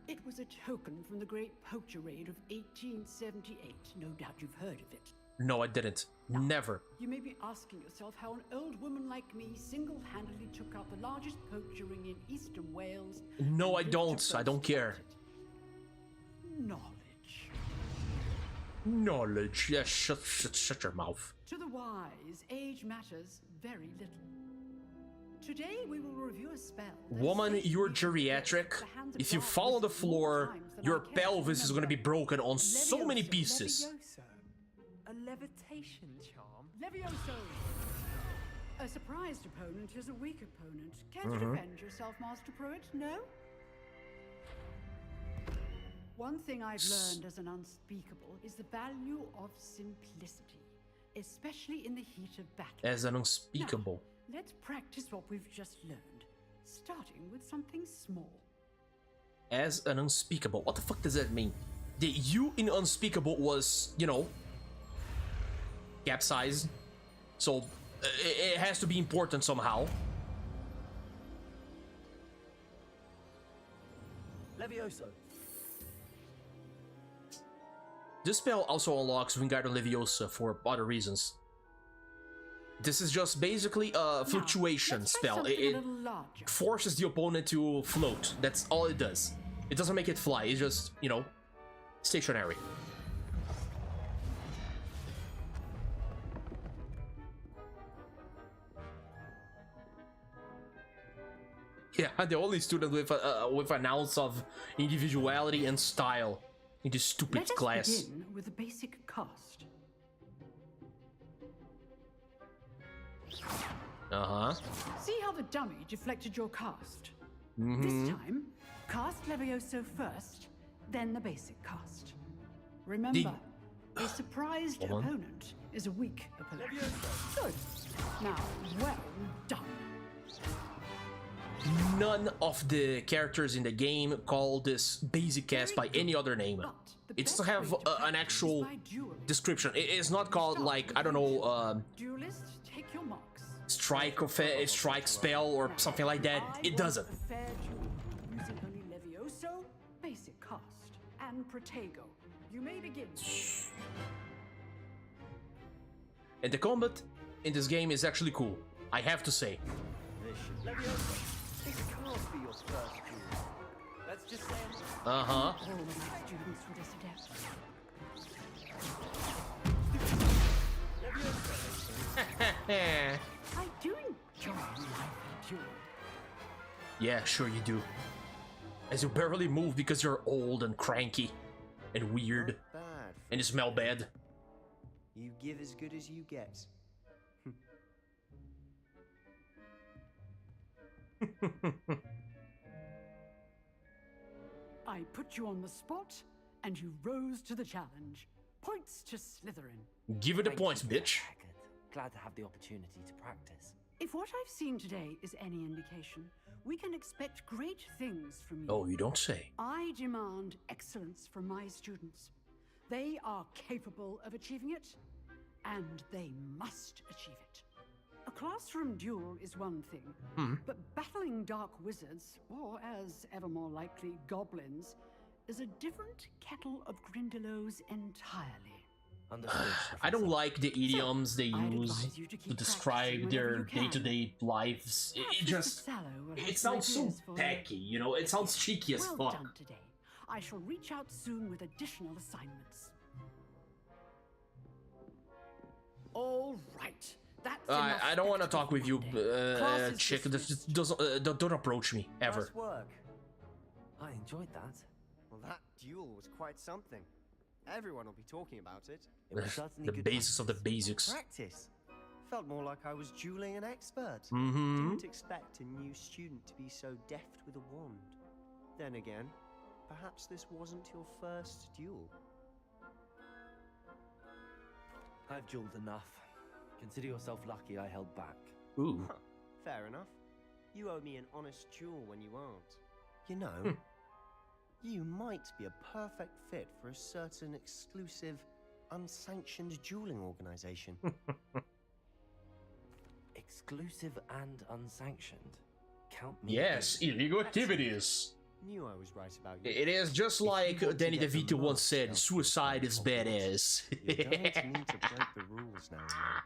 Speaker 13: It was a token from the Great Poacher Raid of 1878. No doubt you've heard of it.
Speaker 1: No, I didn't. Never.
Speaker 13: You may be asking yourself how an old woman like me single-handedly took out the largest poacher ring in eastern Wales.
Speaker 1: No, I don't. I don't care.
Speaker 13: Knowledge.
Speaker 1: Knowledge. Yeah, shut your mouth.
Speaker 13: To the wise, age matters very little. Today we will review a spell.
Speaker 1: Woman, you're geriatric. If you fall on the floor, your pelvis is gonna be broken on so many pieces.
Speaker 10: A levitation charm?
Speaker 13: Levioso! A surprised opponent is a weak opponent. Care to defend yourself, Master Pruitt? No? One thing I've learned as an unspeakable is the value of simplicity, especially in the heat of battle.
Speaker 1: As an unspeakable.
Speaker 13: Now, let's practice what we've just learned, starting with something small.
Speaker 1: As an unspeakable. What the fuck does that mean? The U in unspeakable was, you know, capsized. So it has to be important somehow.
Speaker 2: Levioso.
Speaker 1: This spell also unlocks Wingardium Leviosa for other reasons. This is just basically a fluctuation spell. It forces the opponent to float. That's all it does. It doesn't make it fly. It's just, you know, stationary. Yeah, the only student with an ounce of individuality and style in this stupid class.
Speaker 13: Let us begin with a basic cast. See how the dummy deflected your cast? This time, cast Levioso first, then the basic cast. Remember, A surprised opponent is a weak opponent. Good. Now, well done.
Speaker 1: None of the characters in the game call this basic cast by any other name. It still have an actual description. It is not called like, I don't know,
Speaker 13: Duelist, take your marks.
Speaker 1: strike spell or something like that. It doesn't.
Speaker 13: Fair duel. Using only Levioso, basic cast, and Protego. You may begin.
Speaker 1: And the combat in this game is actually cool, I have to say.
Speaker 2: Levioso, this can't be your first duel. Let's just say
Speaker 1: Uh-huh.
Speaker 13: All of my students were this adept. I do enjoy life duel.
Speaker 1: Yeah, sure you do. As you barely move because you're old and cranky and weird and you smell bad.
Speaker 9: You give as good as you get.
Speaker 13: I put you on the spot, and you rose to the challenge. Points to Slytherin.
Speaker 1: Give it the points, bitch.
Speaker 2: Glad to have the opportunity to practice.
Speaker 13: If what I've seen today is any indication, we can expect great things from you.
Speaker 1: Oh, you don't say.
Speaker 13: I demand excellence from my students. They are capable of achieving it, and they must achieve it. A classroom duel is one thing, but battling dark wizards, or as ever more likely, goblins, is a different kettle of Grindylows entirely.
Speaker 1: I don't like the idioms they use to describe their day-to-day lives. It just... It sounds so tacky, you know? It sounds cheeky as
Speaker 13: Well
Speaker 1: fuck.
Speaker 13: done today. I shall reach out soon with additional assignments. All right. That's enough
Speaker 1: I don't want to talk with you,
Speaker 13: Class is
Speaker 1: chick.
Speaker 13: dismissed.
Speaker 1: Don't approach me, ever.
Speaker 2: Nice work. I enjoyed that.
Speaker 9: Well, that duel was quite something. Everyone will be talking about it.
Speaker 2: It was certainly
Speaker 1: The
Speaker 2: good
Speaker 1: basis of the basics.
Speaker 9: Practice. Felt more like I was dueling an expert.
Speaker 1: Mm-hmm.
Speaker 9: Didn't expect a new student to be so deft with a wand. Then again, perhaps this wasn't your first duel.
Speaker 2: I've dueled enough. Consider yourself lucky I held back.
Speaker 1: Ooh.
Speaker 9: Huh, fair enough. You owe me an honest duel when you aren't. You know, you might be a perfect fit for a certain exclusive, unsanctioned dueling organization.
Speaker 2: Exclusive and unsanctioned. Count me
Speaker 1: Yes, illegal activities.
Speaker 9: Knew I was right about you.
Speaker 1: It is just like Danny DeVito once said, suicide is badass.
Speaker 9: You're going to need to break the rules now and then.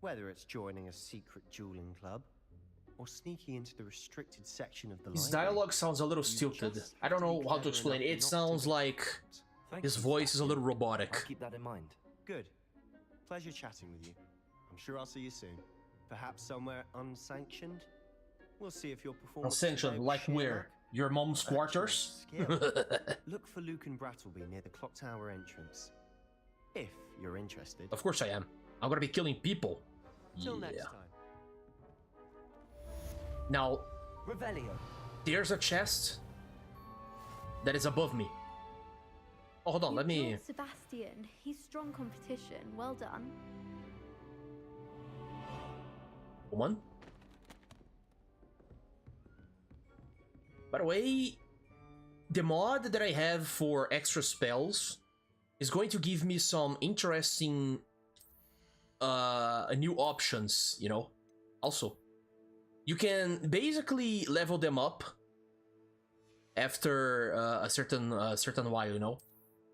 Speaker 9: Whether it's joining a secret dueling club, or sneaking into the restricted section of the
Speaker 1: His
Speaker 9: library.
Speaker 1: dialogue sounds a little stilted. I don't know how to explain it. It sounds like his voice is a little robotic.
Speaker 2: I'll keep that in mind.
Speaker 9: Good. Pleasure chatting with you. I'm sure I'll see you soon. Perhaps somewhere unsanctioned? We'll see if your performance...
Speaker 1: Unsanctioned, like where? Your mom's quarters?
Speaker 9: Look for Luke and Brattleby near the clock tower entrance. If you're interested.
Speaker 1: Of course I am. I'm gonna be killing people.
Speaker 9: Till next time.
Speaker 1: Now,
Speaker 2: Revelio.
Speaker 1: there's a chest that is above me. Oh, hold on, let me...
Speaker 12: Killed Sebastian. He's strong competition. Well done.
Speaker 1: One. By the way, the mod that I have for extra spells is going to give me some interesting new options, you know? Also, you can basically level them up after a certain while, you know?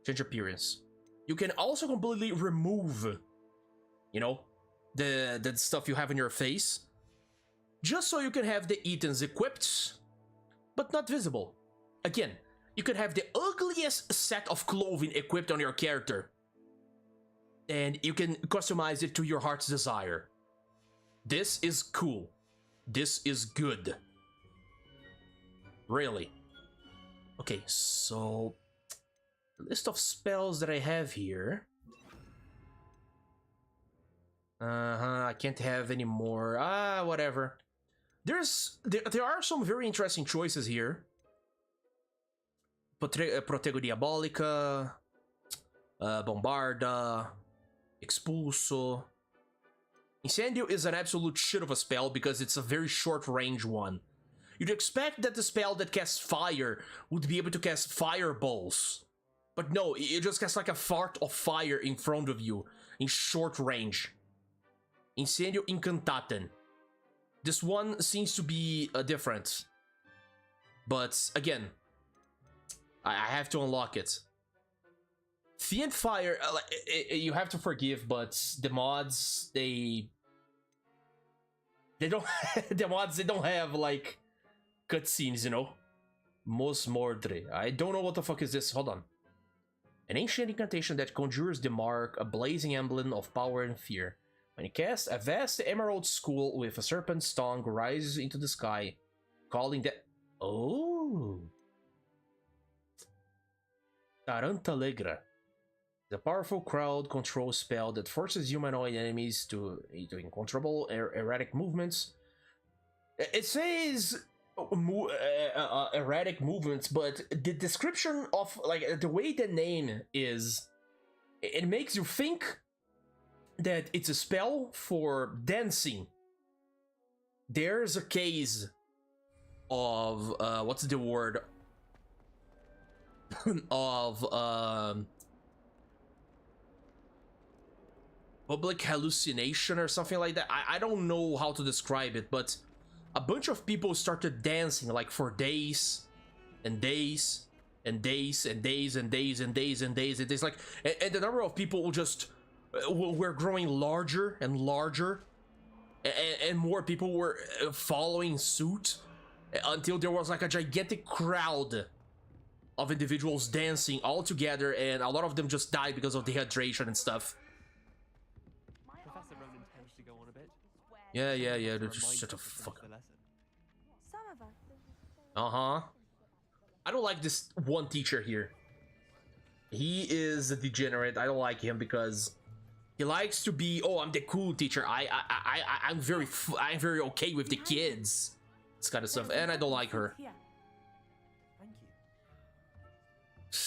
Speaker 1: Change appearance. You can also completely remove, you know, the stuff you have in your face, just so you can have the items equipped, but not visible. Again, you can have the ugliest set of clothing equipped on your character, and you can customize it to your heart's desire. This is cool. This is good. Really. Okay, so... list of spells that I have here. I can't have any more. Whatever. There are some very interesting choices here. Protego Diabolica. Bombarda, Expulso. Incendio is an absolute shit of a spell because it's a very short range one. You'd expect that the spell that casts fire would be able to cast fireballs. But no, it just casts like a fart of fire in front of you in short range. Incendio Incantatem. This one seems to be different. But again, I have to unlock it. Fiend Fire, you have to forgive, but the mods, they don't the mods, they don't have like cutscenes, you know. Mos Mordre. I don't know what the fuck is this. Hold on. An ancient incantation that conjures the mark, a blazing emblem of power and fear. When you cast, a vast emerald skull with a serpent's tongue rises into the sky, calling the... Oh! Tarantalegra. The powerful crowd control spell that forces humanoid enemies to uncontrollable erratic movements. It says erratic movements, but the description of like the way the name is, it makes you think that it's a spell for dancing. There's a case of what's the word of public hallucination or something like that. I don't know how to describe it, but a bunch of people started dancing like for days and days and days and days and days and days and days and days, like, and the number of people just were growing larger and larger, and more people were following suit until there was like a gigantic crowd of individuals dancing all together, and a lot of them just died because of dehydration and stuff. Yeah, they're just such a fuck. I don't like this one teacher here. He is a degenerate. I don't like him because he likes to be, oh, I'm the cool teacher. I'm very okay with the kids. This kind of stuff, and I don't like her.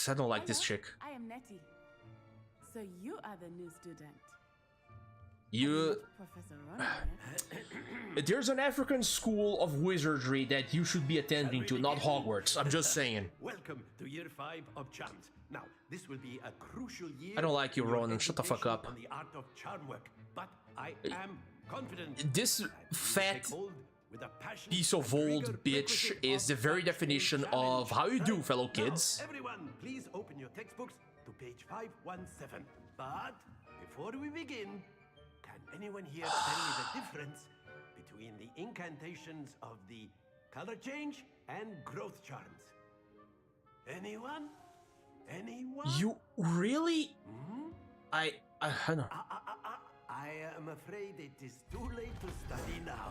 Speaker 1: I don't like this chick.
Speaker 14: I am Nettie. So you are the new student.
Speaker 1: You... There's an African school of wizardry that you should be attending to, not Hogwarts. I'm just saying.
Speaker 15: Welcome to year 5 of charms. Now, this will be a crucial year.
Speaker 1: I don't like you, Ronan. Shut the fuck up.
Speaker 15: On the art of charm work, but I am confident.
Speaker 1: This fat piece of old bitch is the very definition of how you do, fellow kids.
Speaker 15: Now, everyone, please open your textbooks to page 517. But before we begin, can anyone here tell me the difference between the incantations of the color change and growth charms? Anyone? Anyone?
Speaker 1: You really? I don't know.
Speaker 15: I am afraid it is too late to study now.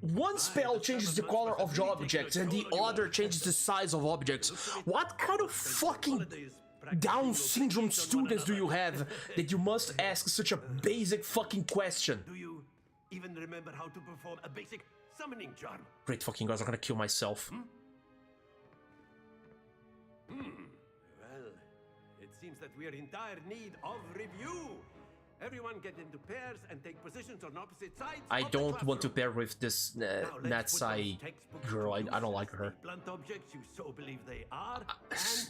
Speaker 1: One spell changes the color of the objects and the other changes the size of objects. What kind of fucking Down syndrome students do you have that you must ask such a basic fucking question?
Speaker 15: Do you even remember how to perform a basic summoning charm?
Speaker 1: Great fucking guys, I'm gonna kill myself.
Speaker 15: Well, it seems that we are in dire need of review. Everyone get into pairs and take positions on opposite sides.
Speaker 1: I don't want to pair with this Natsai girl. I don't like her.
Speaker 15: Blunt objects you so believe they are.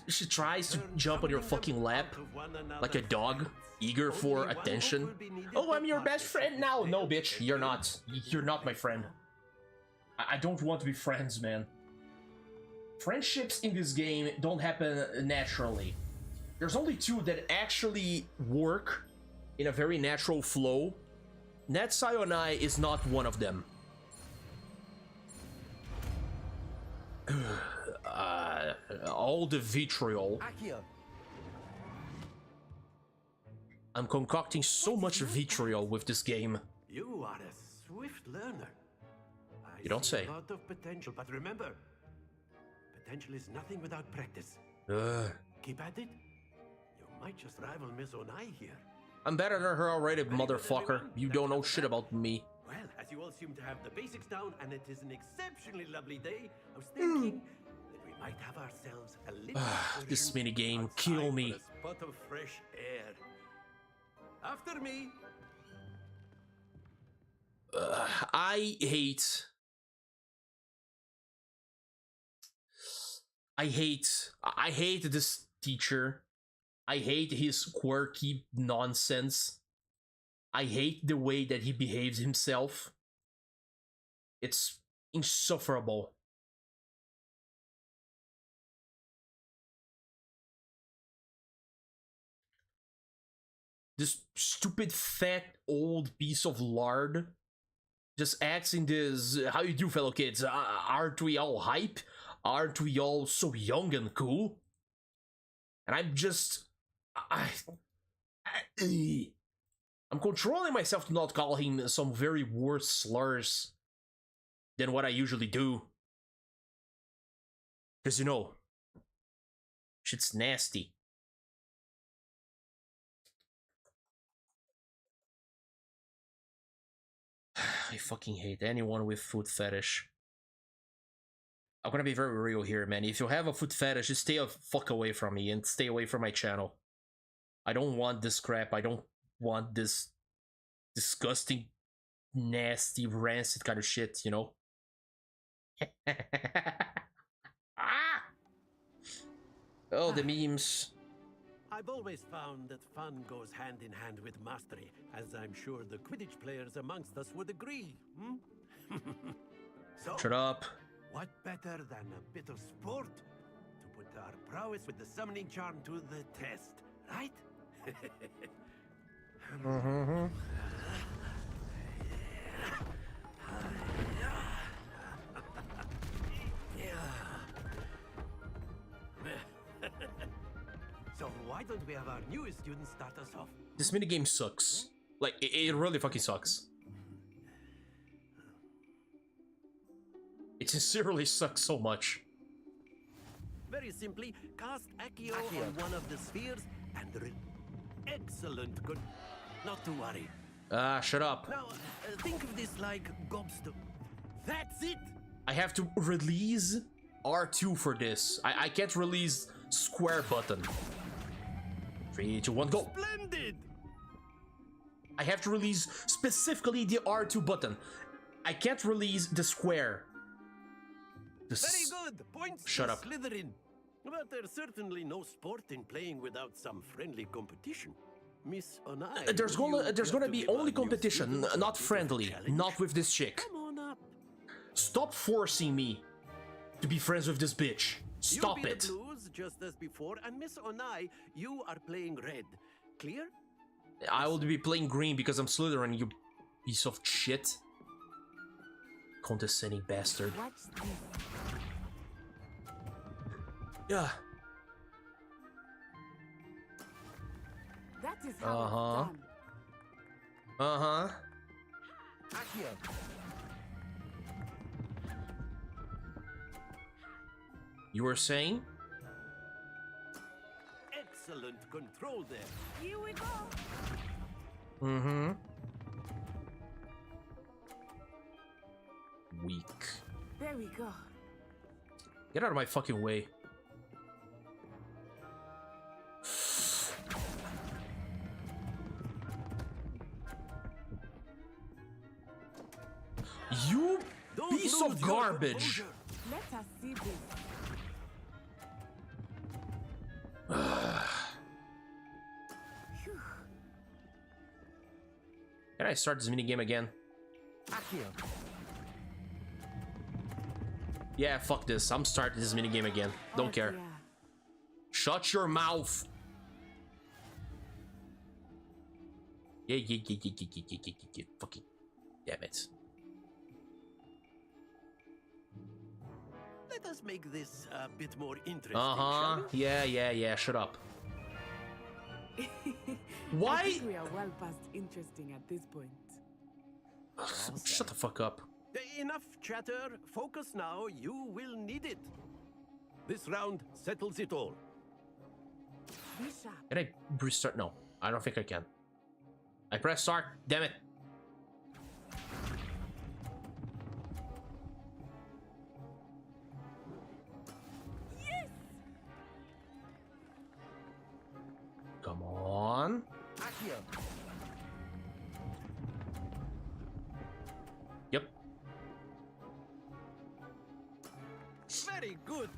Speaker 1: She tries to jump on your fucking lap like a dog, eager for attention. Oh, I'm your best friend now. No, bitch, you're not. You're not my friend. I don't want to be friends, man. Friendships in this game don't happen naturally. There's only two that actually work in a very natural flow. Natsai is not one of them. All the vitriol. I'm concocting so much vitriol with this game.
Speaker 15: You are a swift learner.
Speaker 1: You don't say.
Speaker 15: A lot of potential, but remember, potential is nothing without practice. Keep at it. You might just rival Miss Onai here.
Speaker 1: I'm better than her already, motherfucker. You don't know shit about me.
Speaker 15: Well, as you all seem to have the basics down, and it is an exceptionally lovely day, I was thinking that we might have ourselves a little
Speaker 1: This
Speaker 15: excursion
Speaker 1: minigame,
Speaker 15: outside
Speaker 1: kill me.
Speaker 15: for a spot of fresh air. After me.
Speaker 1: I hate this teacher. I hate his quirky nonsense. I hate the way that he behaves himself. It's insufferable. This stupid fat old piece of lard just acts in this, how you do, fellow kids? Aren't we all hype? Aren't we all so young and cool? And I'm just... I'm controlling myself to not call him some very worse slurs than what I usually do. Because, you know, shit's nasty. I fucking hate anyone with foot fetish. I'm gonna be very real here, man. If you have a foot fetish, just stay a fuck away from me and stay away from my channel. I don't want this crap. I don't want this disgusting, nasty, rancid kind of shit, you know? Ah! Oh, the memes.
Speaker 15: I've always found that fun goes hand in hand with mastery, as I'm sure the Quidditch players amongst us would agree. So,
Speaker 1: shut up.
Speaker 15: What better than a bit of sport to put our prowess with the summoning charm to the test, right? So why don't we have our newest student start us off?
Speaker 1: This minigame sucks. Like, it really fucking sucks. It sincerely sucks so much.
Speaker 15: Very simply, cast Accio on one of the spheres and excellent, good. Not to worry.
Speaker 1: Shut up.
Speaker 15: Now, think of this like gobstone. That's it!
Speaker 1: I have to release R2 for this. I can't release square button. 3, 2, 1, go!
Speaker 15: Splendid!
Speaker 1: I have to release specifically the R2 button. I can't release the square.
Speaker 15: Very good! Points
Speaker 1: Shut
Speaker 15: to
Speaker 1: up.
Speaker 15: Slytherin. But there's certainly no sport in playing without some friendly competition. Miss Onai,
Speaker 1: There's gonna be only competition, not friendly. Not with this chick.
Speaker 15: Come on up.
Speaker 1: Stop forcing me to be friends with this bitch. Stop
Speaker 15: You'll be
Speaker 1: it.
Speaker 15: The Blues just as before, and Miss Onai, you are playing red. Clear?
Speaker 1: I will be playing green because I'm Slytherin, you piece of shit. Condescending bastard. Yeah.
Speaker 14: That is how it's done.
Speaker 1: Uh-huh. You were saying?
Speaker 15: Excellent control there.
Speaker 14: Here we go.
Speaker 1: Mm-hmm. Weak.
Speaker 14: There we go.
Speaker 1: Get out of my fucking way. You piece of garbage.
Speaker 14: Let us see this.
Speaker 1: Can I start this minigame again? Yeah, fuck this. I'm starting this minigame again. Don't care.
Speaker 14: Yeah.
Speaker 1: Shut your mouth. Yeah. Fucking damn it.
Speaker 15: Let us make this a bit more interesting.
Speaker 1: Uh-huh. Yeah. Shut up. Why?
Speaker 14: I think we are well past interesting at this point.
Speaker 1: Shut the fuck up.
Speaker 15: Enough chatter. Focus now. You will need it. This round settles it all.
Speaker 1: Can I restart? No, I don't think I can. I press start. Damn it.
Speaker 15: Very good.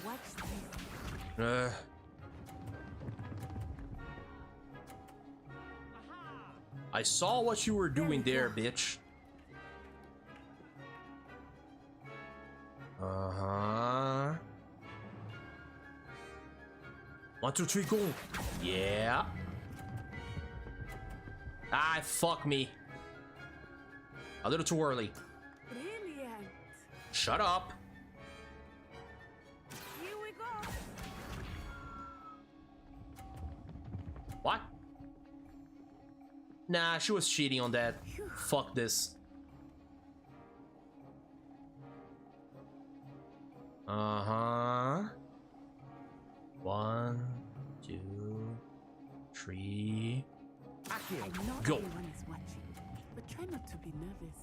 Speaker 14: Watch this.
Speaker 1: I saw what you were doing there, bitch. Uh-huh. 1, 2, 3, go. Yeah. Ah, fuck me. A little too early.
Speaker 14: Brilliant.
Speaker 1: Shut up.
Speaker 14: Here we go.
Speaker 1: What? Nah, she was cheating on that. Fuck this. Uh-huh. 1, 2, 3. Go.
Speaker 14: Everyone is watching, but try not to be nervous.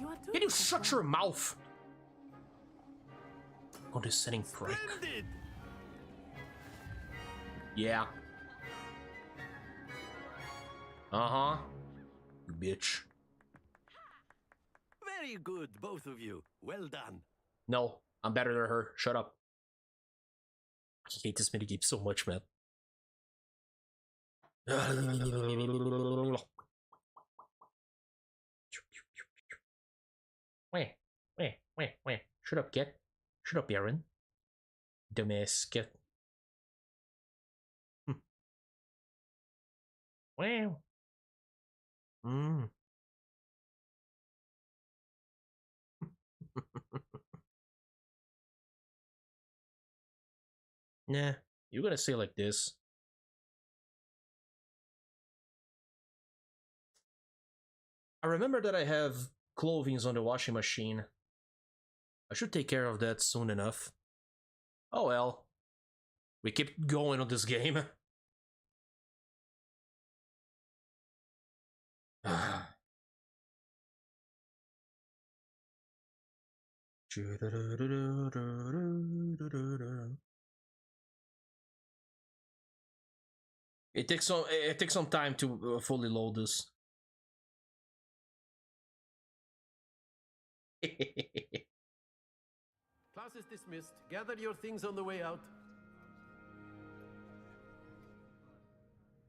Speaker 14: You are doing
Speaker 1: Can you shut your mouth? Condescending prick.
Speaker 15: Splendid.
Speaker 1: Yeah. Uh-huh. You bitch.
Speaker 15: Very good, both of you. Well done.
Speaker 1: No, I'm better than her. Shut up. I hate this minigame so much, man. Wait. Shut up, kid. Shut up, Aaron. Dumbass kid. Wow. Nah, you gotta say like this. I remember that I have clothing on the washing machine. I should take care of that soon enough. Oh well. We keep going on this game. It takes some time to fully load this.
Speaker 15: Class is dismissed. Gather your things on the way out.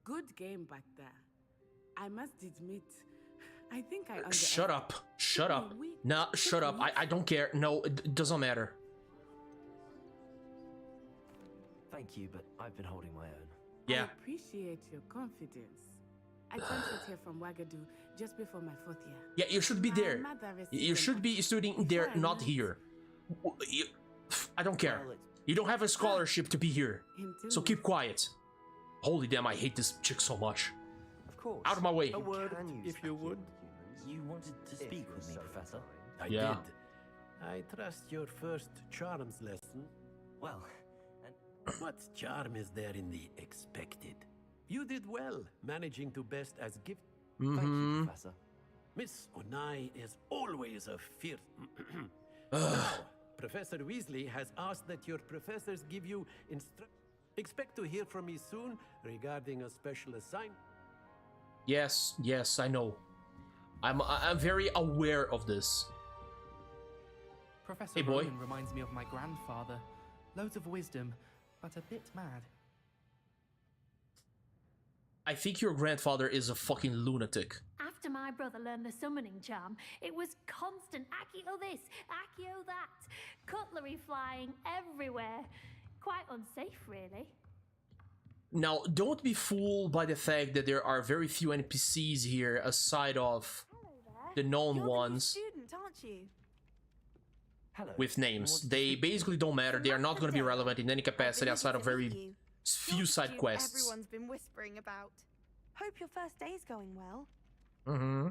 Speaker 14: Good game back there. I must admit, I think I
Speaker 1: Shut up. Shut up. Nah, shut up. I don't care. No, it doesn't matter.
Speaker 2: Thank you, but I've been holding my own.
Speaker 1: Yeah.
Speaker 14: I appreciate your confidence. I transferred here from Wagadu just before my 4th year.
Speaker 1: Yeah, you should be there.
Speaker 14: My mother received
Speaker 1: You should be studying there, not here. I don't care. You don't have a scholarship to be here. So keep quiet. Holy damn, I hate this chick so much.
Speaker 2: Of course.
Speaker 1: Out of my way.
Speaker 15: A word, if you would.
Speaker 2: You wanted to speak with me, Professor?
Speaker 15: I
Speaker 1: Yeah.
Speaker 15: did. I trust your first charms lesson.
Speaker 2: Well,
Speaker 15: what charm is there in the expected? You did well, managing to best as gift.
Speaker 2: Thank you, Professor.
Speaker 15: Miss Onai is always a fierce. Now, Professor Weasley has asked that your professors give you Expect to hear from me soon regarding a special assignment.
Speaker 1: Yes, I know. I'm very aware of this.
Speaker 16: Professor
Speaker 1: Hey, boy.
Speaker 16: Rowling reminds me of my grandfather. Loads of wisdom, but a bit mad.
Speaker 1: I think your grandfather is a fucking lunatic.
Speaker 12: After my brother learned the summoning charm, it was constant Accio this, Accio that, cutlery flying everywhere. Quite unsafe, really.
Speaker 1: Now, don't be fooled by the fact that there are very few NPCs here aside of the known ones
Speaker 17: Student, aren't you?
Speaker 2: Hello.
Speaker 1: with names. They basically don't matter. They are not going to be relevant in any capacity outside of very few side quests.
Speaker 17: Everyone's been whispering about. Hope your first day's going well.
Speaker 1: Mm-hmm.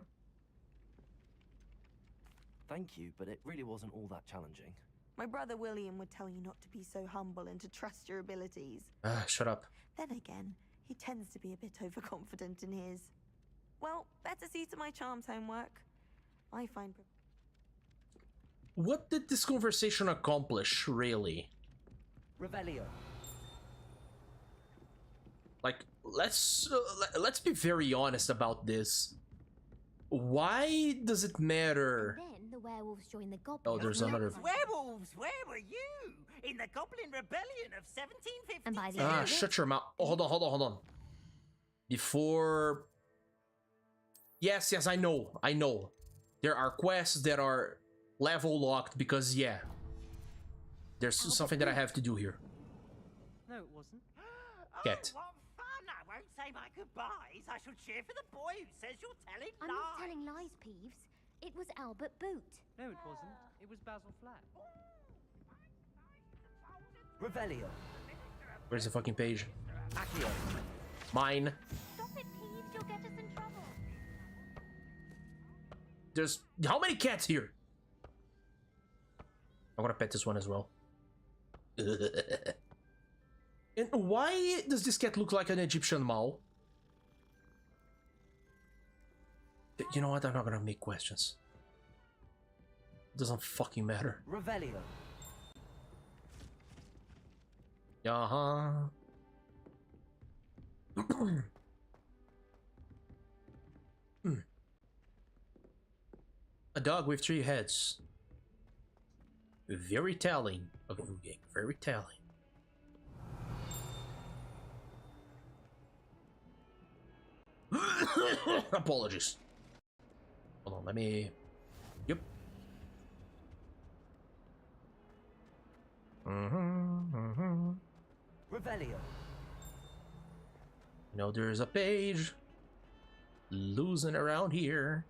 Speaker 2: Thank you, but it really wasn't all that challenging.
Speaker 17: My brother William would tell you not to be so humble and to trust your abilities.
Speaker 1: Shut up.
Speaker 17: Then again, he tends to be a bit overconfident in his. Well, better see to my charms homework. I find...
Speaker 1: What did this conversation accomplish, really?
Speaker 2: Revelio.
Speaker 1: Like, let's be very honest about this. Why does it matter
Speaker 11: the werewolves joined the goblins.
Speaker 1: Oh, there's another.
Speaker 7: Werewolves! Where were you? In the Goblin Rebellion of 1752.
Speaker 11: And by the end of it,
Speaker 1: Shut your mouth. Oh, hold on. Before. Yes, I know. There are quests that are level locked because, yeah. There's something that I have to do here.
Speaker 10: No, it wasn't.
Speaker 1: Cat.
Speaker 7: Oh, what fun! I won't say my goodbyes. I shall cheer for the boy who says you're telling
Speaker 11: I'm
Speaker 7: lies.
Speaker 11: not telling lies, Peeves. It was Albert Boot.
Speaker 10: No, it wasn't. It was Basil Flat.
Speaker 2: Revelio.
Speaker 1: Where's the fucking page?
Speaker 2: Accio.
Speaker 1: Mine.
Speaker 11: Stop it, Peeves. You'll get us in trouble.
Speaker 1: There's how many cats here? I want to pet this one as well. And why does this cat look like an Egyptian mole? You know what? I'm not gonna make questions. It doesn't fucking matter.
Speaker 2: Revelio.
Speaker 1: A dog with 3 heads. Very telling. Okay, very telling. Apologies. Hold on, let me... Yep.
Speaker 2: Revelio.
Speaker 1: You know, there's a page losing around here.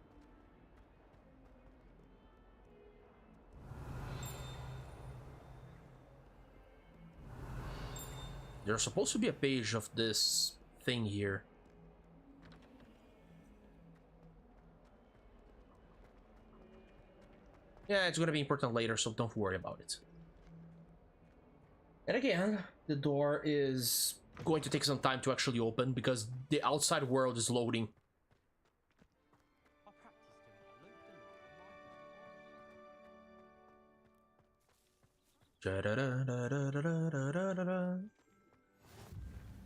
Speaker 1: There's supposed to be a page of this thing here. Yeah, it's gonna be important later, so don't worry about it. And again, the door is going to take some time to actually open because the outside world is loading.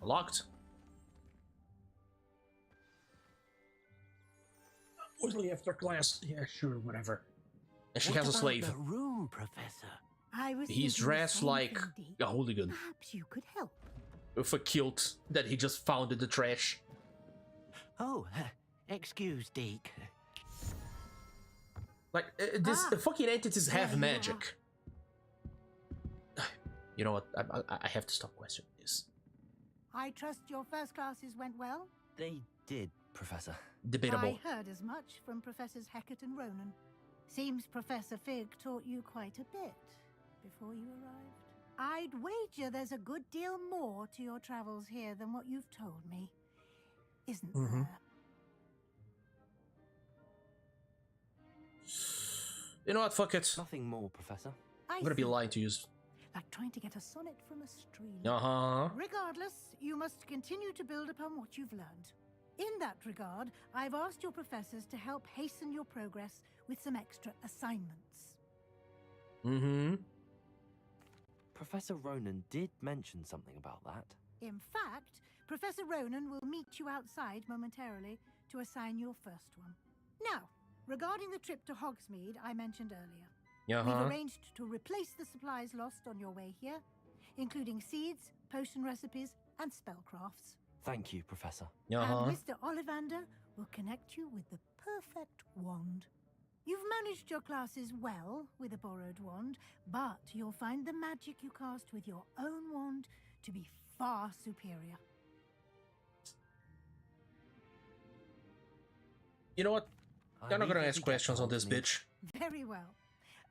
Speaker 1: Locked. Only after class. Yeah, sure, whatever. And she has a slave.
Speaker 15: The room, Professor.
Speaker 1: He's dressed like a hooligan.
Speaker 8: Perhaps you could help.
Speaker 1: With a kilt that he just found in the trash.
Speaker 15: Oh, excuse, Deke.
Speaker 1: Like, the fucking entities have magic. You know what? I have to stop questioning this.
Speaker 8: I trust your first classes went well?
Speaker 2: They did, Professor.
Speaker 1: Debatable.
Speaker 8: I heard as much from Professors Hecat and Ronan. Seems Professor Fig taught you quite a bit before you arrived. I'd wager there's a good deal more to your travels here than what you've told me. Isn't there?
Speaker 1: You know what? Fuck it.
Speaker 2: Nothing more, Professor.
Speaker 1: I'm gonna be lying to you.
Speaker 8: Like trying to get a sonnet from a stream. Regardless, you must continue to build upon what you've learned. In that regard, I've asked your professors to help hasten your progress with some extra assignments.
Speaker 2: Professor Ronan did mention something about that.
Speaker 8: In fact, Professor Ronan will meet you outside momentarily to assign your first one. Now, regarding the trip to Hogsmeade I mentioned earlier. We've arranged to replace the supplies lost on your way here, including seeds, potion recipes, and spellcrafts.
Speaker 2: Thank you, Professor.
Speaker 8: And Mr. Ollivander will connect you with the perfect wand. You've managed your classes well with a borrowed wand, but you'll find the magic you cast with your own wand to be far superior.
Speaker 1: You know what? I'm not gonna ask questions on this bitch.
Speaker 8: Very well.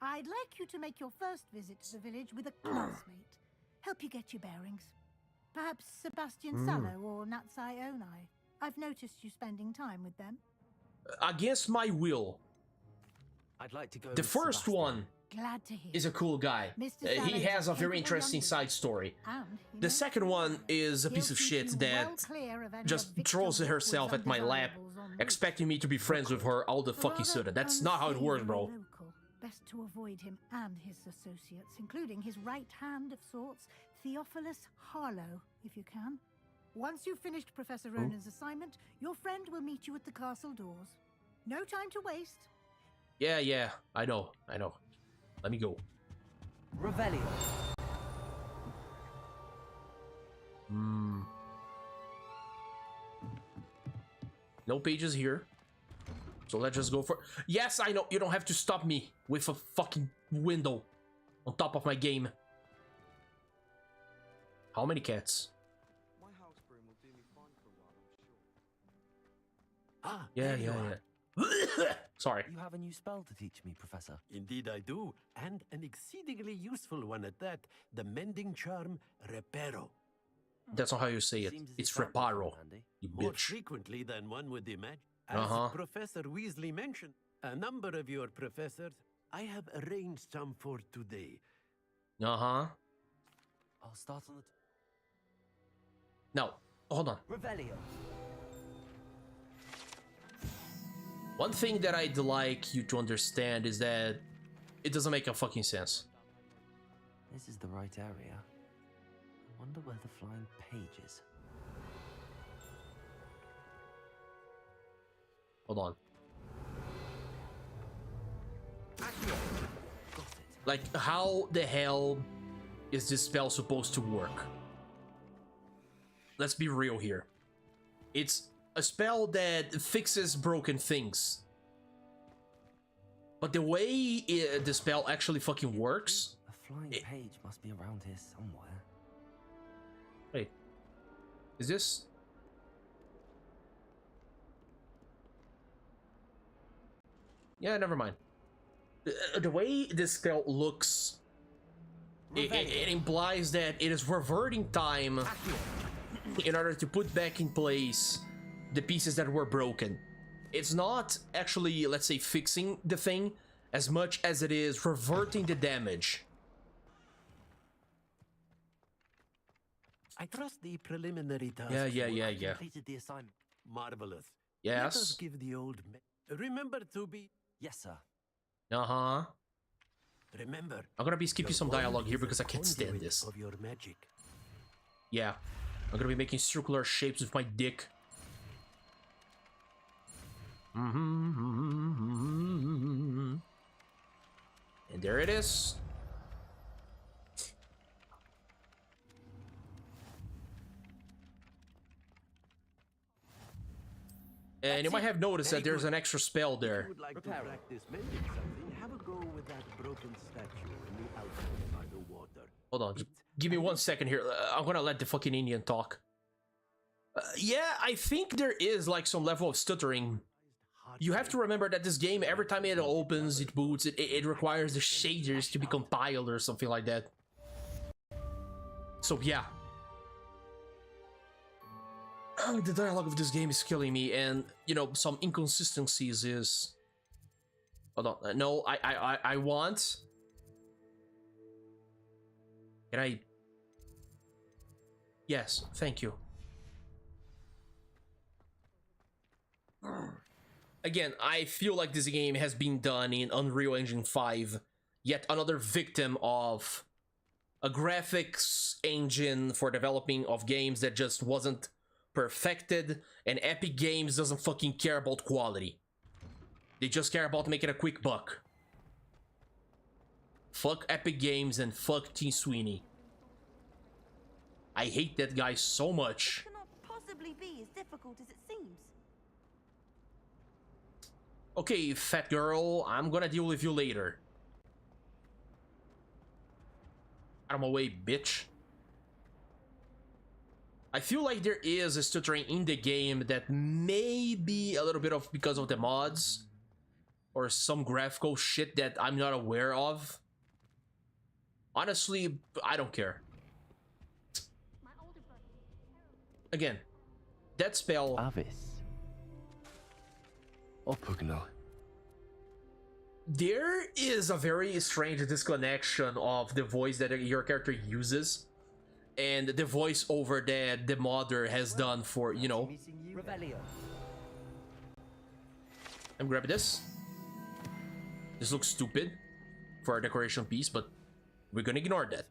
Speaker 8: I'd like you to make your first visit to the village with a classmate. Help you get your bearings. Perhaps Sebastian Sallow or Natsai Onai. I've noticed you spending time with them.
Speaker 1: Against my will.
Speaker 2: I'd like to go.
Speaker 1: The first one
Speaker 8: Glad to hear.
Speaker 1: is a cool guy. He has a very interesting side story. The second one is a piece of shit that just throws herself at my lap, expecting me to be friends with her all the fucking sudden. That's not how it works, bro.
Speaker 8: Best to avoid him and his associates, including his right hand of sorts, Theophilus Harlow, if you can. Once you've finished Professor Ronan's assignment, your friend will meet you at the castle doors. No time to waste.
Speaker 1: Yeah, I know. Let me go.
Speaker 2: Revelio.
Speaker 1: No pages here. So let's just go for... Yes, I know. You don't have to stop me with a fucking window on top of my game. How many cats?
Speaker 6: My house broom will do me fine for a while, I'm sure.
Speaker 15: Ah,
Speaker 1: Yeah. Sorry.
Speaker 2: You have a new spell to teach me, Professor.
Speaker 15: Indeed I do, and an exceedingly useful one at that. The mending charm, Reparo.
Speaker 1: That's not how you say it. It's reparo. You
Speaker 15: More
Speaker 1: bitch.
Speaker 15: frequently than one would imagine. As Professor Weasley mentioned, a number of your professors, I have arranged some for today.
Speaker 2: I'll start on the...
Speaker 1: No, hold on.
Speaker 2: Revelio.
Speaker 1: One thing that I'd like you to understand is that it doesn't make a fucking sense.
Speaker 2: This is the right area. I wonder where the flying page is.
Speaker 1: Hold on. Like, how the hell is this spell supposed to work? Let's be real here. It's a spell that fixes broken things. But the way the spell actually fucking works...
Speaker 2: A flying page must be around here somewhere.
Speaker 1: Wait. Is this... Yeah, never mind. The way this spell looks, it implies that it is reverting time in order to put back in place the pieces that were broken. It's not actually, let's say, fixing the thing as much as it is reverting the damage.
Speaker 15: I trust the preliminary task.
Speaker 1: Yeah.
Speaker 15: Completed the assignment. Marvelous.
Speaker 1: Yes.
Speaker 15: Let us give the old... Remember to be...
Speaker 2: Yes, sir.
Speaker 15: Remember.
Speaker 1: I'm gonna be skipping some dialogue here because I can't stand this.
Speaker 15: Of your magic.
Speaker 1: Yeah. I'm gonna be making circular shapes with my dick. And there it is. And you might have noticed that there's an extra spell there.
Speaker 15: If you would like to practice mending something, have a go with that broken statue in the outlet by the water.
Speaker 1: Hold on, just give me 1 second here. I'm gonna let the fucking Indian talk. Yeah, I think there is like some level of stuttering. You have to remember that this game, every time it opens, it boots, it requires the shaders to be compiled or something like that. So yeah. The dialogue of this game is killing me, and you know, some inconsistencies is... Hold on, no, I want... Can I... Yes, thank you. Again, I feel like this game has been done in Unreal Engine 5, yet another victim of a graphics engine for developing of games that just wasn't perfected, and Epic Games doesn't fucking care about quality. They just care about making a quick buck. Fuck Epic Games and fuck T. Sweeney. I hate that guy so much.
Speaker 17: It cannot possibly be as difficult as it seems.
Speaker 1: Okay, fat girl, I'm gonna deal with you later. Out of my way, bitch. I feel like there is a stuttering in the game that may be a little bit of because of the mods or some graphical shit that I'm not aware of. Honestly, I don't care. Again, that spell...
Speaker 2: Avis. Or Pugno.
Speaker 1: There is a very strange disconnection of the voice that your character uses and the voiceover that the modder has done for, you know. I'm grabbing this. This looks stupid for a decoration piece, but we're gonna ignore that.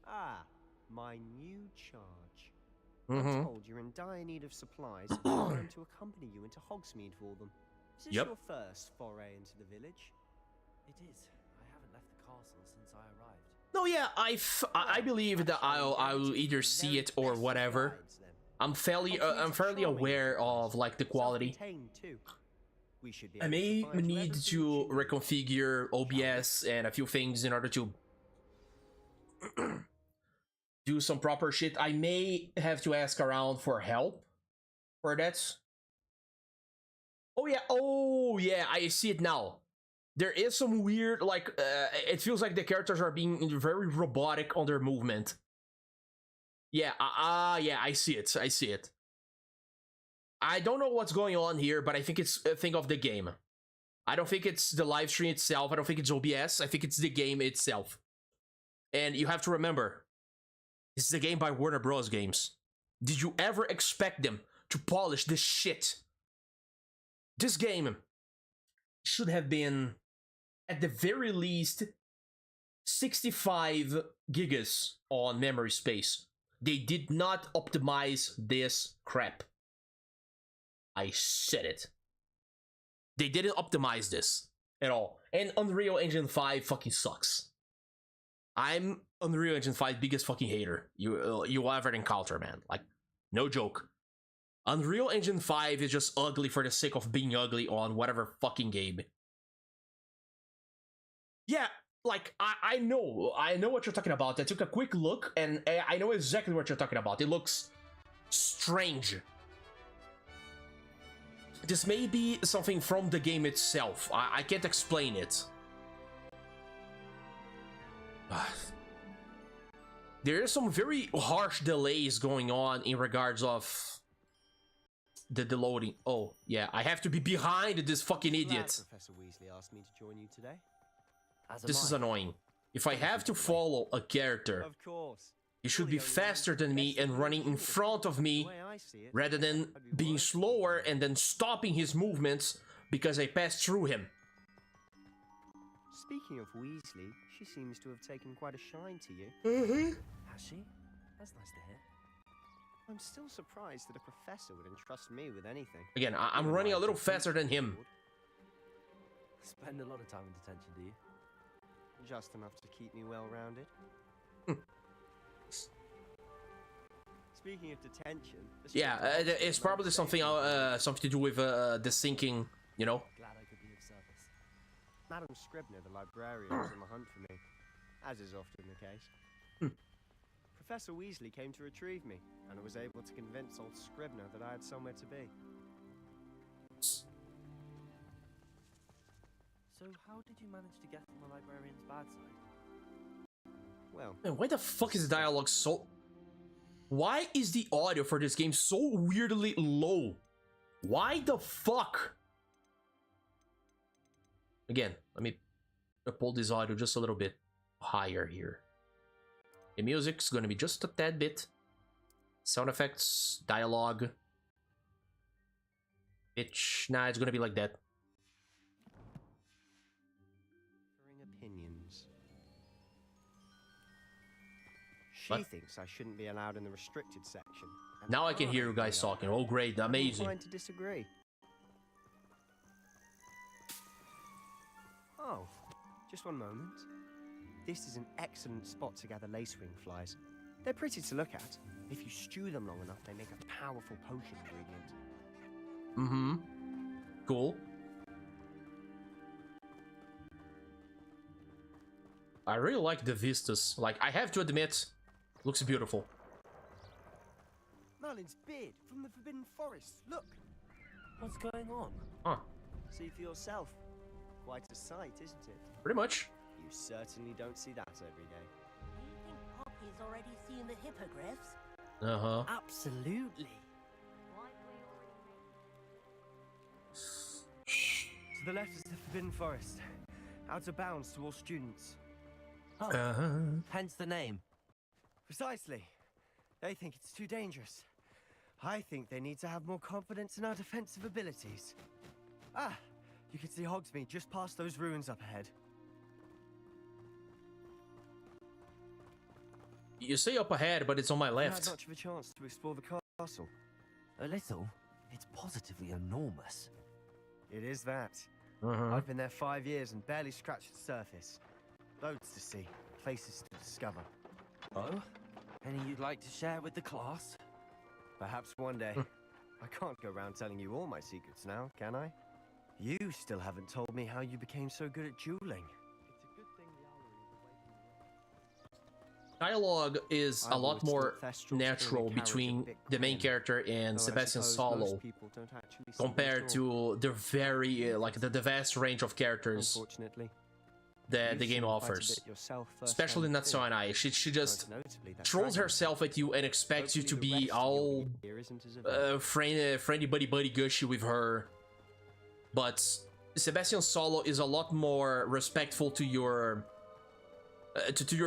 Speaker 9: Ah, my new charge. I'm told you're in dire need of supplies, and I'm to accompany you into Hogsmeade for them. Is this
Speaker 1: Yep.
Speaker 9: your first foray into the village?
Speaker 2: It is. I haven't left the castle since I arrived.
Speaker 1: No, yeah, I believe that I'll either see it or whatever. I'm fairly aware of like the quality. I may need to reconfigure OBS and a few things in order to do some proper shit. I may have to ask around for help for that. Oh yeah, I see it now. There is some weird, like, it feels like the characters are being very robotic on their movement. Yeah, yeah, I see it. I don't know what's going on here, but I think it's a thing of the game. I don't think it's the live stream itself. I don't think it's OBS. I think it's the game itself. And you have to remember, this is a game by Warner Bros. Games. Did you ever expect them to polish this shit? This game should have been, at the very least, 65 gigas on memory space. They did not optimize this crap. I said it. They didn't optimize this at all. And Unreal Engine 5 fucking sucks. I'm Unreal Engine 5 biggest fucking hater you will ever encounter, man. Like, no joke. Unreal Engine 5 is just ugly for the sake of being ugly on whatever fucking game. Yeah, like, I know what you're talking about. I took a quick look, and I know exactly what you're talking about. It looks strange. This may be something from the game itself. I can't explain it. There is some very harsh delays going on in regards of the loading. Oh, yeah, I have to be behind this fucking idiot.
Speaker 9: Professor Weasley asked me to join you today.
Speaker 1: This is annoying. If I have to follow a character,
Speaker 9: Of course.
Speaker 1: he should be faster than me and running in front of me rather than being slower and then stopping his movements because I passed through him.
Speaker 9: Speaking of Weasley, she seems to have taken quite a shine to you.
Speaker 2: Has she? That's nice to hear.
Speaker 9: I'm still surprised that a professor would entrust me with anything.
Speaker 1: Again, I'm running a little faster than him.
Speaker 2: Spend a lot of time in detention, do you?
Speaker 9: Just enough to keep me well-rounded. Speaking of detention...
Speaker 1: Yeah, it's probably something something to do with the sinking, you know?
Speaker 2: Glad I could be of service.
Speaker 9: Madam Scribner, the librarian, was on the hunt for me, as is often the case. Professor Weasley came to retrieve me, and I was able to convince old Scribner that I had somewhere to be.
Speaker 2: So how did you manage to get on the librarian's bad side?
Speaker 9: Well...
Speaker 1: Man, why the fuck is the dialogue so... Why is the audio for this game so weirdly low? Why the fuck? Again, let me pull this audio just a little bit higher here. The music's gonna be just a tad bit. Sound effects, dialogue. Pitch, nah, it's gonna be like that.
Speaker 9: Opinions. She thinks I shouldn't be allowed in the restricted section.
Speaker 1: Now I can hear you guys talking. Oh great, amazing.
Speaker 9: I'm inclined to disagree. Oh, just one moment. This is an excellent spot to gather lacewing flies. They're pretty to look at. If you stew them long enough, they make a powerful potion ingredient.
Speaker 1: Cool. I really like the vistas. Like, I have to admit, looks beautiful.
Speaker 9: Merlin's beard from the Forbidden Forest. Look.
Speaker 2: What's going on?
Speaker 1: Huh.
Speaker 9: See for yourself. Quite a sight, isn't it?
Speaker 1: Pretty much.
Speaker 9: You certainly don't see that every day.
Speaker 18: Do you think Poppy's already seen the hippogriffs?
Speaker 1: Uh-huh.
Speaker 2: Absolutely. To the left is the Forbidden Forest. Out of bounds to all students. Oh, hence the name. Precisely. They think it's too dangerous. I think they need to have more confidence in our defensive abilities. Ah, you can see Hogsmeade just past those ruins up ahead.
Speaker 1: You say up ahead, but it's on my
Speaker 2: I
Speaker 1: left.
Speaker 2: had much of a chance to explore the castle. A little. It's positively enormous.
Speaker 9: It is that. I've been there 5 years and barely scratched the surface. Loads to see, places to discover.
Speaker 2: Oh? Any you'd like to share with the class?
Speaker 9: Perhaps one day. I can't go around telling you all my secrets now, can I? You still haven't told me how you became so good at dueling.
Speaker 1: Dialogue is a lot more natural between the main character and Sebastian Solo compared to the very like the vast range of characters that the game offers, especially Natsuo and I. She just throws herself at you and expects you to be all friendly buddy gushy with her, but Sebastian Solo is a lot more respectful to your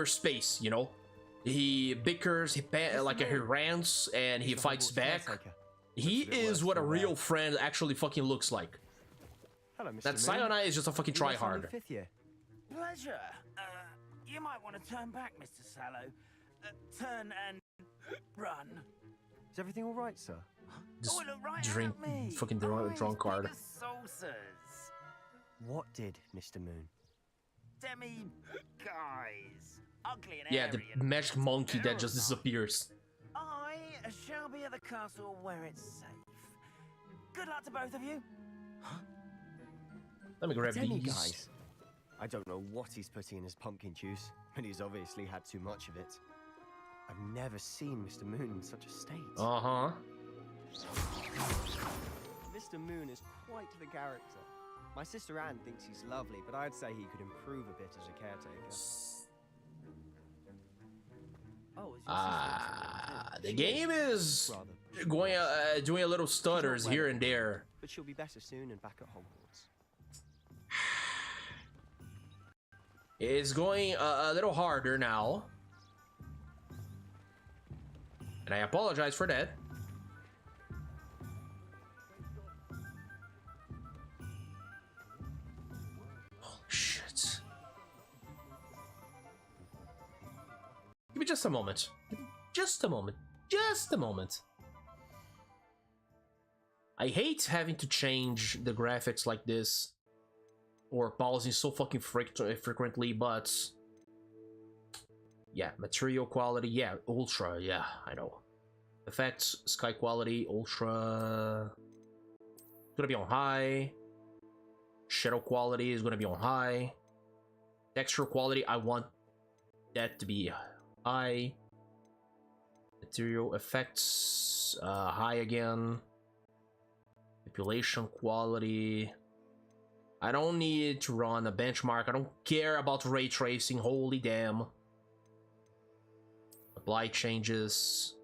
Speaker 1: space, you know. He bickers, he rants, and he fights back. He is what a real friend actually fucking looks like.
Speaker 9: Hello, Mr.
Speaker 1: That Sayonai is just a fucking tryhard.
Speaker 3: Pleasure. You might want to turn back, Mr. Sallow. Turn and run.
Speaker 9: Is everything all right, sir?
Speaker 1: Just drink fucking drunk card.
Speaker 3: Saucers.
Speaker 9: What did, Mr. Moon?
Speaker 3: Demi guys. Ugly and
Speaker 1: yeah, the magic monkey that just disappears.
Speaker 3: I shall be at the castle where it's safe. Good luck to both of you.
Speaker 1: Let me grab
Speaker 9: Demi
Speaker 1: these.
Speaker 9: guys. I don't know what he's putting in his pumpkin juice, but he's obviously had too much of it. I've never seen Mr. Moon in such a state.
Speaker 1: Uh-huh.
Speaker 9: Mr. Moon is quite the character. My sister Anne thinks he's lovely, but I'd say he could improve a bit as a caretaker.
Speaker 1: The game is going doing a little stutters here and there.
Speaker 9: But she'll be better soon and back at Hogwarts.
Speaker 1: It's going a little harder now. And I apologize for that. Holy shit. Give me just a moment. Just a moment. Just a moment. I hate having to change the graphics like this. Or pausing so fucking frequently, but... yeah, material quality, yeah, ultra, yeah, I know. Effects, sky quality, ultra... gonna be on high. Shadow quality is gonna be on high. Texture quality, I want that to be high. Material effects, high again. Manipulation quality. I don't need to run a benchmark. I don't care about ray tracing. Holy damn. Apply changes.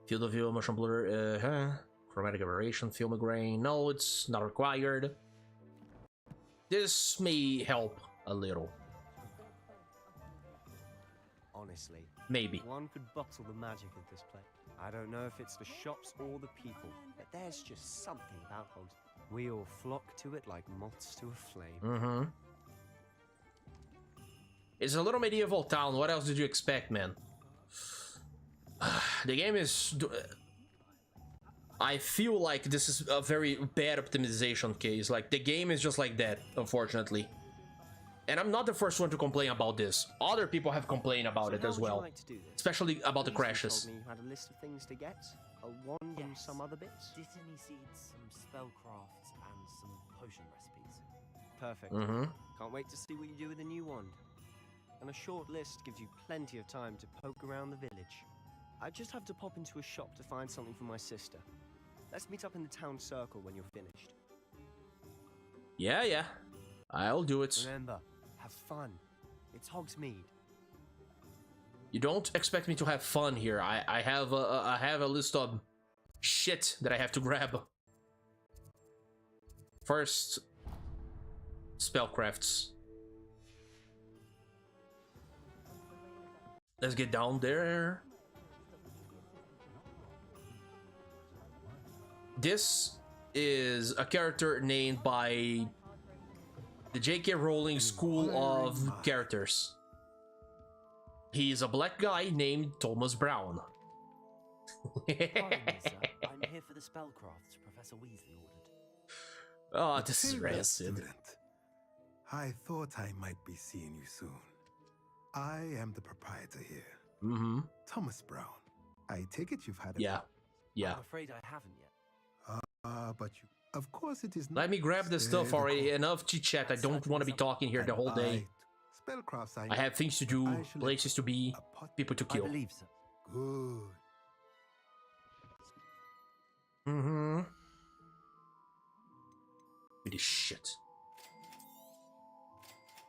Speaker 1: Field of view, motion blur, chromatic aberration, film grain. No, it's not required. This may help a little.
Speaker 9: Honestly,
Speaker 1: maybe
Speaker 9: one could bottle the magic of this place. I don't know if it's the shops or the people, but there's just something about Hogwarts. We all flock to it like moths to a flame.
Speaker 1: It's a little medieval town. What else did you expect, man? The game is... I feel like this is a very bad optimization case. Like, the game is just like that, unfortunately. And I'm not the first one to complain about this. Other people have complained about it as well. Especially about the crashes.
Speaker 9: Told me you had a list of things to get, a wand and some other bits.
Speaker 2: Dittany seeds, some spellcrafts, and some potion recipes.
Speaker 9: Perfect. Can't wait to see what you do with the new wand. And a short list gives you plenty of time to poke around the village. I just have to pop into a shop to find something for my sister. Let's meet up in the town circle when you're finished.
Speaker 1: Yeah. I'll do it.
Speaker 9: Remember, have fun. It's Hogsmeade.
Speaker 1: You don't expect me to have fun here. I have a list of shit that I have to grab. First, spellcrafts. Let's get down there. This is a character named by the J.K. Rowling School of Characters. He's a black guy named Thomas Brown.
Speaker 2: Pardon me, sir. I'm here for the spellcrafts Professor Weasley ordered.
Speaker 1: Oh, this is rancid.
Speaker 19: Student. I thought I might be seeing you soon. I am the proprietor here. Thomas Brown. I take it you've had a...
Speaker 1: Yeah.
Speaker 2: I'm afraid I haven't yet.
Speaker 19: But you... Of course it is not...
Speaker 1: Let me grab the stuff already. Enough chit-chat. I don't want to be talking here the whole day.
Speaker 19: Spellcrafts
Speaker 1: I have things to do, places to be, people to kill.
Speaker 2: I believe so.
Speaker 19: Good.
Speaker 1: This shit.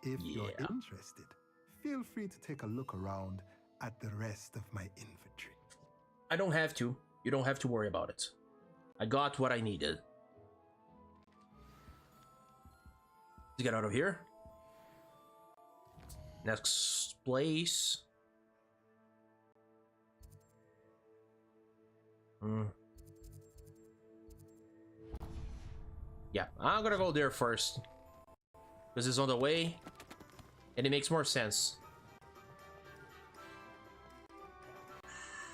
Speaker 19: If you're interested, feel free to take a look around at the rest of my inventory.
Speaker 1: I don't have to. You don't have to worry about it. I got what I needed. Let's get out of here. Next place. Yeah, I'm gonna go there first. Because it's on the way. And it makes more sense.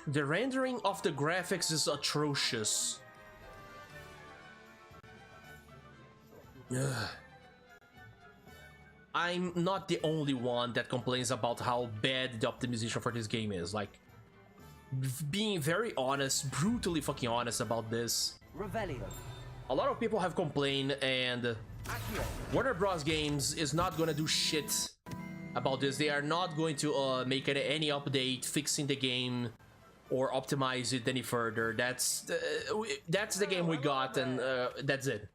Speaker 1: The rendering of the graphics is atrocious. Ugh. I'm not the only one that complains about how bad the optimization for this game is. Like, being very honest, brutally fucking honest about this.
Speaker 2: Revelio.
Speaker 1: A lot of people have complained, and Warner Bros. Games is not gonna do shit about this. They are not going to make any update fixing the game or optimize it any further. That's the game we got, and that's it.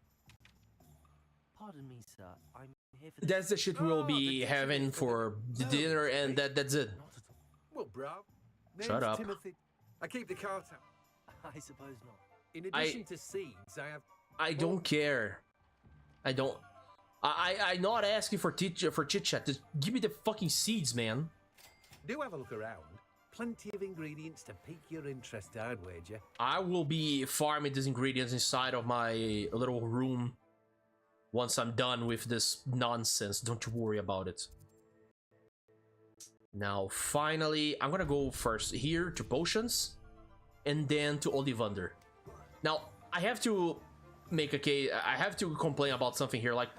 Speaker 2: Pardon me, sir. I'm here for
Speaker 1: That's the shit we'll be having for the dinner, and that's it.
Speaker 4: Well, bro.
Speaker 1: Shut up.
Speaker 4: Timothy. I keep the cart out.
Speaker 2: I suppose not.
Speaker 4: In addition to seeds, I have...
Speaker 1: I don't care. I'm not asking for chit chat. Just give me the fucking seeds, man.
Speaker 4: Do have a look around. Plenty of ingredients to pique your interest, I'd wager.
Speaker 1: I will be farming these ingredients inside of my little room once I'm done with this nonsense. Don't you worry about it. Now, finally, I'm gonna go first here to potions and then to Ollivander. Now, I have to make a case. I have to complain about something here. Like,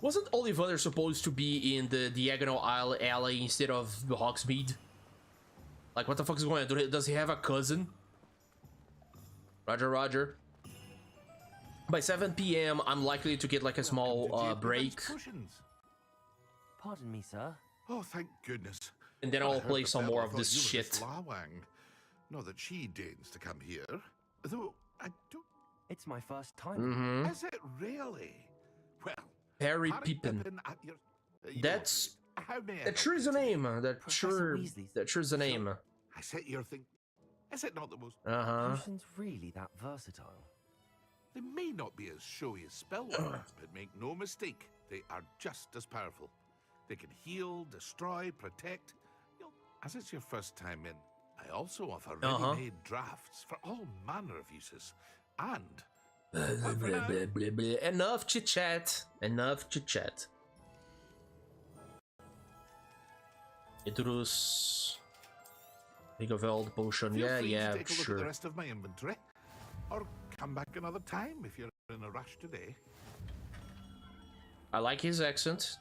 Speaker 1: wasn't Ollivander supposed to be in the Diagonal Alley instead of Hogsmeade? Like, what the fuck is going on? Does he have a cousin? Roger. By 7 p.m., I'm likely to get like a small break.
Speaker 2: Pardon me, sir.
Speaker 20: Oh, thank goodness.
Speaker 1: And then I'll play some more of this shit.
Speaker 20: Not that she deigns to come here, though I don't...
Speaker 2: It's my first time.
Speaker 20: Is it really? Well,
Speaker 1: Harry Pippin. That's... That sure is a name. That sure is a name.
Speaker 20: I set your thing. Is it not the most...
Speaker 2: Potions really that versatile?
Speaker 20: They may not be as showy as spellworks, but make no mistake, they are just as powerful. They can heal, destroy, protect. As it's your first time in, I also offer ready-made drafts for all manner of uses. And...
Speaker 1: Enough chit-chat. Enough chit-chat. Idrus. Vigaveld potion.
Speaker 20: Feel free
Speaker 1: Yeah,
Speaker 20: to take a look
Speaker 1: sure.
Speaker 20: at the rest of my inventory. Or come back another time if you're in a rush today.
Speaker 1: I like his accent.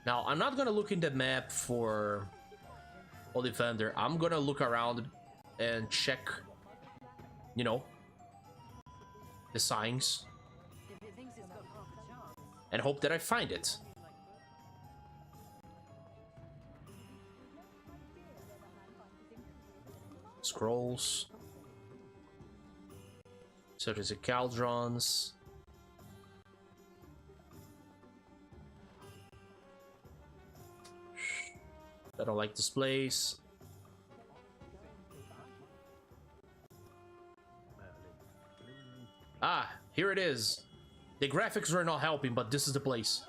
Speaker 1: Now, I'm not gonna look in the map for Ollivander. I'm gonna look around and check, you know, the signs. And hope that I find it. Scrolls. So there's a cauldrons. I don't like this place. Ah, here it is. The graphics were not helping, but this is the place.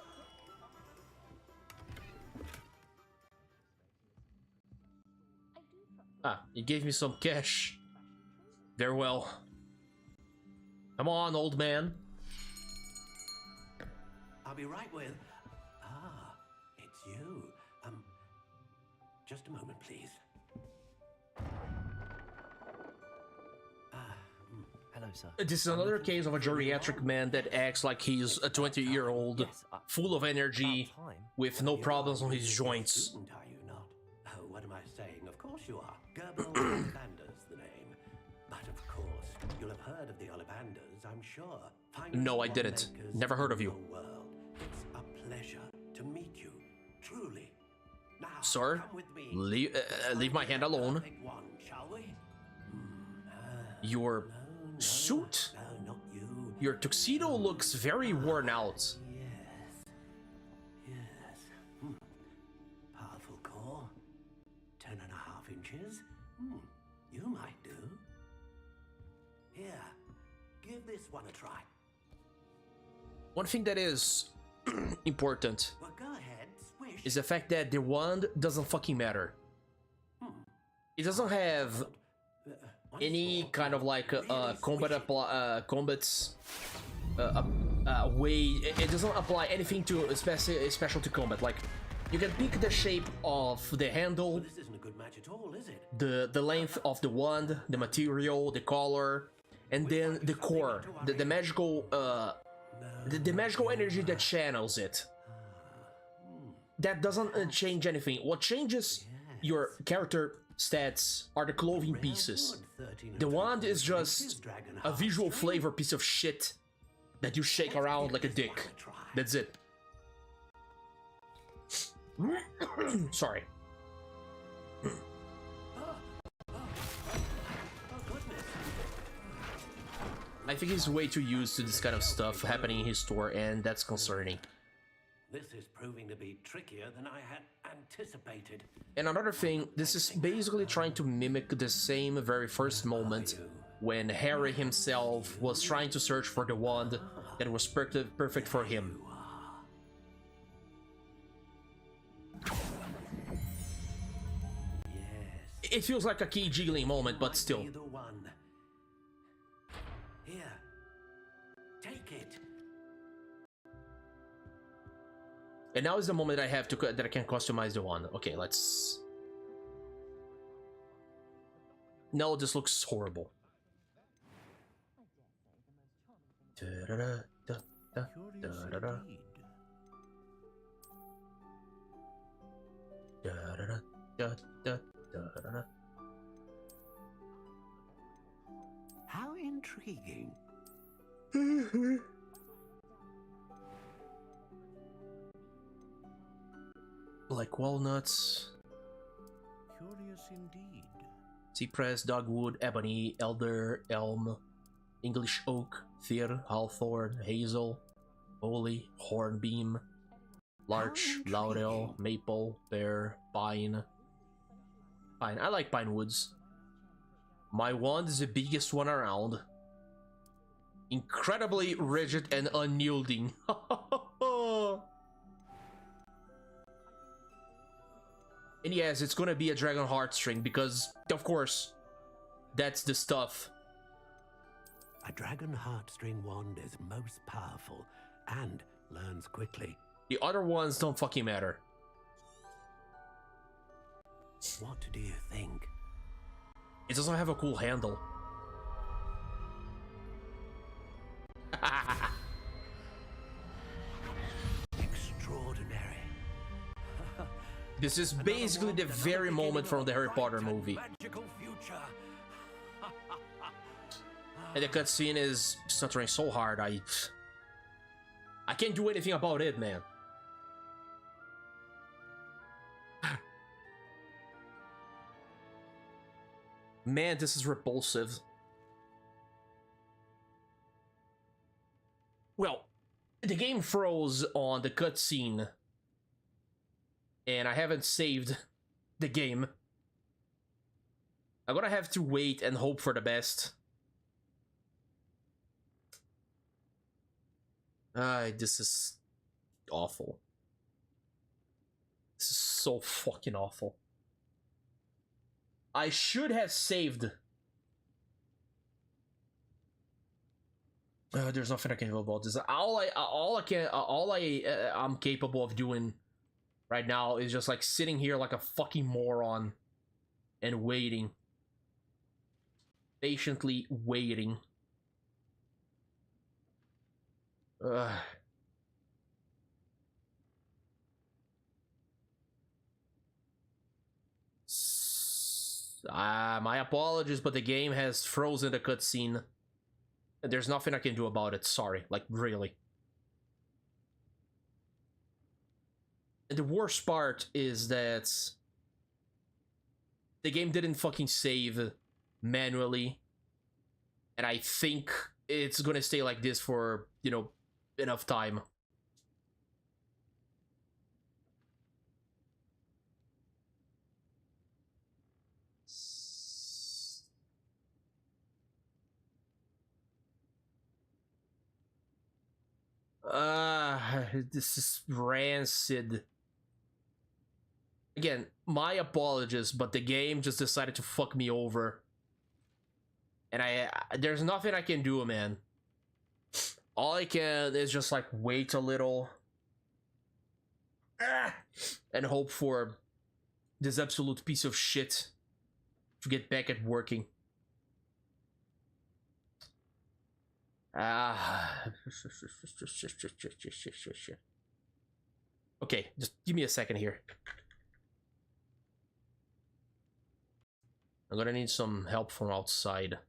Speaker 1: Ah, it gave me some cash. Very well. Come on, old man.
Speaker 7: I'll be right with... Ah, it's you.
Speaker 15: Just a moment, please.
Speaker 9: Hello, sir.
Speaker 1: This is another case of a geriatric man that acts like he's a 20-year-old, full of energy, with no problems on his joints.
Speaker 15: Student, are you not? Oh, what am I saying? Of course you are. Gerbil Ollivander's the name. But of course, you'll have heard of the Ollivanders, I'm sure.
Speaker 1: No, I didn't. Never heard of you.
Speaker 15: World. It's a pleasure to meet you, truly. Now,
Speaker 1: Sir,
Speaker 15: come with me.
Speaker 1: leave my hand alone.
Speaker 15: One, shall we?
Speaker 1: Your suit?
Speaker 15: No, not you.
Speaker 1: Your tuxedo looks very worn out.
Speaker 15: Yes. Powerful core. 10.5 inches. You might do. Here, give this one a try.
Speaker 1: One thing that is important
Speaker 15: Well, go ahead, swish.
Speaker 1: is the fact that the wand doesn't fucking matter. It doesn't have any kind of like combat way. It doesn't apply anything to special to combat. Like, you can pick the shape of the handle,
Speaker 15: This isn't a good match at all, is it?
Speaker 1: the length of the wand, the material, the color, and then the core, the magical the magical energy that channels it. That doesn't change anything. What changes your character stats are the clothing pieces. The wand is just a visual flavor piece of shit that you shake around like a dick. That's it. Sorry. I think he's way too used to this kind of stuff happening in his store, and that's concerning.
Speaker 15: This is proving to be trickier than I had anticipated.
Speaker 1: And another thing, this is basically trying to mimic the same very first moment when Harry himself was trying to search for the wand that was perfect for him. It feels like a key jiggling moment, but still.
Speaker 15: The one. Here, take it.
Speaker 1: And now is the moment I have to that I can customize the wand. Okay, let's. No, this looks horrible.
Speaker 15: How intriguing.
Speaker 1: Like walnuts,
Speaker 3: Curious indeed.
Speaker 1: cypress, dogwood, ebony, elder, elm, English oak, fir, hawthorn, hazel, holly, hornbeam, larch, laurel, maple, pear, pine. Pine. I like pine woods. My wand is the biggest one around. Incredibly rigid and unyielding. And yes, it's gonna be a dragon heartstring because, of course, that's the stuff.
Speaker 15: A dragon heartstring wand is most powerful and learns quickly.
Speaker 1: The other ones don't fucking matter.
Speaker 15: What do you think?
Speaker 1: It doesn't have a cool handle.
Speaker 15: Extraordinary.
Speaker 1: This is basically the very moment from the Harry Potter movie.
Speaker 15: Magical future.
Speaker 1: And the cutscene is stuttering so hard, I can't do anything about it, man. Man, this is repulsive. Well, the game froze on the cutscene, and I haven't saved the game. I'm gonna have to wait and hope for the best. This is awful. This is so fucking awful. I should have saved. There's nothing I can do about this. I'm capable of doing right now is just like sitting here like a fucking moron and waiting. Patiently waiting. Ugh. My apologies, but the game has frozen the cutscene. There's nothing I can do about it. Sorry, like really. And the worst part is that the game didn't fucking save manually. And I think it's gonna stay like this for, you know, enough time. This is rancid. Again, my apologies, but the game just decided to fuck me over. And there's nothing I can do, man. All I can is just like wait a little. And hope for this absolute piece of shit to get back at working. Okay, just give me a second here. I'm gonna need some help from outside.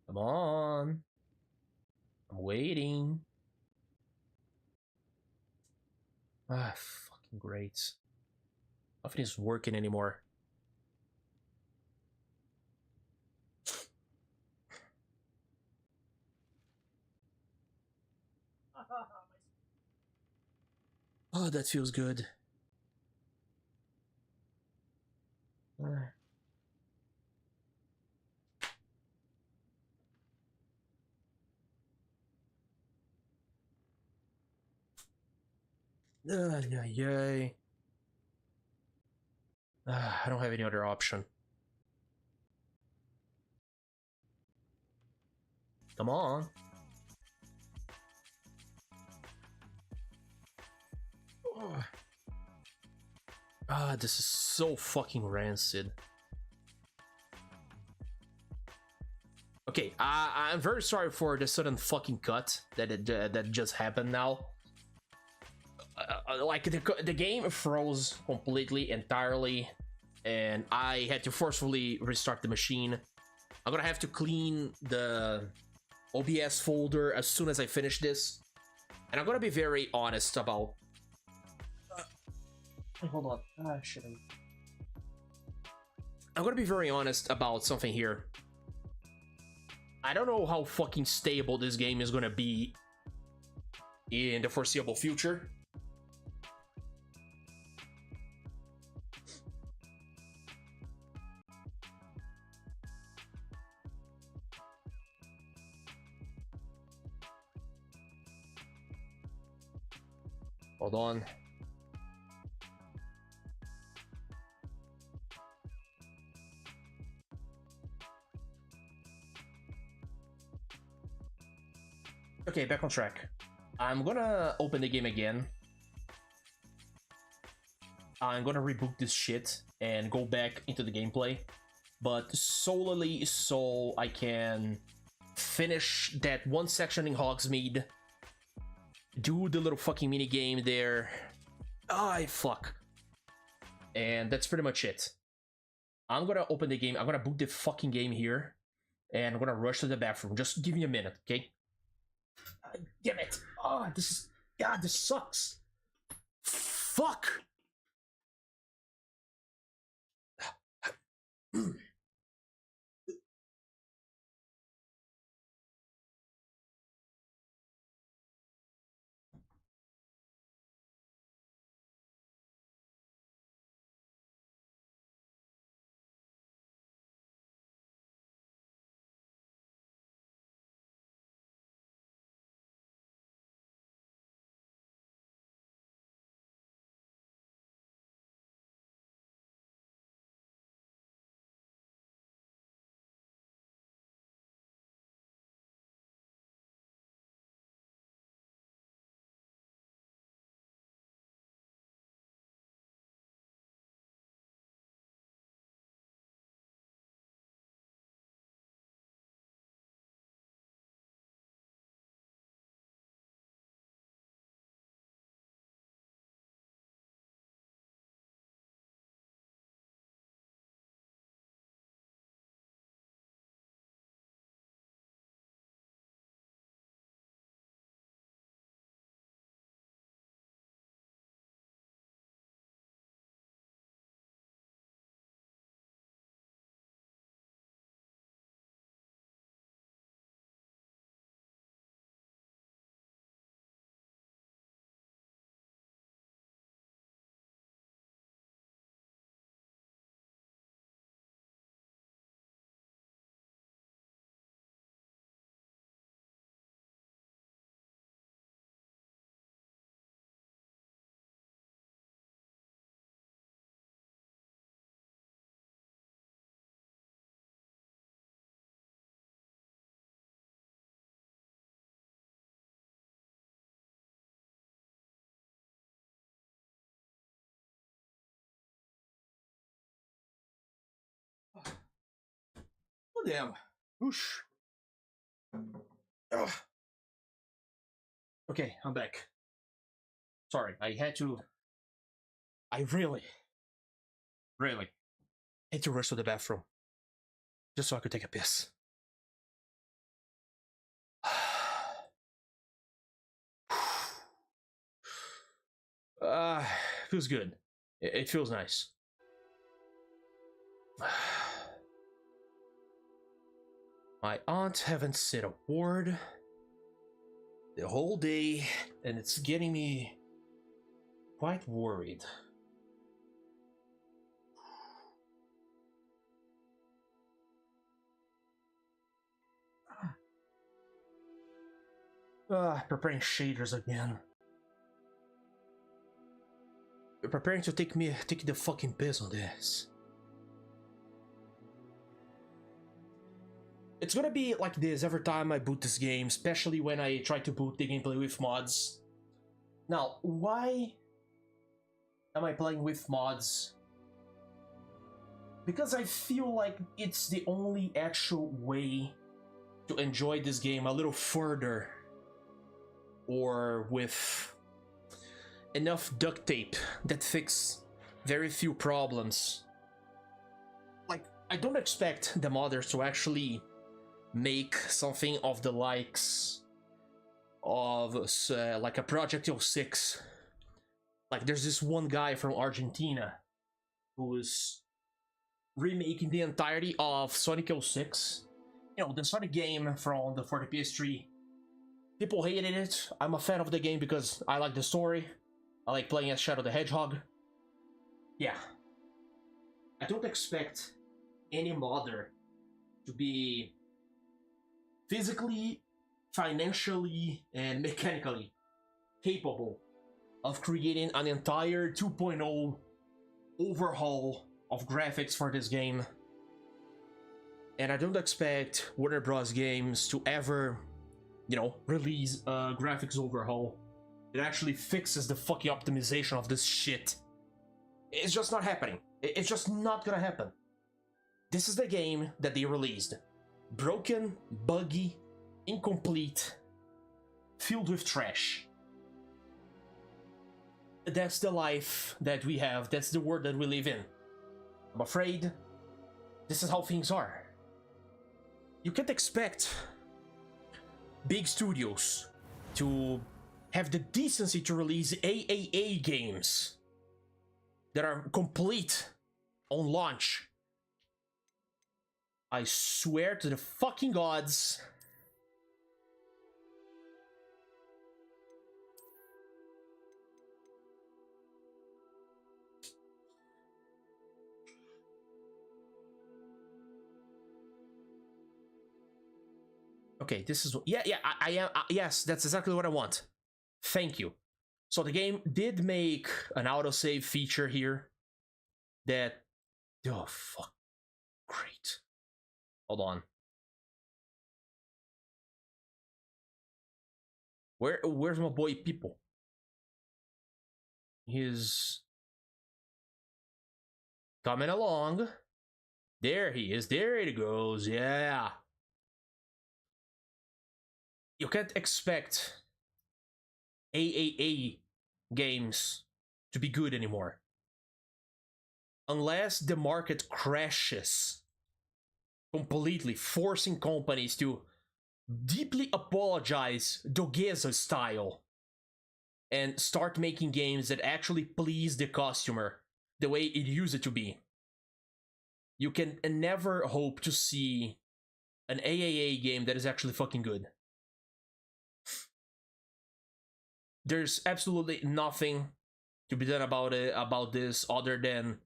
Speaker 1: Come on. I'm waiting. Fucking great. Nothing is working anymore. Oh, that feels good. Yay. I don't have any other option. Come on. This is so fucking rancid. Okay, I'm very sorry for the sudden fucking cut that just happened now. Like the game froze completely, entirely, and I had to forcefully restart the machine. I'm gonna have to clean the OBS folder as soon as I finish this, and I'm gonna be very honest about. Hold on. Shit. I'm gonna be very honest about something here. I don't know how fucking stable this game is gonna be in the foreseeable future. Hold on. Okay, back on track. I'm gonna open the game again. I'm gonna reboot this shit and go back into the gameplay, but solely so I can finish that one section in Hogsmeade, do the little fucking mini game there. Fuck. And that's pretty much it. I'm gonna open the game. I'm gonna boot the fucking game here, and I'm gonna rush to the bathroom. Just give me a minute, okay? Damn it! This sucks. Fuck. damn. Whoosh. Ugh. Okay, I'm back. Sorry, I really had to rush to the bathroom. Just so I could take a piss. Feels good. It feels nice. My aunt haven't said a word the whole day, and it's getting me quite worried. Preparing shaders again. You're preparing to take the fucking piss on this. It's gonna be like this every time I boot this game, especially when I try to boot the gameplay with mods. Now, why am I playing with mods? Because I feel like it's the only actual way to enjoy this game a little further, or with enough duct tape that fix very few problems. Like, I don't expect the modders to actually make something of the likes of like a Project 06. Like, there's this one guy from Argentina who is remaking the entirety of Sonic 06. You know, the Sonic game for the PS3. People hated it. I'm a fan of the game because I like the story. I like playing as Shadow the Hedgehog. Yeah. I don't expect any modder to be physically, financially, and mechanically capable of creating an entire 2.0 overhaul of graphics for this game. And I don't expect Warner Bros. Games to ever, you know, release a graphics overhaul that actually fixes the fucking optimization of this shit. It's just not happening. It's just not gonna happen. This is the game that they released. Broken, buggy, incomplete, filled with trash. That's the life that we have. That's the world that we live in. I'm afraid this is how things are. You can't expect big studios to have the decency to release AAA games that are complete on launch. I swear to the fucking gods. Okay, this is I am yes, that's exactly what I want. Thank you. So the game did make an autosave feature here that, oh fuck, great. Hold on. Where's my boy People? He's coming along. There he is. There it goes. Yeah. You can't expect AAA games to be good anymore. Unless the market crashes completely, forcing companies to deeply apologize Dogeza style and start making games that actually please the customer the way it used to be. You can never hope to see an AAA game that is actually fucking good. There's absolutely nothing to be done about this other than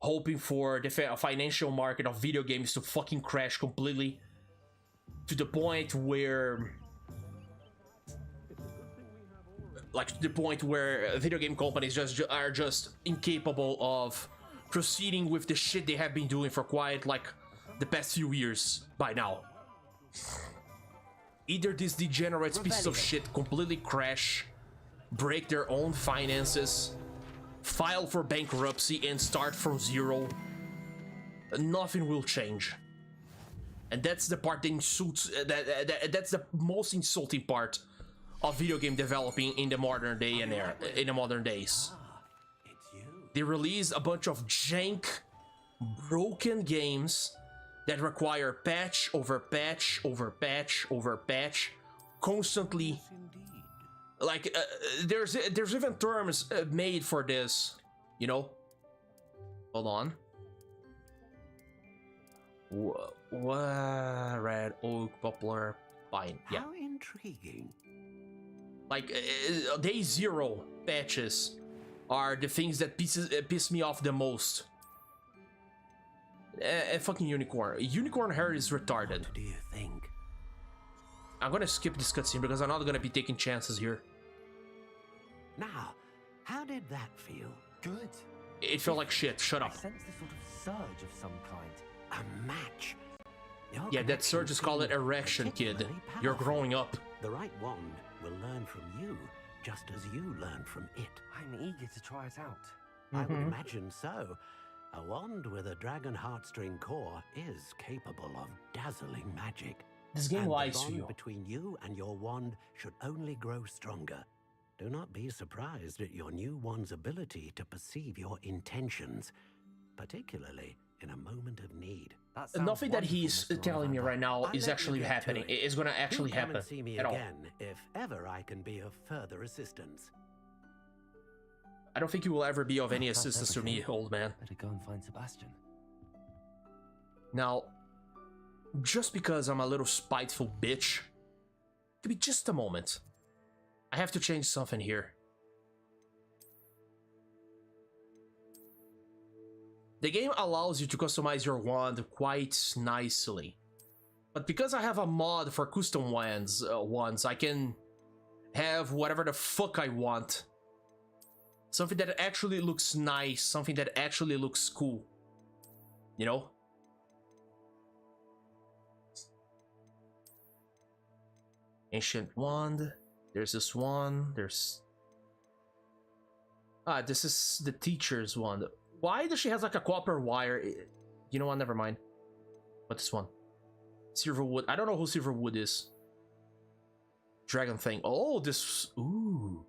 Speaker 1: hoping for the financial market of video games to fucking crash completely to the point where video game companies are just incapable of proceeding with the shit they have been doing for quite like the past few years by now. Either these degenerate pieces of shit completely crash, break their own finances, file for bankruptcy, and start from zero. Nothing will change. And that's the part that insults. That's the most insulting part of video game developing in the modern day and era. In the modern days, they release a bunch of jank, broken games that require patch over patch over patch over patch, constantly. Like there's even terms made for this, you know. Hold on. Red oak, poplar, pine. Yeah.
Speaker 3: How intriguing.
Speaker 1: Like day zero patches are the things that piss me off the most. Fucking unicorn. Unicorn hair is retarded.
Speaker 3: What do you think?
Speaker 1: I'm gonna skip this cutscene because I'm not gonna be taking chances here.
Speaker 3: Now, how did that feel?
Speaker 2: Good.
Speaker 1: It felt like shit. Shut up.
Speaker 2: I sense a sort of surge of some kind.
Speaker 3: A match.
Speaker 1: Yeah, that surge is called an erection, kid. You're growing up.
Speaker 3: The right wand will learn from you, just as you learn from it.
Speaker 2: I'm eager to try it out.
Speaker 3: I would imagine so. A wand with a dragon heartstring core is capable of dazzling magic.
Speaker 1: This game lies to
Speaker 3: you. The
Speaker 1: you.
Speaker 3: bond between you and your wand should only grow stronger. Do not be surprised at your new wand's ability to perceive your intentions, particularly in a moment of need.
Speaker 1: Nothing that he's telling me right now is actually happening. It is gonna actually happen
Speaker 3: Come and see me
Speaker 1: at all.
Speaker 3: again if ever I can be of further assistance.
Speaker 1: I don't think you will ever be of any assistance to me, old man.
Speaker 2: Better go and find Sebastian.
Speaker 1: Now, just because I'm a little spiteful bitch, give me just a moment. I have to change something here. The game allows you to customize your wand quite nicely. But because I have a mod for custom wands, I can have whatever the fuck I want. Something that actually looks nice, something that actually looks cool. You know? Ancient wand. There's this one. There's... Ah, this is the teacher's wand. Why does she have like a copper wire? You know what? Never mind. What's this one? Silverwood. I don't know who Silverwood is. Dragon thing. Oh, this... Ooh.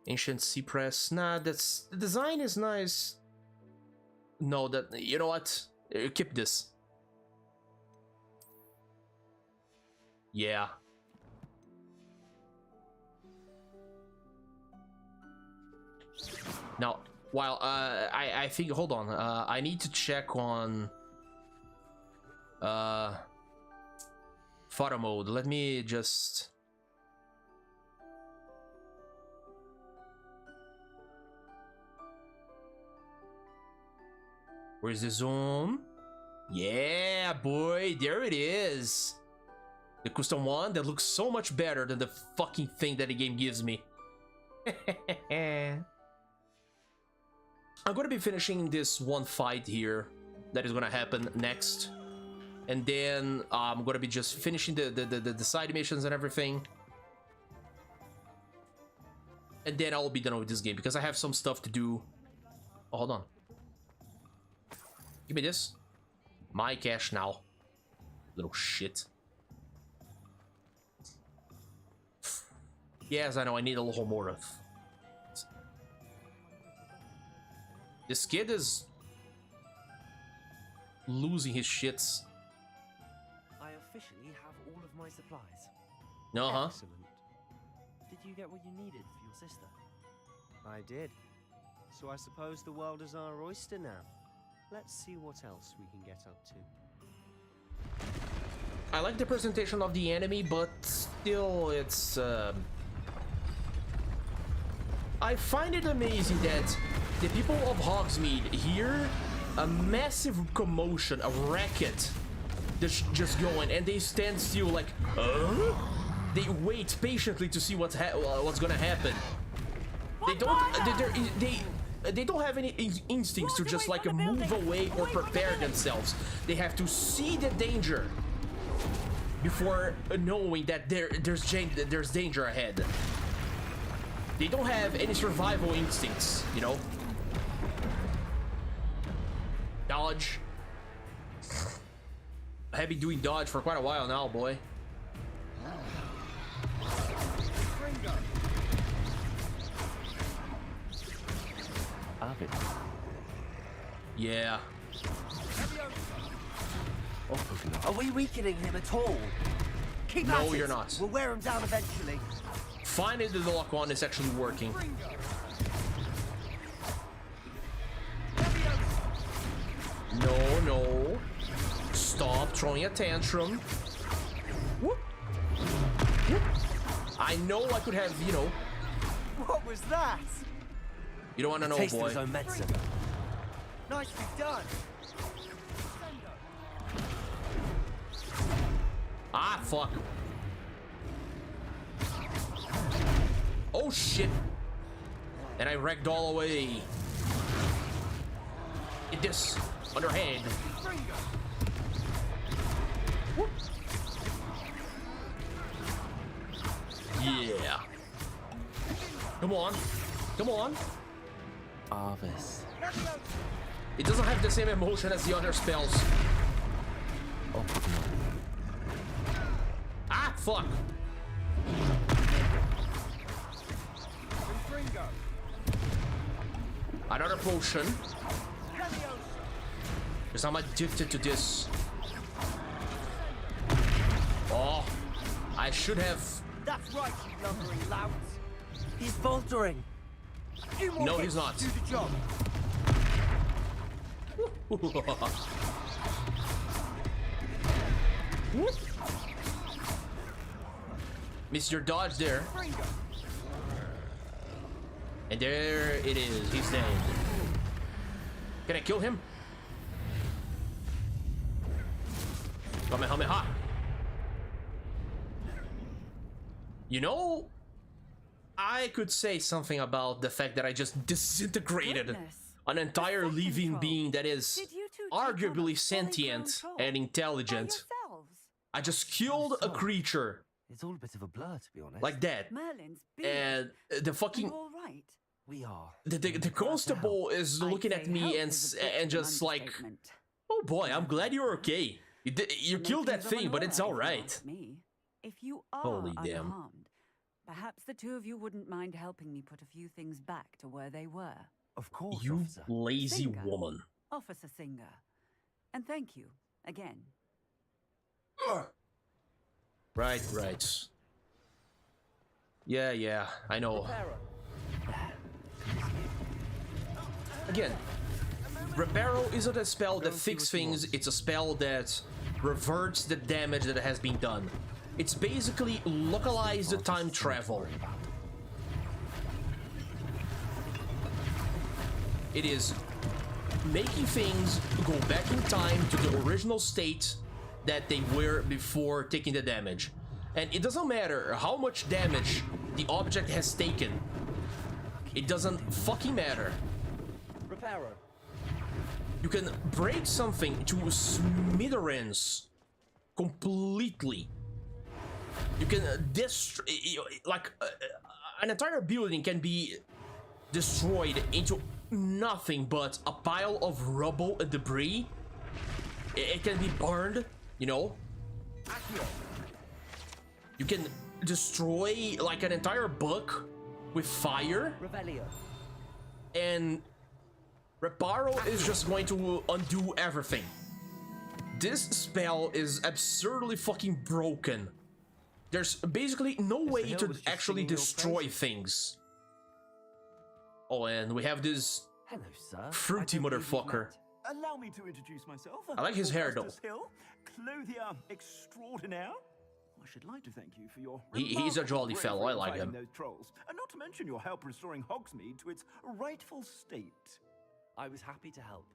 Speaker 1: Ancient cypress. Nah, that's... The design is nice. No, that... You know what? Keep this. Yeah. Now, while I think, hold on, I need to check on photo mode. Let me just... Where's the zoom? Yeah, boy, there it is. The custom wand that looks so much better than the fucking thing that the game gives me. I'm gonna be finishing this one fight here that is gonna happen next, and then I'm gonna be just finishing the side missions and everything, and then I'll be done with this game because I have some stuff to do. Oh, hold on. Give me this. My cash now. Little shit. Yes, I know, I need a little more of. This kid is losing his shits.
Speaker 2: I officially have all of my supplies.
Speaker 1: Uh-huh.
Speaker 2: Excellent. Did you get what you needed for your sister?
Speaker 9: I did. So I suppose the world is our oyster now. Let's see what else we can get up to.
Speaker 1: I like the presentation of the enemy, but still it's... I find it amazing that the people of Hogsmeade hear a massive commotion, a racket just going, and they stand still like, They wait patiently to see what's gonna happen. They don't have any instincts to just like move away or prepare themselves. They have to see the danger before knowing that there's danger ahead. They don't have any survival instincts, you know? Dodge. I've been doing dodge for quite a while now, boy. Yeah.
Speaker 2: Are we weakening him at all? Keep
Speaker 1: No,
Speaker 2: at it.
Speaker 1: you're not.
Speaker 2: We'll wear him down eventually.
Speaker 1: Finally, the lock one is actually working. No, no. Stop throwing a tantrum. Whoop. Whoop. I know I could have, you know.
Speaker 2: What was that?
Speaker 1: You don't want to know,
Speaker 2: Taste
Speaker 1: boy.
Speaker 2: his own medicine. Nicely done.
Speaker 1: Ah, fuck. Oh, shit. And I wrecked all away. Get this. Underhand. Whoop. Yeah. Come on. Come on.
Speaker 2: Arvis.
Speaker 1: It doesn't have the same emotion as the other spells.
Speaker 2: Oh,
Speaker 1: ah, fuck. Another potion. Because I'm addicted to this. Oh, I should have.
Speaker 2: That's right, you lumbering louts. He's faltering.
Speaker 1: No, he's not.
Speaker 2: Do the job.
Speaker 1: Missed your dodge there. And there it is. He's dead. Can I kill him? Kamehameha. You know, I could say something about the fact that I just disintegrated an entire living being that is arguably sentient and intelligent. I just killed a creature.
Speaker 2: It's all a bit of a blur, to be honest.
Speaker 1: Like that. And the fucking...
Speaker 2: We are.
Speaker 1: The constable is looking at me and just like, oh boy, I'm glad you're okay. You killed that thing, but it's all right.
Speaker 21: If you are
Speaker 1: Holy damn.
Speaker 21: unharmed, perhaps the two of you wouldn't mind helping me put a few things back to where they were.
Speaker 2: Of course,
Speaker 1: You
Speaker 2: officer.
Speaker 1: lazy
Speaker 21: Singer.
Speaker 1: woman.
Speaker 21: Officer Singer. And thank you, again.
Speaker 1: Right, right. Yeah, I know. Again, Reparo isn't a spell that fixes things, it's a spell that reverts the damage that has been done. It's basically localized time travel. It is making things go back in time to the original state that they were before taking the damage. And it doesn't matter how much damage the object has taken. It doesn't fucking matter.
Speaker 2: Reparo.
Speaker 1: You can break something to smithereens completely. You can destroy, like, an entire building can be destroyed into nothing but a pile of rubble and debris. It can be burned, you know. You can destroy like an entire book with fire.
Speaker 2: Revelio.
Speaker 1: And Reparo is just going to undo everything. This spell is absurdly fucking broken. There's basically no way to actually destroy things. Oh, and we have this fruity motherfucker.
Speaker 22: Allow me to introduce myself.
Speaker 1: I like his hair, though.
Speaker 22: Augustus Hill, clothier extraordinaire. I should like to thank you for your
Speaker 1: He's a jolly fellow. I like him.
Speaker 22: those trolls, and not to mention your help restoring Hogsmeade to its rightful state.
Speaker 2: I was happy to help.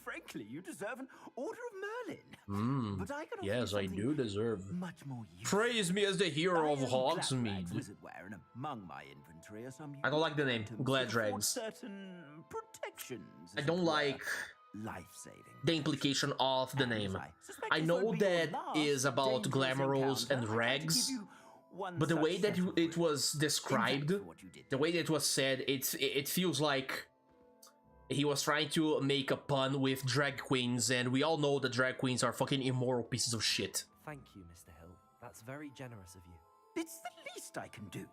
Speaker 22: Frankly, you deserve an Order of Merlin. But I can offer
Speaker 1: Yes,
Speaker 22: you
Speaker 1: I do deserve.
Speaker 22: much more useful.
Speaker 1: Praise me as the hero of
Speaker 22: Gladrag's
Speaker 1: Hogsmeade.
Speaker 22: wizardware, and among my inventory are some
Speaker 1: I don't like the name,
Speaker 22: items that afford
Speaker 1: Gladrags.
Speaker 22: certain protections.
Speaker 1: I
Speaker 22: as
Speaker 1: don't
Speaker 22: it were.
Speaker 1: like
Speaker 22: Life-saving.
Speaker 1: the implication of the name.
Speaker 22: suspect
Speaker 1: I
Speaker 22: this
Speaker 1: know
Speaker 22: won't be your
Speaker 1: that
Speaker 22: last
Speaker 1: is about
Speaker 22: dangerous
Speaker 1: glamoros and
Speaker 22: encounter. I'd like to
Speaker 1: rags,
Speaker 22: give you one
Speaker 1: but the
Speaker 22: such
Speaker 1: way that
Speaker 22: setup.
Speaker 1: it was described,
Speaker 22: In fact, for what you did
Speaker 1: the way that it was said, it feels like he was trying to make a pun with drag queens, and we all know that drag queens are fucking immoral pieces of shit.
Speaker 2: Thank you, Mr. Hill. That's very generous of you.
Speaker 22: It's the least I can do.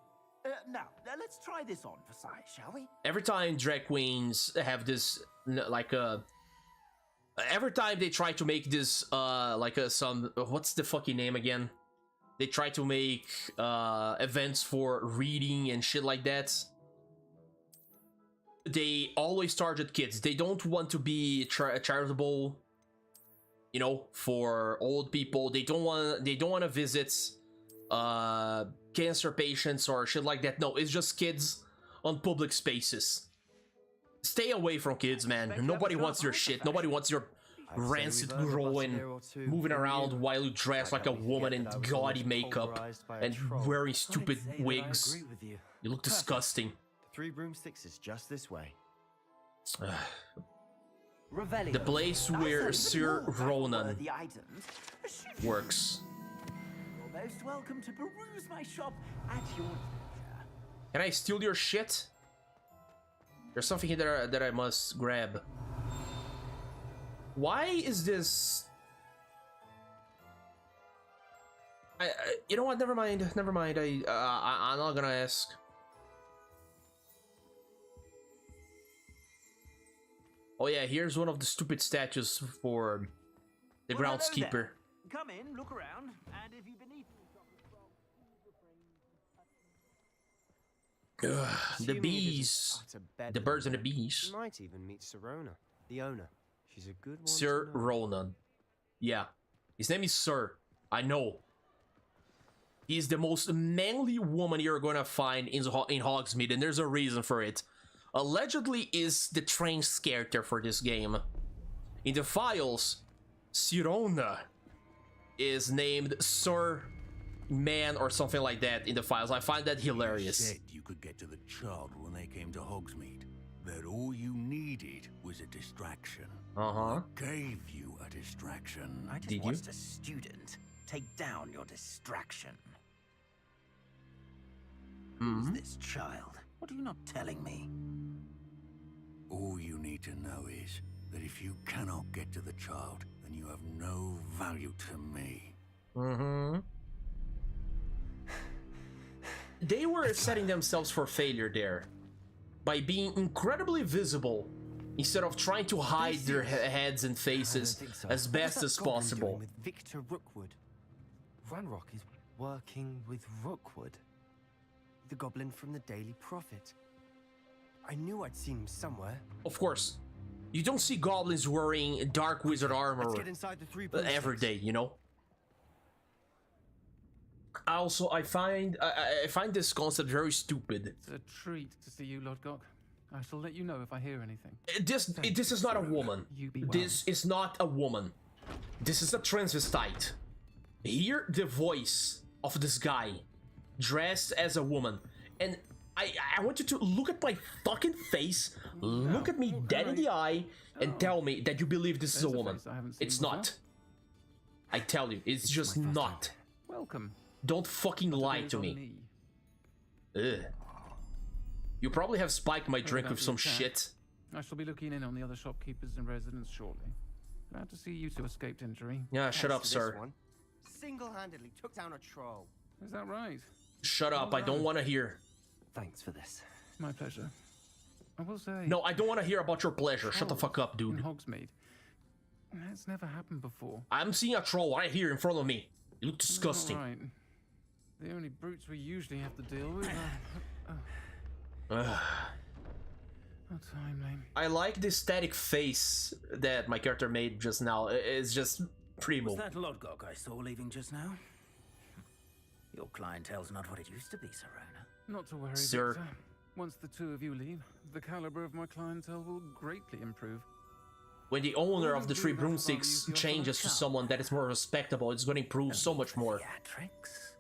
Speaker 22: Now, let's try this on for size, shall we?
Speaker 1: Every time drag queens have this, like, every time they try to make this, some, what's the fucking name again? They try to make, events for reading and shit like that. They always target kids. They don't want to be charitable, you know, for old people. They don't want to visit, cancer patients or shit like that. No, it's just kids on public spaces. Stay away from kids, man. Nobody wants your shit. Nobody wants your rancid growing, moving around while you dress like a woman in gaudy makeup and wearing stupid wigs. You look disgusting.
Speaker 2: 3 broomsticks is just this way.
Speaker 1: The place where Sir Ronan works.
Speaker 22: You're most welcome to peruse my shop at your leisure.
Speaker 1: Can I steal your shit? There's something here that I must grab. Why is this? You know what? Never mind. Never mind. I'm not gonna ask. Oh yeah, here's one of the stupid statues for the groundskeeper.
Speaker 22: Come in, look around, and if you've been eating
Speaker 1: the bees, the birds and the bees.
Speaker 2: You might even meet Sirona, the owner. She's a good one.
Speaker 1: Sir Ronan. Yeah, his name is Sir. I know. He's the most manly woman you're gonna find in Hogsmeade, and there's a reason for it. Allegedly is the trained character for this game. In the files, Sirona is named Sir Man or something like that in the files. I find that hilarious.
Speaker 6: You said you could get to the child when they came to Hogsmeade. That all you needed was a distraction. I gave you a distraction.
Speaker 9: I just watched a student take down your distraction. Who's this child? What are you not telling me?
Speaker 6: All you need to know is that if you cannot get to the child, then you have no value to me.
Speaker 1: They were setting themselves for failure there by being incredibly visible instead of trying to hide their heads and faces as best as possible.
Speaker 2: With Victor Rookwood. Ranrock is working with Rookwood, the goblin from the Daily Prophet. I knew I'd seen him somewhere.
Speaker 1: Of course, you don't see goblins wearing dark wizard armor
Speaker 2: Let's get inside the 3
Speaker 1: every day, you know. Also, I find this concept very stupid.
Speaker 5: It's a treat to see you, Lodgok. I shall let you know if I hear anything.
Speaker 1: This is not a woman. This is not a woman. This is a transvestite. Hear the voice of this guy dressed as a woman, and I want you to look at my fucking face, look at me dead in the eye, and tell me that you believe this is a woman. It's not. I tell you, it's just not.
Speaker 5: Welcome.
Speaker 1: Don't fucking lie to me. Ugh. You probably have spiked my drink with some shit.
Speaker 5: I shall be looking in on the other shopkeepers and residents shortly. Glad to see you two escaped injury.
Speaker 1: Yeah, shut up, sir.
Speaker 2: Single-handedly took down a troll.
Speaker 5: Is that right?
Speaker 1: Shut up, I don't want to hear.
Speaker 2: Thanks for this.
Speaker 5: My pleasure. I will say...
Speaker 1: No, I don't want to hear about your pleasure. Shut the fuck up, dude.
Speaker 5: In Hogsmeade. That's never happened before.
Speaker 1: I'm seeing a troll right here in front of me. You look disgusting.
Speaker 5: Right. The only brutes we usually have to deal with How timely.
Speaker 1: I like the static face that my character made just now. It's just primo.
Speaker 9: Was that Lodgok I saw leaving just now? Your clientele's not what it used to be, Sirona.
Speaker 5: Not to worry,
Speaker 1: Sir.
Speaker 5: Victor. Once the 2 of you leave, the caliber of my clientele will greatly improve.
Speaker 1: When the owner of the 3 broomsticks changes to someone that is more respectable, it's going to improve so much more.
Speaker 9: Theatrics?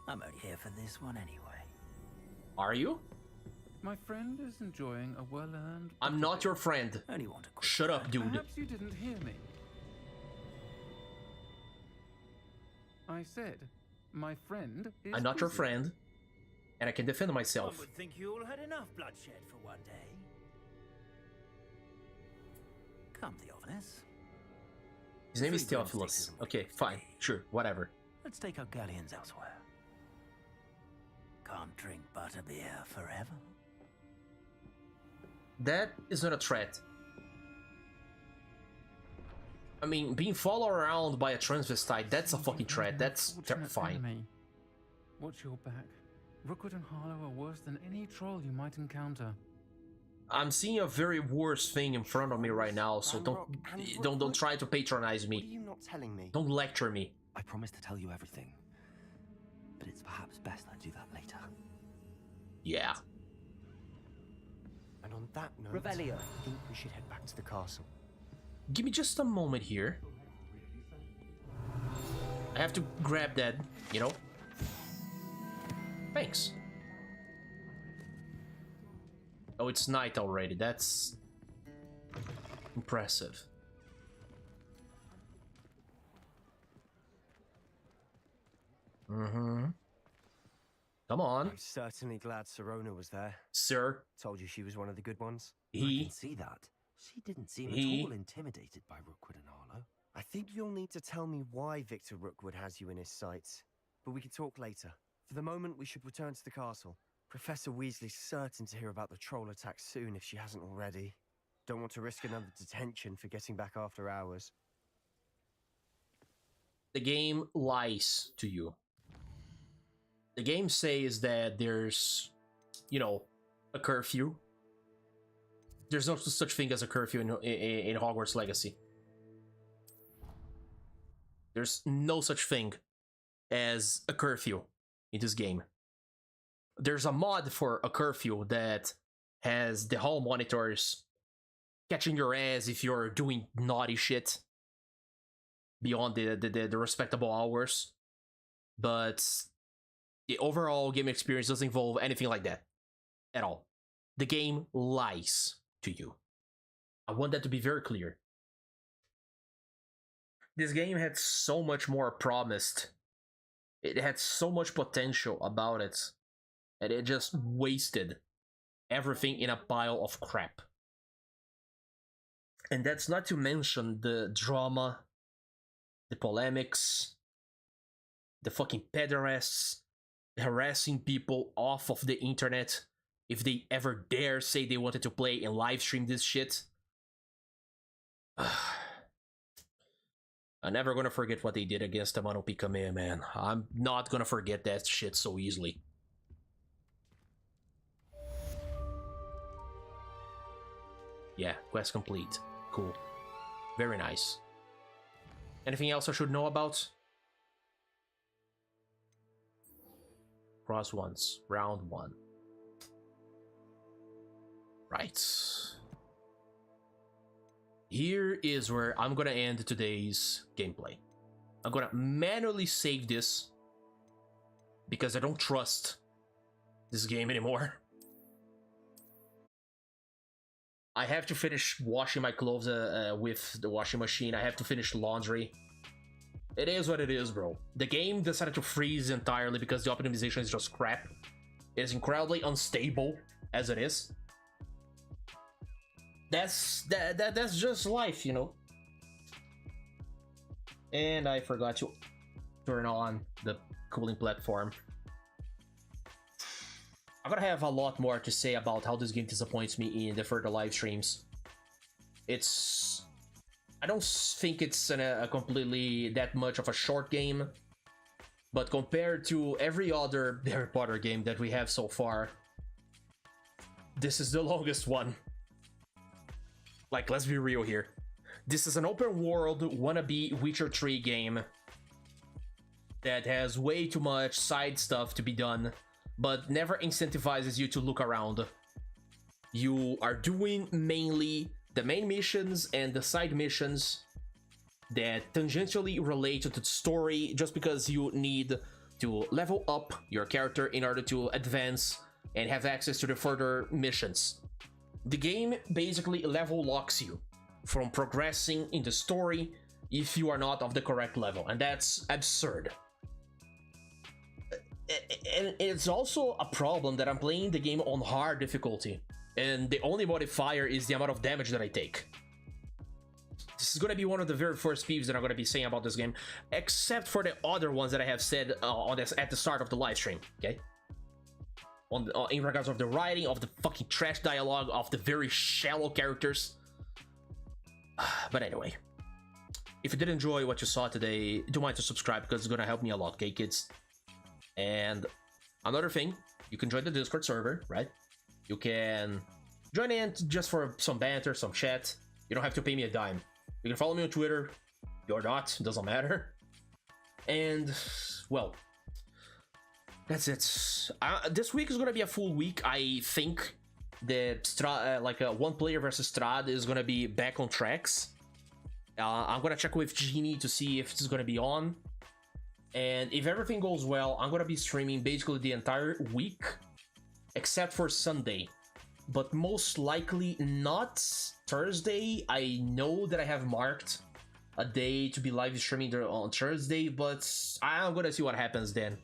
Speaker 9: I'm only here for this one anyway.
Speaker 1: Are you?
Speaker 5: My friend is enjoying a well-earned...
Speaker 1: I'm not your friend. Shut up, dude.
Speaker 5: Perhaps you didn't hear me. I said, my friend is
Speaker 1: I'm not your friend, and I can defend myself.
Speaker 9: One would think you all had enough bloodshed for one day.
Speaker 22: Come, Theophilus.
Speaker 1: His name is Theophilus. Okay, fine, sure, whatever.
Speaker 22: Let's take our galleons elsewhere. Can't drink butterbeer forever.
Speaker 1: That is not a threat. I mean, being followed around by a transvestite, that's a fucking threat. That's terrifying.
Speaker 5: Enemy. Watch your back. Rookwood and Harlow are worse than any troll you might encounter.
Speaker 1: I'm seeing a very worse thing in front of me right now, so don't try to patronize me.
Speaker 9: What are you not telling me?
Speaker 1: Don't lecture me.
Speaker 2: I promise to tell you everything, but it's perhaps best I do that later.
Speaker 1: Yeah.
Speaker 9: And on that note,
Speaker 2: Revelio.
Speaker 9: I think we should head back to the castle.
Speaker 1: Give me just a moment here. I have to grab that, you know? Thanks. Oh, it's night already. That's impressive. Mm-hmm. Come on.
Speaker 9: I'm certainly glad Sirona was there.
Speaker 1: Sir.
Speaker 9: Told you she was one of the good ones.
Speaker 2: I can see that. She didn't seem at all intimidated by Rookwood and Harlow.
Speaker 9: I think you'll need to tell me why Victor Rookwood has you in his sights. But we can talk later. For the moment, we should return to the castle. Professor Weasley's certain to hear about the troll attack soon if she hasn't already. Don't want to risk another detention for getting back after hours.
Speaker 1: The game lies to you. The game says that there's, you know, a curfew. There's no such thing as a curfew in Hogwarts Legacy. There's no such thing as a curfew in this game. There's a mod for a curfew that has the hall monitors catching your ass if you're doing naughty shit beyond the respectable hours. But the overall game experience doesn't involve anything like that at all. The game lies to you. I want that to be very clear. This game had so much more promised. It had so much potential about it, and it just wasted everything in a pile of crap. And that's not to mention the drama, the polemics, the fucking pederasts harassing people off of the internet if they ever dare say they wanted to play and live stream this shit. I'm never gonna forget what they did against the Mono Picame, man. I'm not gonna forget that shit so easily. Yeah, quest complete. Cool. Very nice. Anything else I should know about? Cross once. Round 1. Right. Here is where I'm gonna end today's gameplay. I'm gonna manually save this because I don't trust this game anymore. I have to finish washing my clothes with the washing machine. I have to finish laundry. It is what it is, bro. The game decided to freeze entirely because the optimization is just crap. It is incredibly unstable as it is. That's just life, you know. And I forgot to turn on the cooling platform. I'm gonna have a lot more to say about how this game disappoints me in the further live streams. I don't think it's a completely that much of a short game, but compared to every other Harry Potter game that we have so far, this is the longest one. Like, let's be real here. This is an open world wannabe Witcher 3 game that has way too much side stuff to be done, but never incentivizes you to look around. You are doing mainly the main missions and the side missions that tangentially relate to the story just because you need to level up your character in order to advance and have access to the further missions. The game basically level locks you from progressing in the story if you are not of the correct level, and that's absurd. And it's also a problem that I'm playing the game on hard difficulty, and the only modifier is the amount of damage that I take. This is gonna be one of the very first peeves that I'm gonna be saying about this game, except for the other ones that I have said at the start of the live stream, okay? In regards of the writing, of the fucking trash dialogue, of the very shallow characters. But anyway, if you did enjoy what you saw today, don't mind to subscribe because it's gonna help me a lot, okay, kids? And another thing, you can join the Discord server, right? You can join in just for some banter, some chat. You don't have to pay me a dime. You can follow me on Twitter, or not, doesn't matter. And, well, that's it. This week is gonna be a full week. I think that like a one player versus Strahd is gonna be back on tracks. I'm gonna check with Genie to see if it's gonna be on. And if everything goes well, I'm gonna be streaming basically the entire week, except for Sunday. But most likely not Thursday. I know that I have marked a day to be live streaming on Thursday, but I'm gonna see what happens then.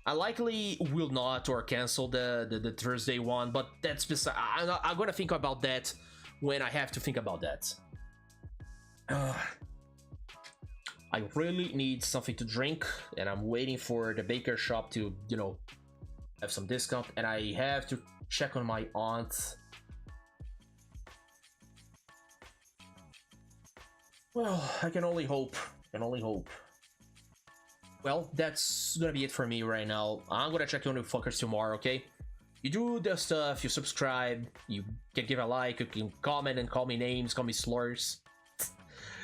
Speaker 1: I likely will not or cancel the Thursday one, but that's beside. I'm gonna think about that when I have to think about that. I really need something to drink, and I'm waiting for the baker shop to, you know, have some discount, and I have to check on my aunt. Well, I can only hope. Well, that's gonna be it for me right now. I'm gonna check on you fuckers tomorrow, okay? You do the stuff, you subscribe, you can give a like, you can comment and call me names, call me slurs.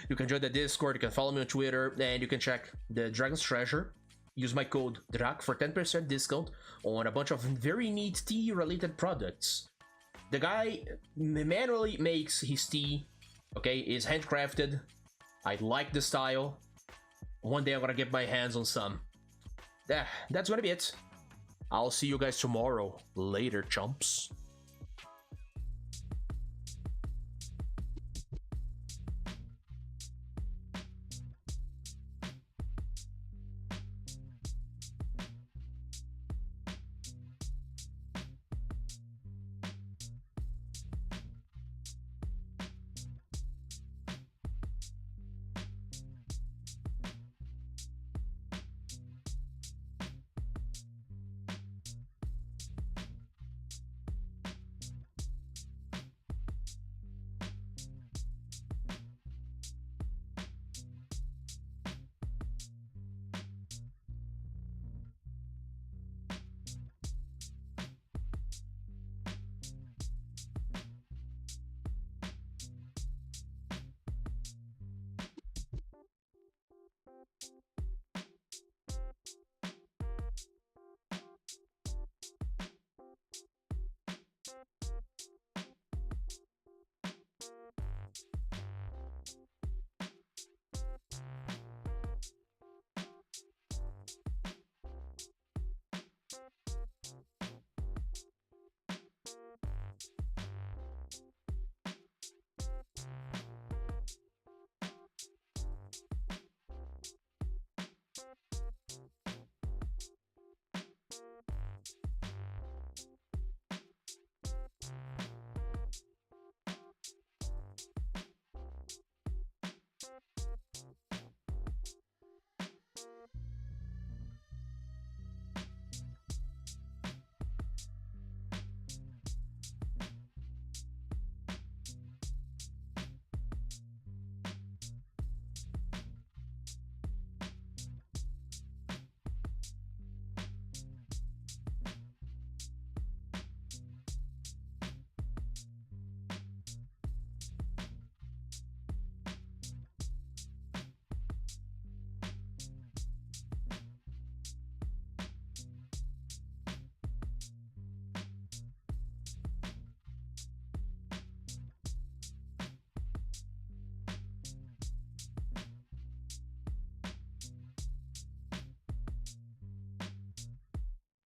Speaker 1: You can join the Discord, you can follow me on Twitter, and you can check the Dragon's Treasure. Use my code DRAC for 10% discount on a bunch of very neat tea-related products. The guy manually makes his tea, okay? It's handcrafted. I like the style. One day I'm gonna get my hands on some. That's gonna be it. I'll see you guys tomorrow. Later, chumps.